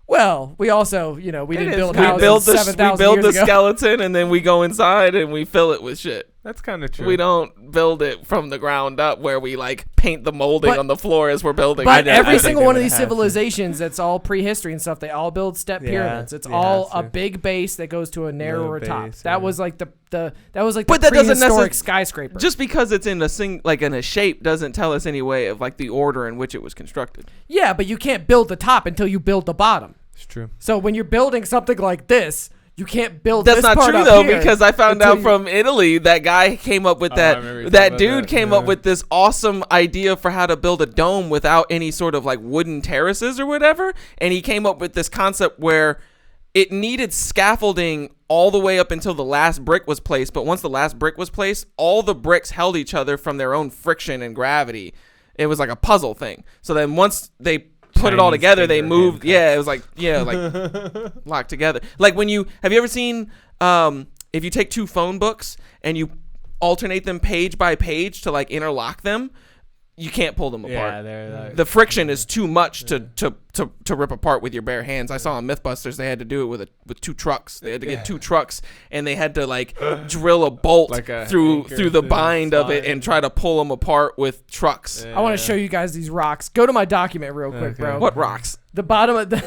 S2: Well, we also, we didn't build houses.
S4: We build the skeleton and then we go inside and we fill it with shit.
S1: That's kind of true.
S4: We don't build it from the ground up where we like paint the molding on the floor as we're building.
S2: But every single one of these civilizations that's all prehistory and stuff, they all build step pyramids. It's all a big base that goes to a narrower top. That was like the prehistoric skyscraper.
S4: Just because it's in a shape doesn't tell us any way of like the order in which it was constructed.
S2: Yeah, but you can't build the top until you build the bottom.
S1: It's true.
S2: So when you're building something like this, you can't build.
S4: That's
S2: this
S4: not
S2: part
S4: true
S2: up
S4: though,
S2: here
S4: because I found out from Italy that guy came up with that dude came up with this awesome idea for how to build a dome without any sort of like wooden terraces or whatever, and he came up with this concept where it needed scaffolding all the way up until the last brick was placed, but once the last brick was placed, all the bricks held each other from their own friction and gravity. It was like a puzzle thing. So then once they put it all together, they moved. Yeah, it was like locked together. Like have you ever seen if you take two phone books and you alternate them page by page to like interlock them, you can't pull them apart.
S1: Yeah,
S4: the friction is too much to rip apart with your bare hands. I saw on Mythbusters they had to do it with two trucks. They had to get two trucks and they had to like drill a bolt through the bind of it and try to pull them apart with trucks.
S2: I want to show you guys these rocks. Go to my document real quick, bro.
S4: What rocks?
S2: The bottom of the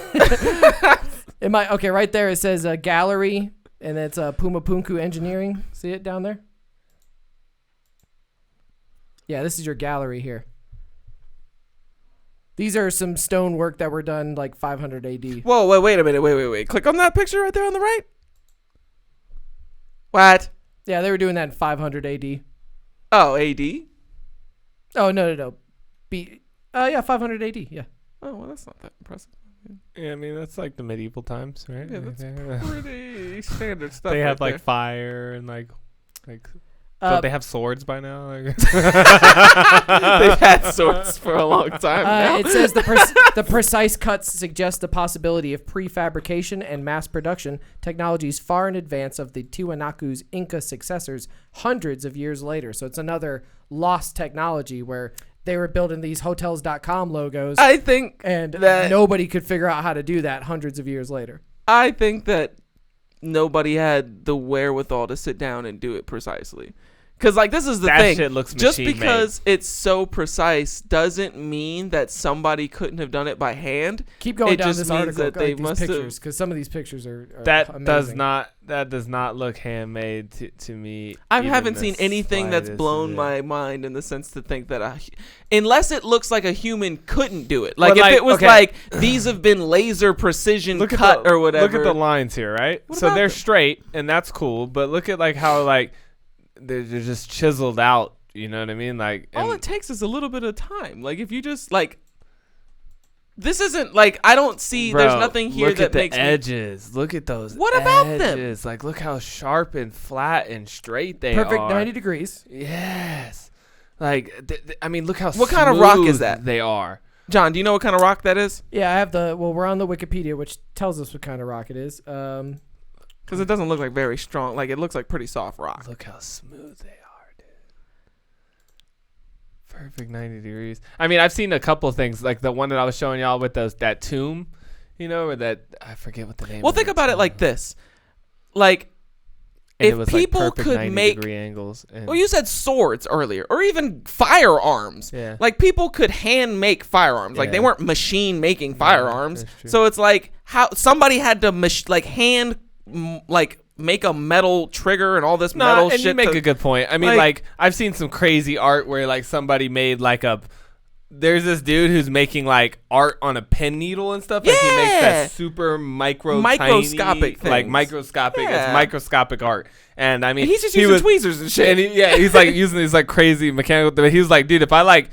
S2: right there it says gallery and it's Puma Punku Engineering. See it down there? Yeah, this is your gallery here. These are some stonework that were done like 500 AD.
S4: Whoa, wait a minute. Wait. Click on that picture right there on the right. What?
S2: Yeah, they were doing that in 500 AD.
S4: Oh, AD?
S2: Oh, no. Yeah, 500 AD. Yeah.
S4: Oh well, that's not that impressive.
S1: Yeah, I mean that's like the medieval times, right?
S4: Yeah, that's pretty standard stuff.
S1: They have
S4: right
S1: like fire and like. Don't they have swords by now? Like
S4: they've had swords for a long time now.
S2: It says the precise cuts suggest the possibility of prefabrication and mass production technologies far in advance of the Tiwanaku's Inca successors hundreds of years later. So it's another lost technology where they were building these Hotels.com logos.
S4: I think
S2: and
S4: that
S2: nobody could figure out how to do that hundreds of years later.
S4: I think that nobody had the wherewithal to sit down and do it precisely. Because, like, this is the thing.
S1: Shit looks
S4: just
S1: machine
S4: because it's so precise doesn't mean that somebody couldn't have done it by hand.
S2: Keep going down
S4: just
S2: this
S4: means
S2: article,
S4: that they
S2: these
S4: must
S2: pictures, because some of these pictures are
S1: that
S2: amazing.
S1: does not look handmade to me.
S4: I
S1: even
S4: haven't
S1: the
S4: seen anything that's
S1: slightest
S4: blown
S1: bit.
S4: my mind in the sense to think that unless it looks like a human couldn't do it.
S1: Well,
S4: Like, if
S1: like,
S4: it was
S1: okay.
S4: like these have been laser precision cut or whatever.
S1: Look at the lines here, right?
S4: What
S1: So
S4: about
S1: they're
S4: them?
S1: straight, and that's cool. But look at like how like they're just chiseled out. You know what I mean? Like
S4: all it takes is a little bit of time. Like if you just like, this isn't like I don't see.
S1: Bro,
S4: there's nothing here
S1: look
S4: that
S1: at the
S4: makes
S1: edges. Look at those.
S4: What about them?
S1: edges. Like look how sharp and flat and straight they
S2: Perfect
S1: are.
S2: 90 degrees.
S1: Yes. Like I mean, look how
S4: What kind of rock is
S1: smooth
S4: that?
S1: They are.
S4: John, do you know what kind of rock that is?
S2: Yeah, I have we're on the Wikipedia, which tells us what kind of rock it is.
S4: Because it doesn't look like very strong. Like it looks like pretty soft rock.
S1: Look how smooth they are, dude. Perfect 90 degrees. I mean, I've seen a couple things, like the one that I was showing y'all with that tomb, you know, or that I forget what the name.
S4: Well,
S1: of
S4: think
S1: the
S4: about it
S1: tomb
S4: like
S1: was.
S4: this. Like,
S1: And
S4: if
S1: it was
S4: people
S1: like perfect
S4: could
S1: 90
S4: make
S1: degree angles. And
S4: well, you said swords earlier, or even firearms.
S1: Yeah.
S4: Like people could hand make firearms. Like they
S1: Yeah.
S4: weren't machine making firearms.
S1: that's true.
S4: So it's like how somebody had to make a metal trigger and all this metal
S1: and
S4: shit.
S1: you make
S4: to-
S1: a good point. I mean, like I've seen some crazy art where like somebody made like there's this dude who's making like art on a pen needle and stuff. Like he makes
S4: Yeah.
S1: that super
S4: Microscopic
S1: tiny, like
S4: things.
S1: microscopic.
S4: Yeah.
S1: It's microscopic art. And I mean,
S4: And he's just
S1: he
S4: using
S1: was-
S4: tweezers and shit.
S1: And he's like using these like crazy mechanical. But he was like, dude, if I like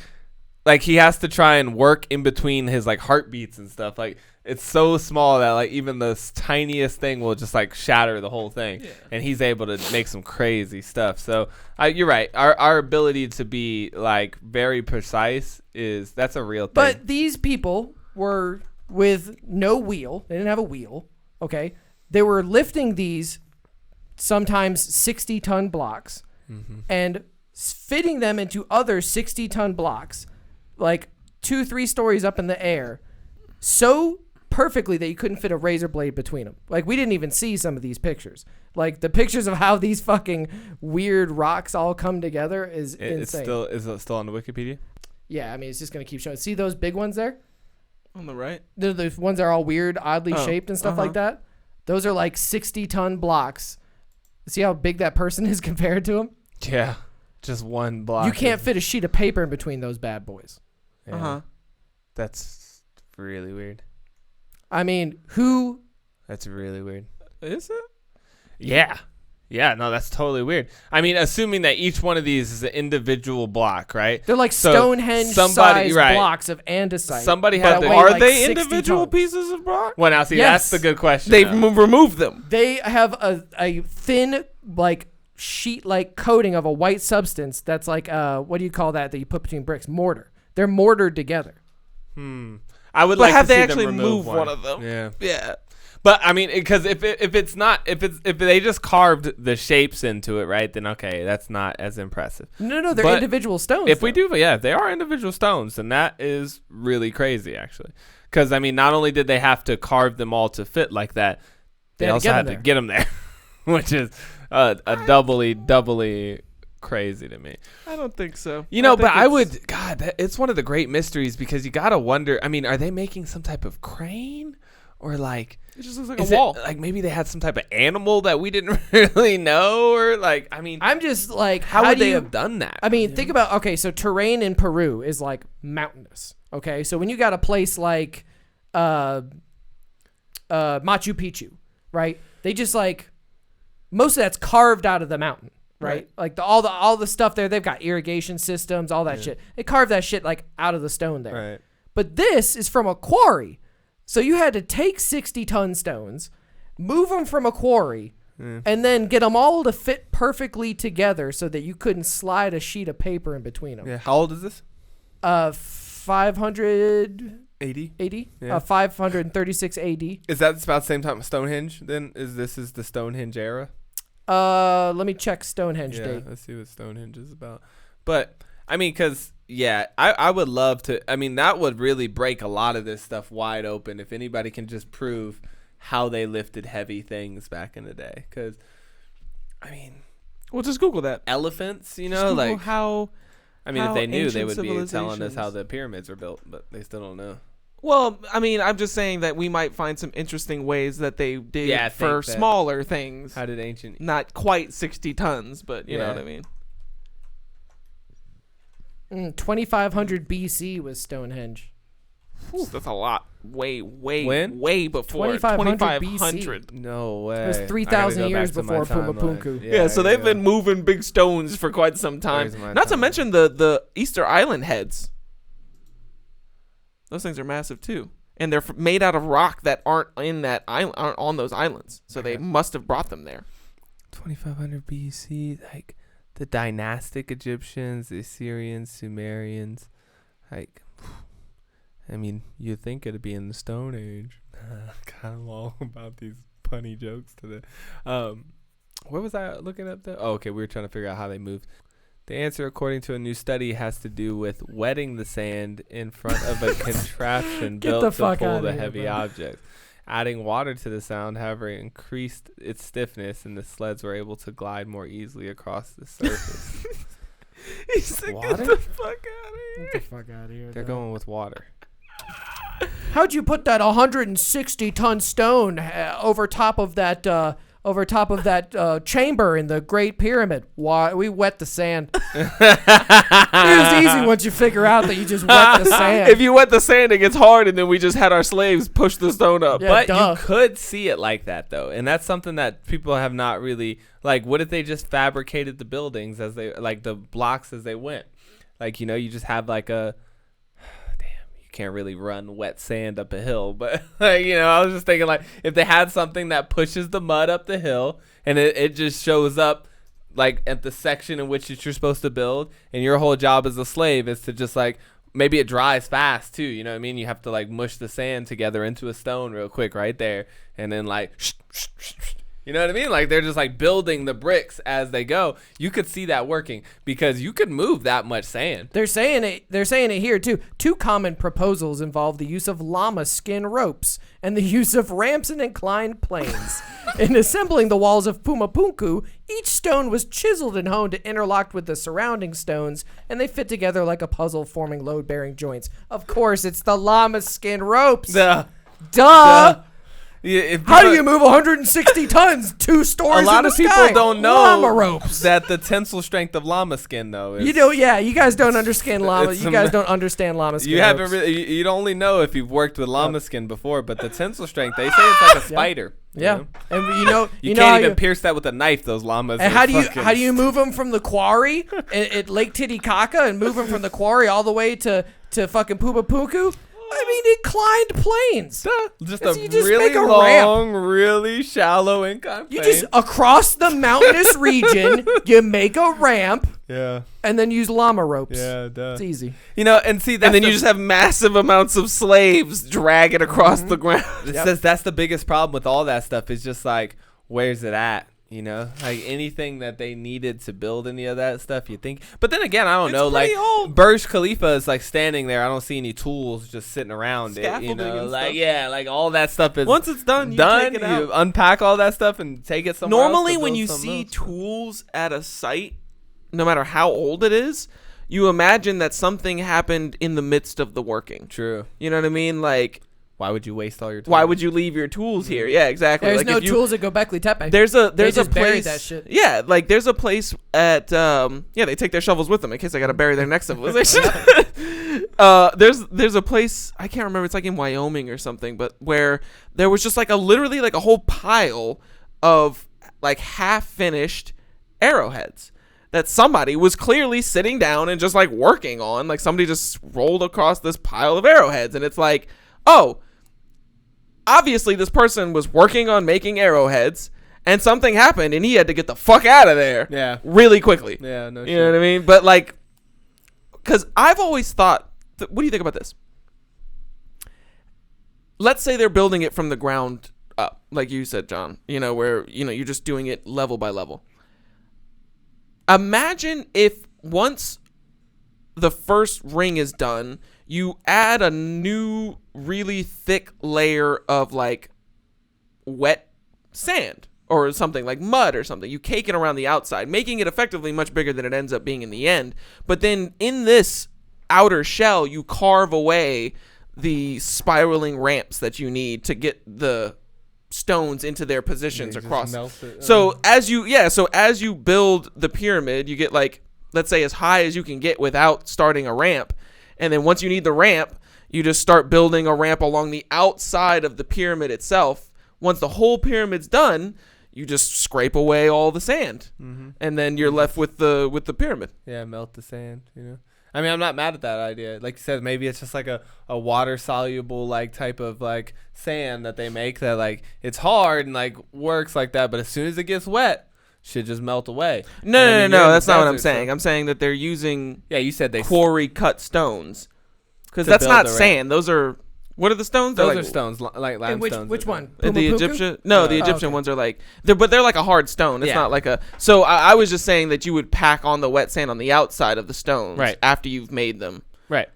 S1: he has to try and work in between his like heartbeats and stuff. Like it's so small that like even the tiniest thing will just like shatter the whole thing. Yeah. And he's able to make some crazy stuff. So you're right. Our ability to be like very precise that's a real thing.
S2: But these people were with no wheel. They didn't have a wheel. Okay. They were lifting these sometimes 60-ton blocks and fitting them into other 60-ton blocks, like 2-3 stories up in the air, so perfectly that you couldn't fit a razor blade between them. Like we didn't even see some of these pictures. Like the pictures of how these fucking weird rocks all come together is insane.
S1: Is it still on the Wikipedia?
S2: Yeah, I mean it's just gonna keep showing. See those big ones there?
S4: On the right.
S2: The ones that are all weird, oddly shaped and stuff like that. Those are like 60-ton blocks. See how big that person is compared to him?
S1: Yeah, just one block.
S2: You can't fit a sheet of paper in between those bad boys.
S1: Yeah. That's really weird.
S2: I mean, who?
S1: That's really weird.
S4: Is it?
S1: Yeah. Yeah, no, that's totally weird. I mean, assuming that each one of these is an individual block, right?
S2: They're like
S1: So
S2: Stonehenge-sized blocks of andesite.
S1: Somebody had to.
S4: Are they individual pieces of rock?
S1: Well, now see,
S2: Yes.
S1: that's the good question.
S4: They've
S1: now.
S4: removed them.
S2: They have a thin, like, sheet-like coating of a white substance that's like, what do you call that you put between bricks? Mortar. They're mortared together.
S1: I would
S4: But
S1: like
S4: have
S1: to see
S4: they
S1: them
S4: actually
S1: remove
S4: moved one of them?
S1: Yeah.
S4: Yeah.
S1: But I mean, because if they just carved the shapes into it, right? Then okay, that's not as impressive.
S2: No, they're
S1: But
S2: individual stones.
S1: If we do, if they are individual stones, then that is really crazy, actually. Because I mean, not only did they have to carve them all to fit like that, they also had to get them there, which is a doubly crazy to me.
S4: I don't think so.
S1: You know, but I would. God, it's one of the great mysteries because you gotta wonder. I mean, are they making some type of crane? Or like
S4: it just looks like a wall.
S1: Like maybe they had some type of animal that we didn't really know, or like I mean,
S2: I'm just like,
S1: how would they have done that?
S2: I mean, think about so terrain in Peru is like mountainous. Okay, so when you got a place like Machu Picchu, right? They just like most of that's carved out of the mountain. right? Like all the stuff there, they've got irrigation systems, all that shit. They carved that shit like out of the stone there.
S1: Right.
S2: But this is from a quarry. So you had to take 60-ton stones, move them from a quarry, and then get them all to fit perfectly together so that you couldn't slide a sheet of paper in between them.
S1: Yeah. How old is this?
S2: 580.
S1: Yeah.
S2: 536 AD.
S1: Is that about the same time as Stonehenge? Then this is the Stonehenge era.
S2: Let me check Stonehenge date.
S1: Let's see what Stonehenge is about. But I mean, because I would love to. I mean, that would really break a lot of this stuff wide open if anybody can just prove how they lifted heavy things back in the day. Because I mean,
S4: well, just Google that.
S1: Elephants, you
S4: Just
S1: know,
S4: Google
S1: like
S4: how.
S1: I mean, if they knew, they
S4: ancient
S1: would be telling us
S4: civilizations-
S1: how the pyramids are built, but they still don't know.
S4: Well, I mean, I'm just saying that we might find some interesting ways that they did
S1: Yeah, I
S4: for
S1: think that-
S4: smaller things.
S1: How did ancient?
S4: Not quite 60 tons, but you know what I mean.
S2: 2500 BC was Stonehenge.
S4: That's a lot. Way
S1: When?
S4: way before
S2: 2500
S4: 2500.
S1: No way.
S2: It was
S1: I gotta
S2: 3,000
S1: go
S2: years
S1: back to my
S2: before Puma
S1: timeline.
S2: Punku.
S4: Yeah, so
S1: I
S4: they've
S1: gotta
S4: been moving big stones for quite some time.
S1: Where's my
S4: Not to
S1: timeline?
S4: mention the Easter Island heads. Those things are massive too, and they're made out of rock that aren't in that island, aren't on those islands. So they must have brought them there.
S1: 2500 BC, like the dynastic Egyptians, the Assyrians, Sumerians, like, I mean, you'd think it'd be in the Stone Age. Kind of all about these punny jokes today. What was I looking up there? Oh, okay, we were trying to figure out how they moved. The answer, according to a new study, has to do with wetting the sand in front of a contraption
S2: Get
S1: built
S2: the
S1: to
S2: fuck
S1: pull
S2: outta
S1: the
S2: here,
S1: heavy
S2: bro.
S1: objects. Adding water to the sound, however, increased its stiffness, and the sleds were able to glide more easily across the surface.
S4: He's like,
S1: Water?
S4: get the fuck out of here.
S2: Get the fuck out of here.
S1: They're going with water.
S2: How'd you put that 160-ton stone over top of that chamber in the Great Pyramid? Why we wet the sand. It was easy once you figure out that you just wet the sand.
S4: If you wet the sand, it gets hard, and then we just had our slaves push the stone up.
S2: Yeah,
S1: But
S2: duh.
S1: you could see it like that, though, and that's something that people have not really, like, what if they just fabricated the buildings as they, like, the blocks as they went? Like, you know, you just have like a, can't really run wet sand up a hill, but like, you know, I was just thinking, like, if they had something that pushes the mud up the hill and it just shows up like at the section in which you're supposed to build, and your whole job as a slave is to just, like, maybe it dries fast too, you know what I mean? You have to, like, mush the sand together into a stone real quick right there, and then, like, you know what I mean? Like, they're just, like, building the bricks as they go. You could see that working because you could move that much sand.
S2: They're saying it here too. Two common proposals involve the use of llama skin ropes and the use of ramps and inclined planes. In assembling the walls of Puma Punku, each stone was chiseled and honed to interlock with the surrounding stones, and they fit together like a puzzle, forming load-bearing joints. Of course, it's the llama skin ropes. Duh.
S1: Yeah,
S2: How do you move 160 tons 2 stories?
S1: A lot
S2: in
S1: of
S2: the
S1: people
S2: sky?
S1: don't know
S2: llama ropes.
S1: that the tensile strength of llama skin, though, is,
S2: You know, yeah, you guys don't understand llama.
S1: It's
S2: You guys don't understand llama skin.
S1: you haven't
S2: ropes.
S1: really. You'd only know if you've worked with llama skin before. But the tensile strength, they say it's like a spider.
S2: Yeah,
S1: you know?
S2: and you know,
S1: You
S2: know
S1: can't
S2: how
S1: even
S2: you-
S1: pierce that with a knife. Those llamas.
S2: And
S1: are
S2: how do
S1: fucking-
S2: you move them from the quarry at Lake Titicaca and move them from the quarry all the way to fucking Puma Punku? I mean, inclined planes.
S1: Just
S2: It's-
S1: a
S2: you just
S1: really
S2: make a
S1: long, really shallow incline
S2: You
S1: plane.
S2: just across the mountainous region, you make a ramp,
S1: Yeah.
S2: and then use llama ropes.
S1: Yeah, duh.
S2: It's easy.
S1: You know, and see, that's
S4: And then you just have massive amounts of slaves drag it across the ground.
S1: It says that's the biggest problem with all that stuff. Is just like, where's it at? You know, like anything that they needed to build any of that stuff, you think. But then again, I don't know. Like Burj Khalifa is like standing there. I don't see any tools just sitting around it. You
S4: Scaffolding
S1: know,
S4: and
S1: like
S4: stuff.
S1: yeah, like all that stuff is
S4: Once it's done, you take it out.
S1: You unpack all that stuff and take it somewhere else
S4: Normally,
S1: to
S4: when
S1: build
S4: you
S1: something
S4: see
S1: else.
S4: tools at a site, no matter how old it is, you imagine that something happened in the midst of the working.
S1: True.
S4: You know what I mean? Like,
S1: why would you waste all your tools?
S4: why would you leave your tools here? Yeah, exactly.
S2: There's
S4: Like,
S2: no
S4: if you-
S2: tools at Göbekli Tepe.
S4: There's a
S2: They just
S4: place.
S2: buried that shit.
S4: Yeah, like there's a place at they take their shovels with them in case they got to bury their next civilization. There's a place, I can't remember, it's like in Wyoming or something, but where there was just like literally like a whole pile of like half finished arrowheads that somebody was clearly sitting down and just like working on. Like somebody just rolled across this pile of arrowheads, and it's like, oh, obviously this person was working on making arrowheads, and something happened, and he had to get the fuck out of there really quickly.
S1: Yeah, no shit.
S4: You know what I mean? But like, because I've always thought, what do you think about this? Let's say they're building it from the ground up, like you said, John, you know, where, you know, you're just doing it level by level. Imagine if once the first ring is done, you add a new really thick layer of like wet sand or something, like mud or something. You cake it around the outside, making it effectively much bigger than it ends up being in the end. But then in this outer shell, you carve away the spiraling ramps that you need to get the stones into their positions across. So as you build the pyramid, you get like, let's say as high as you can get without starting a ramp. And then once you need the ramp, you just start building a ramp along the outside of the pyramid itself. Once the whole pyramid's done, you just scrape away all the sand, and then you're left with the pyramid.
S1: Yeah, melt the sand, you know. I mean, I'm not mad at that idea. Like you said, maybe it's just like a water soluble like type of like sand that they make that like it's hard and like works like that, but as soon as it gets wet, should just melt away.
S4: No, that's not what I'm saying. I'm saying that they're using
S1: you said they
S4: quarry cut stones, because that's not sand. Those are, what are the stones?
S1: Those are stones, like limestones.
S2: Which one?
S4: The Egyptian? No, the Egyptian ones are like, they're like a hard stone. It's not like a. So I was just saying that you would pack on the wet sand on the outside of the stones, after you've made them,
S1: right?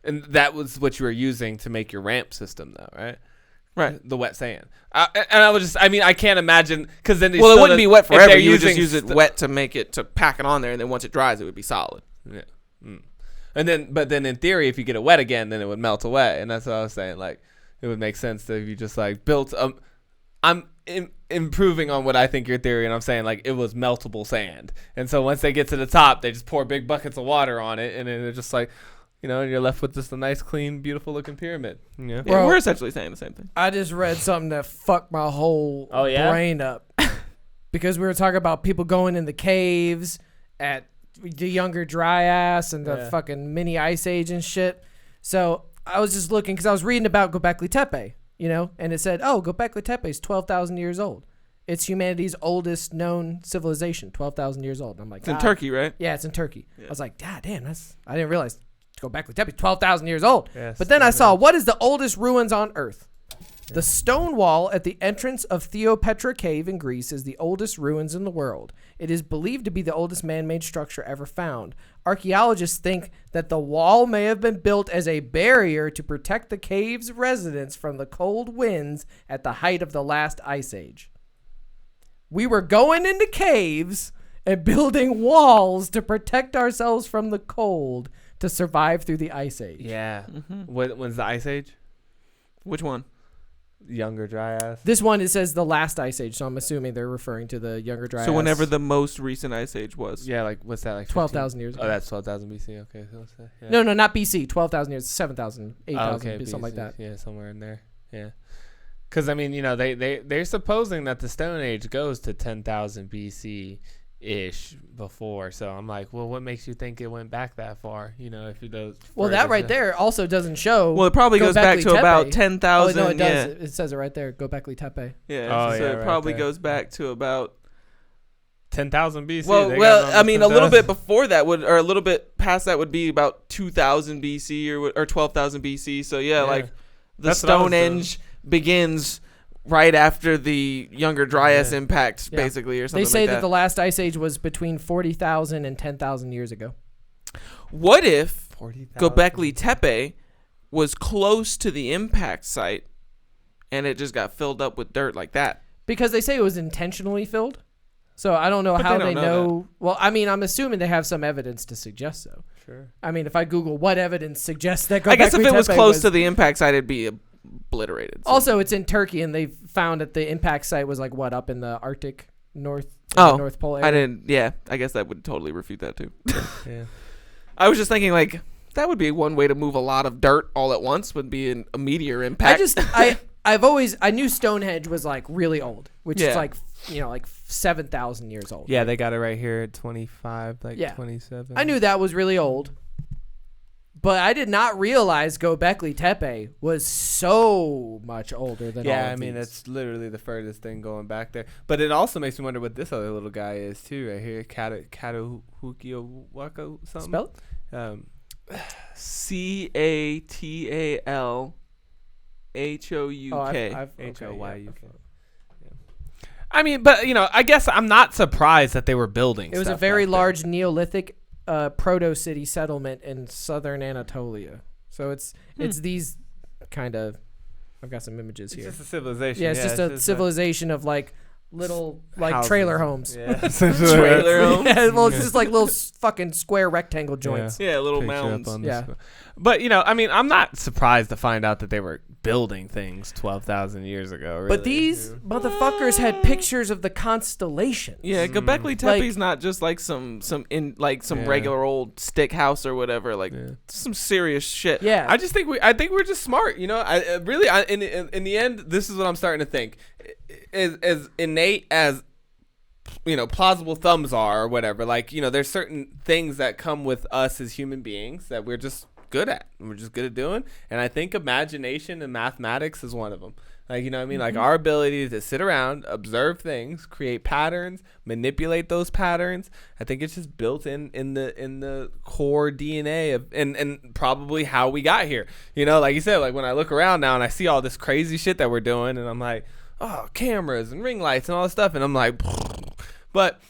S1: And that was what you were using to make your ramp system, though, right?
S4: Right.
S1: The wet sand. And I was just, I mean, I can't imagine, because then
S4: it wouldn't be wet forever. You would just use it wet to make it, to pack it on there, and then once it dries, it would be solid.
S1: Yeah. And then, but then in theory, if you get it wet again, then it would melt away. And that's what I was saying. Like, it would make sense that if you just like built, I'm improving on what I think your theory, and I'm saying like it was meltable sand. And so once they get to the top, they just pour big buckets of water on it, and then they're just like, you know, and you're left with just a nice, clean, beautiful looking pyramid.
S4: Yeah, we're essentially saying the same thing.
S2: I just read something that fucked my whole brain up. Because we were talking about people going in the caves at the Younger Dryas and the fucking mini ice age and shit. So I was just looking, because I was reading about Göbekli Tepe, you know, and it said, oh, Göbekli Tepe is 12,000 years old. It's humanity's oldest known civilization, 12,000 years old. And I'm like,
S4: it's in Turkey, right?
S2: Yeah, it's in Turkey. I was like, God damn, I didn't realize Göbekli Tepe 12,000 years old.
S1: Yes,
S2: but then I saw, what is the oldest ruins on Earth? The stone wall at the entrance of Theopetra Cave in Greece is the oldest ruins in the world. It is believed to be the oldest man-made structure ever found. Archaeologists think that the wall may have been built as a barrier to protect the cave's residents from the cold winds at the height of the last ice age. We were going into caves and building walls to protect ourselves from the cold to survive through the ice age.
S1: Yeah. When's the ice age?
S4: Which one?
S1: Younger Dryas.
S2: This one, it says the last ice age, so I'm assuming they're referring to the Younger Dryas.
S4: So whenever the most recent ice age was.
S1: Yeah, like what's that, like
S2: 12,000 years ago.
S1: Oh, that's 12,000 BC. Okay, so what's that? Yeah.
S2: No, not BC. 12,000 years, 7,000, 8,000,
S1: okay,
S2: something like that.
S1: Yeah, somewhere in there. Yeah. Because I mean, you know, they're supposing that the Stone Age goes to 10,000 BC ish before. So I'm like, well, what makes you think it went back that far? You know, if it does.
S2: Well, that right there also doesn't show.
S4: Well, it probably goes back to about 10,000.
S2: Oh, no, it does. It says it right there. Göbekli Tepe.
S4: Yeah. So it probably goes back to about
S1: 10,000 BC.
S4: Well, I mean, a little bit before that or a little bit past that would be about 2,000 BC or 12,000 BC. So like the Stone Age begins right after the Younger Dryas impact, basically, or something like that.
S2: They say that the last ice age was between 40,000 and 10,000 years ago.
S4: What if Göbekli Tepe was close to the impact site and it just got filled up with dirt like that?
S2: Because they say it was intentionally filled. So I don't know how they know. Well, I mean, I'm assuming they have some evidence to suggest so.
S1: Sure.
S2: I mean, if I Google what evidence suggests that Göbekli
S4: I guess if it was
S2: Tepe
S4: close to the impact site, it'd be obliterated. So.
S2: Also, it's in Turkey, and they found that the impact site was like what, up in the Arctic North Pole area.
S4: I guess that would totally refute that too.
S1: Yeah.
S4: I was just thinking like that would be one way to move a lot of dirt all at once, would be a meteor impact.
S2: I knew Stonehenge was like really old, which is like like 7,000 years old.
S1: Yeah, they got it right here at 25,
S2: Yeah.
S1: 27.
S2: I knew that was really old, but I did not realize Göbekli Tepe was so much older than all
S1: Yeah,
S2: of
S1: I mean,
S2: these.
S1: it's literally the furthest thing going back there. But it also makes me wonder what this other little guy is, too, right here. Catahookio something.
S2: Spell
S4: CATALHOUK.
S1: HOYUK. I mean, but, I guess I'm not surprised that they were building
S2: It was a
S1: stuff
S2: very
S1: back then.
S2: large Neolithic proto-city settlement in southern Anatolia. So it's these kind of... I've got some images
S1: It's
S2: here.
S1: just a civilization.
S2: Yeah, it's just a civilization of little
S1: houses.
S2: trailer homes.
S1: Yeah.
S4: Trailer homes?
S2: Yeah, well, it's just like little fucking square rectangle joints.
S4: Yeah, little
S1: Picture up
S4: mounds.
S1: on
S2: Yeah.
S1: this. But, I mean, I'm not surprised to find out that they were building things 12,000 years ago. Really.
S2: But these motherfuckers had pictures of the constellations.
S4: Yeah, Göbekli Tepe's not just like some regular old stick house or whatever. Like some serious shit.
S2: Yeah.
S1: I think we're just smart. In the end, this is what I'm starting to think. As innate as plausible thumbs are or whatever. Like, there's certain things that come with us as human beings that we're just good at. We're just good at doing. And I think imagination and mathematics is one of them. Like, what I mean? Like our ability to sit around, observe things, create patterns, manipulate those patterns. I think it's just built in the core DNA of and probably how we got here. Like you said, like when I look around now and I see all this crazy shit that we're doing and I'm like, oh, cameras and ring lights and all this stuff. And I'm like, but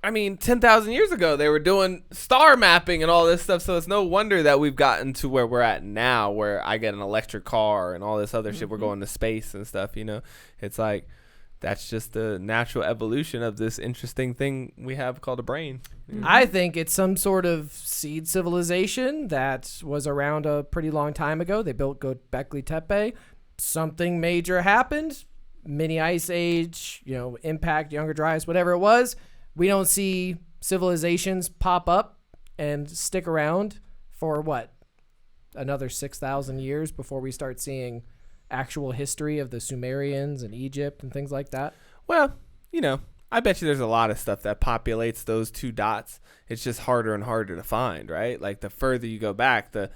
S1: I mean, 10,000 years ago, they were doing star mapping and all this stuff. So it's no wonder that we've gotten to where we're at now, where I get an electric car and all this other shit. We're going to space and stuff, It's like, that's just the natural evolution of this interesting thing we have called a brain.
S2: I think it's some sort of seed civilization that was around a pretty long time ago. They built Göbekli Tepe. Something major happened. Mini ice age, impact, younger dryas, whatever it was. We don't see civilizations pop up and stick around for another 6,000 years before we start seeing actual history of the Sumerians and Egypt and things like that.
S1: Well, I bet you there's a lot of stuff that populates those two dots. It's just harder and harder to find, right? Like the further you go back, the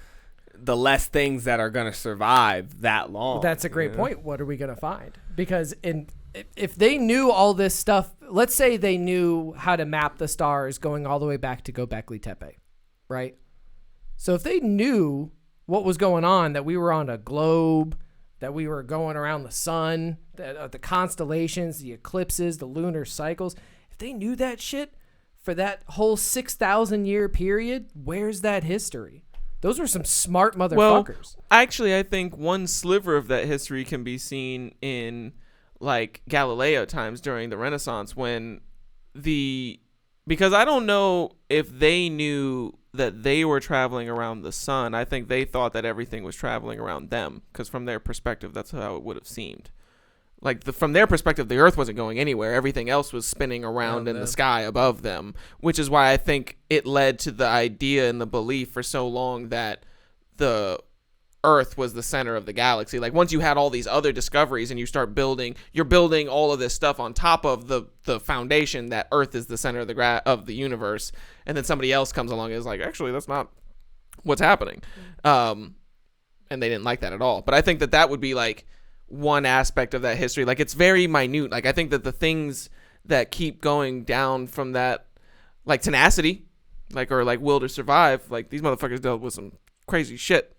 S1: less things that are going to survive that long.
S2: Well, that's a great point. What are we going to find? Because if they knew all this stuff, let's say they knew how to map the stars going all the way back to Göbekli Tepe, right? So if they knew what was going on, that we were on a globe, that we were going around the sun, the constellations, the eclipses, the lunar cycles, if they knew that shit for that whole 6,000 year period, where's that history? Those were some smart motherfuckers.
S4: Well, actually, I think one sliver of that history can be seen in like Galileo times during the Renaissance because I don't know if they knew that they were traveling around the sun. I think they thought that everything was traveling around them because from their perspective, that's how it would have seemed. Like from their perspective, the Earth wasn't going anywhere. Everything else was spinning around in the sky above them, which is why I think it led to the idea and the belief for so long that the Earth was the center of the galaxy. Like once you had all these other discoveries and you start you're building all of this stuff on top of the foundation that Earth is the center of the universe, and then somebody else comes along and is like, actually, that's not what's happening. And they didn't like that at all. But I think that would be like one aspect of that history. Like it's very minute. Like I think that the things that keep going down from that, like tenacity, or will to survive, like these motherfuckers dealt with some crazy shit.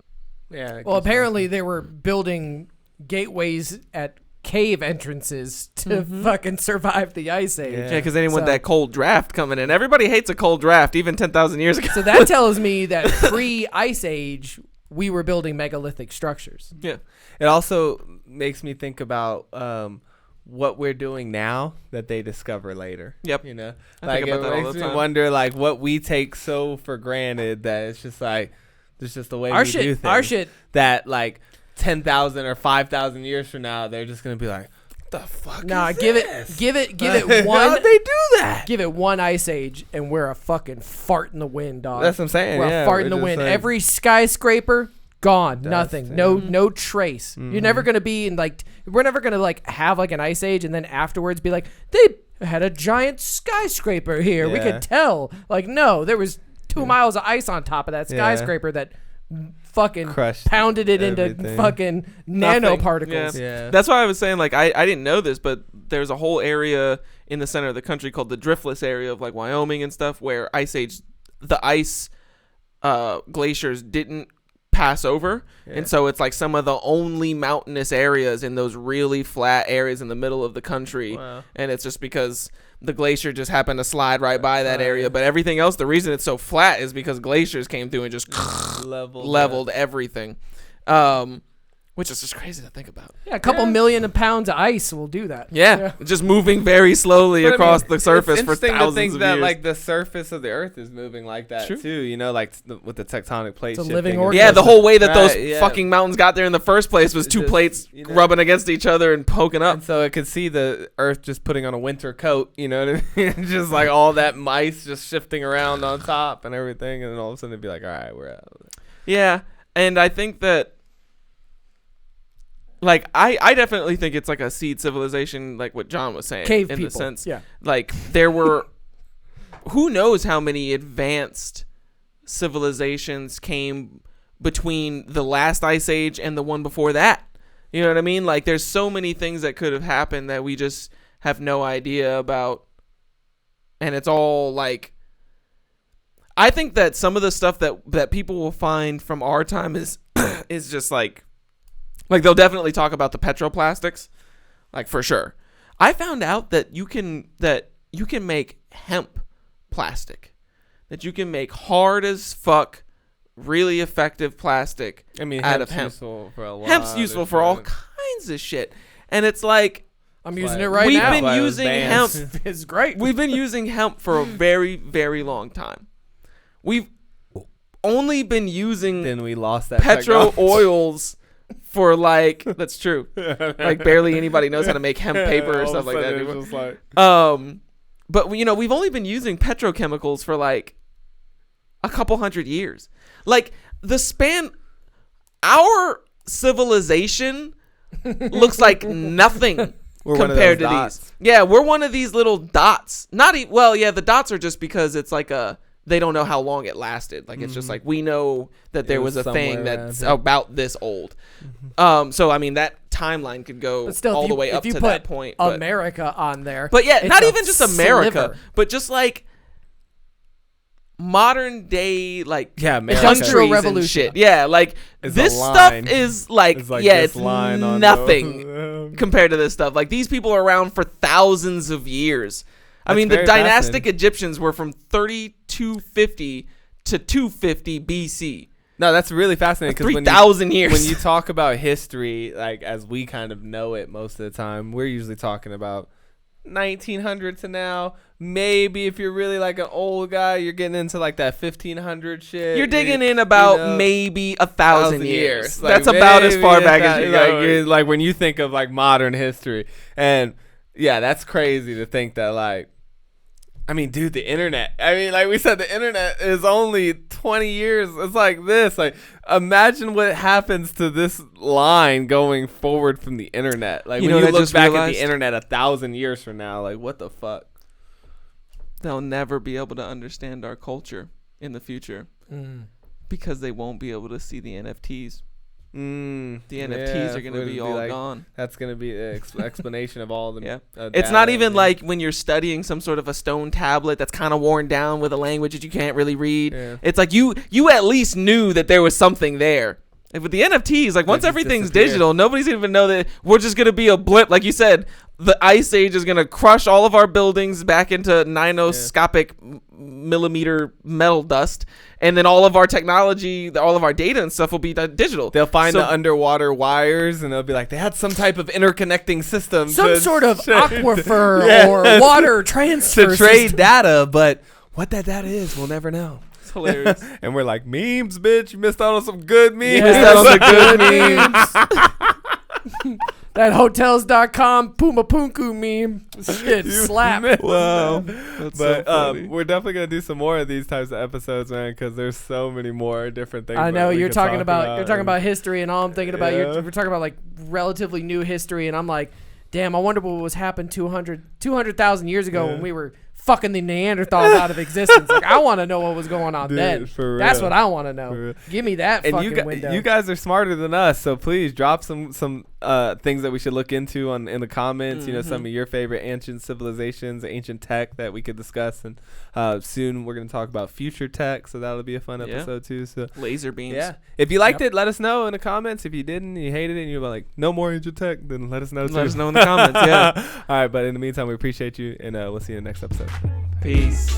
S1: Yeah.
S2: Well, apparently they were building gateways at cave entrances to fucking survive the ice age.
S4: Yeah, because they didn't want that cold draft coming in. Everybody hates a cold draft, even 10,000 years ago.
S2: So that tells me that pre-ice age, we were building megalithic structures.
S1: Yeah. It also makes me think about what we're doing now that they discover later.
S4: Yep.
S1: I think
S4: about that all the
S1: makes me
S4: time.
S1: wonder like what we take so for granted that it's just like there's just the way
S2: Our
S1: we do
S2: shit-
S1: things.
S2: our shit-
S1: that like 10,000 or 5,000 years from now they're just gonna be like, what the fuck?
S2: Nah,
S1: is
S2: give
S1: this?
S2: it one.
S1: How'd they do that?
S2: Give it one ice age, and we're a fucking fart in the wind, dog.
S1: That's what I'm saying.
S2: We're
S1: yeah,
S2: a fart in
S1: we're
S2: the
S1: just
S2: wind.
S1: like-
S2: Every skyscraper gone,
S1: Dust,
S2: nothing,
S1: yeah.
S2: no trace. You're never gonna be in like, we're never gonna like have like an ice age and then afterwards be like, they had a giant skyscraper here. We
S1: Yeah.
S2: could tell. Like, no, there was 2 miles of ice on top of that skyscraper that fucking
S1: Crushed
S2: pounded it into
S1: everything.
S2: fucking nanoparticles.
S4: Yeah. That's why I was saying, like, I didn't know this, but there's a whole area in the center of the country called the driftless area of like Wyoming and stuff, where the ice glaciers didn't pass over, and so it's like some of the only mountainous areas in those really flat areas in the middle of the country.
S1: Wow.
S4: And it's just because the glacier just happened to slide right by that area, but everything else, the reason it's so flat is because glaciers came through and just leveled everything, which is just crazy to think about.
S2: Yeah, a couple million of pounds of ice will do that.
S4: Yeah, just moving very slowly across the surface for thousands
S1: to think
S4: of
S1: that
S4: years.
S1: like the surface of the Earth is moving like that too. You know, like with the tectonic plates.
S2: It's a living
S1: shifting.
S2: organism.
S4: Yeah, the whole way that those
S1: Right, yeah.
S4: fucking mountains got there in the first place was two plates rubbing against each other and poking up.
S1: And so it could see the Earth just putting on a winter coat, you know what I mean? Just like all that ice just shifting around on top and everything, and then all of a sudden it'd be like, all right, we're out of there.
S4: Yeah, and I think that, like, I definitely think it's like a seed civilization, like what John was saying.
S2: Cave
S4: in
S2: people.
S4: the sense,
S2: Yeah.
S4: like there were, who knows how many advanced civilizations came between the last ice age and the one before that. You know what I mean? Like, there's so many things that could have happened that we just have no idea about, and it's all like, I think that some of the stuff that people will find from our time is is just like they'll definitely talk about the petroplastics, like, for sure. I found out that you can make hemp plastic, that you can make hard as fuck, really effective plastic.
S1: I mean,
S4: out of
S1: hemp's
S4: hemp.
S1: useful for a lot.
S4: Hemp's useful for all kinds of shit, and it's like,
S2: I'm using it right
S4: we've
S2: now.
S4: been using hemp.
S2: It's great.
S4: We've been using hemp for a very, very long time. We've only been using
S1: Then we lost that
S4: petro
S1: technology.
S4: oils for, like, that's true. Like, barely anybody knows how to make hemp paper or
S1: All
S4: stuff
S1: of a
S4: like that
S1: sudden
S4: anymore.
S1: it's just like,
S4: But you know, we've only been using petrochemicals for like a couple hundred years. Like, our civilization looks like nothing
S1: We're one of
S4: compared to
S1: those dots.
S4: these. Yeah, we're one of these little dots. Well, yeah, the dots are just because it's like they don't know how long it lasted. Like, it's just like, we know that there was a thing
S1: somewhere
S4: that's
S1: around here.
S4: about this old. So I mean, that timeline could go
S2: But still,
S4: all
S2: if
S4: the
S2: you-
S4: way
S2: if
S4: up
S2: you
S4: to
S2: put
S4: that point. But
S2: America on there.
S4: But yeah,
S2: it's
S4: not
S2: a
S4: even just America,
S2: sliver.
S4: but just like modern day, like,
S1: America.
S4: countries
S2: Industrial
S4: and
S2: revolution.
S4: shit. Yeah, like,
S1: It's
S4: this
S1: a
S4: stuff
S1: line.
S4: is like,
S1: It's like
S4: yeah,
S1: this
S4: it's
S1: line on
S4: nothing compared to this stuff. Like, these people are around for thousands of years. I
S1: That's
S4: mean, the
S1: very
S4: dynastic
S1: fascinating.
S4: Egyptians were from 3250 to 250 BC.
S1: No, that's really fascinating. 'Cause when
S4: 3,000 years.
S1: When you talk about history, like, as we kind of know it most of the time, we're usually talking about 1900 to now. Maybe if you're really like an old guy, you're getting into like that 1500 shit.
S4: You're digging in about
S1: you know,
S4: maybe 1,000 years.
S1: Like,
S4: That's about as
S1: maybe
S4: far back as you
S1: like,
S4: go.
S1: like when you think of like modern history. And yeah, that's crazy to think that, like, I mean, dude, the internet. I mean, like we said, the internet is only 20 years. It's like this. Like, imagine what happens to this line going forward from the internet. Like,
S4: You
S1: when
S4: know
S1: you
S4: what I
S1: look
S4: just
S1: back at
S4: realized?
S1: the internet 1,000 years from now, like, what the fuck?
S4: They'll never be able to understand our culture in the future because they won't be able to see the NFTs. The NFTs are going to be all
S1: like,
S4: gone.
S1: That's going to be the explanation of all the
S4: It's not
S1: data
S4: even
S1: and-
S4: like when you're studying some sort of a stone tablet that's kind of worn down with a language that you can't really read.
S1: Yeah.
S4: It's like you at least knew that there was something there. And with the NFTs, like, once
S1: just
S4: everything's
S1: disappear.
S4: digital, nobody's even know that we're just going to be a blip. Like you said, the ice age is going to crush all of our buildings back into nanoscopic millimeter metal dust. And then all of our technology, all of our data and stuff will be digital.
S1: They'll find
S4: So-
S1: the underwater wires, and they'll be like, they had some type of interconnecting system.
S2: Some
S1: to
S2: sort of
S1: trade-
S2: aquifer
S1: Yeah.
S2: or water transfer
S1: to trade
S2: system.
S1: data, but what that data is, we'll never know.
S4: It's hilarious.
S1: And we're like, memes, bitch. You missed out on some good memes.
S4: You missed out on the good memes.
S2: That Hotels.com Puma Punku meme. Shit, slap.
S4: Wow. That's
S1: But
S4: so funny.
S1: we're definitely gonna do some more of these types of episodes, man, because there's so many more different things.
S2: I know
S1: that we
S2: you're
S1: could
S2: talking
S1: talk
S2: about you're talking
S1: and-
S2: about history, and all I'm thinking about
S1: Yeah.
S2: we're talking about like relatively new history, and I'm like, damn, I wonder what was happened 200,000 years ago when we were fucking the Neanderthals out of existence. Like, I want to know what was going on
S1: Dude,
S2: then.
S1: for
S2: That's
S1: real.
S2: what I want to
S1: For real.
S2: know. Give me that
S1: And
S2: fucking window.
S1: you guys are smarter than us, so please drop some things that we should look into in the comments. You know, some of your favorite ancient civilizations, ancient tech that we could discuss. And soon we're gonna talk about future tech, so that'll be a fun episode too. So
S4: laser beams.
S1: yeah, if you liked it, let us know in the comments. If you didn't, you hated it, and you're like, no more ancient tech, then let us know.
S4: Let us know in the comments. Yeah.
S1: All right, but in the meantime, we appreciate you, and we'll see you in the next episode.
S4: Peace.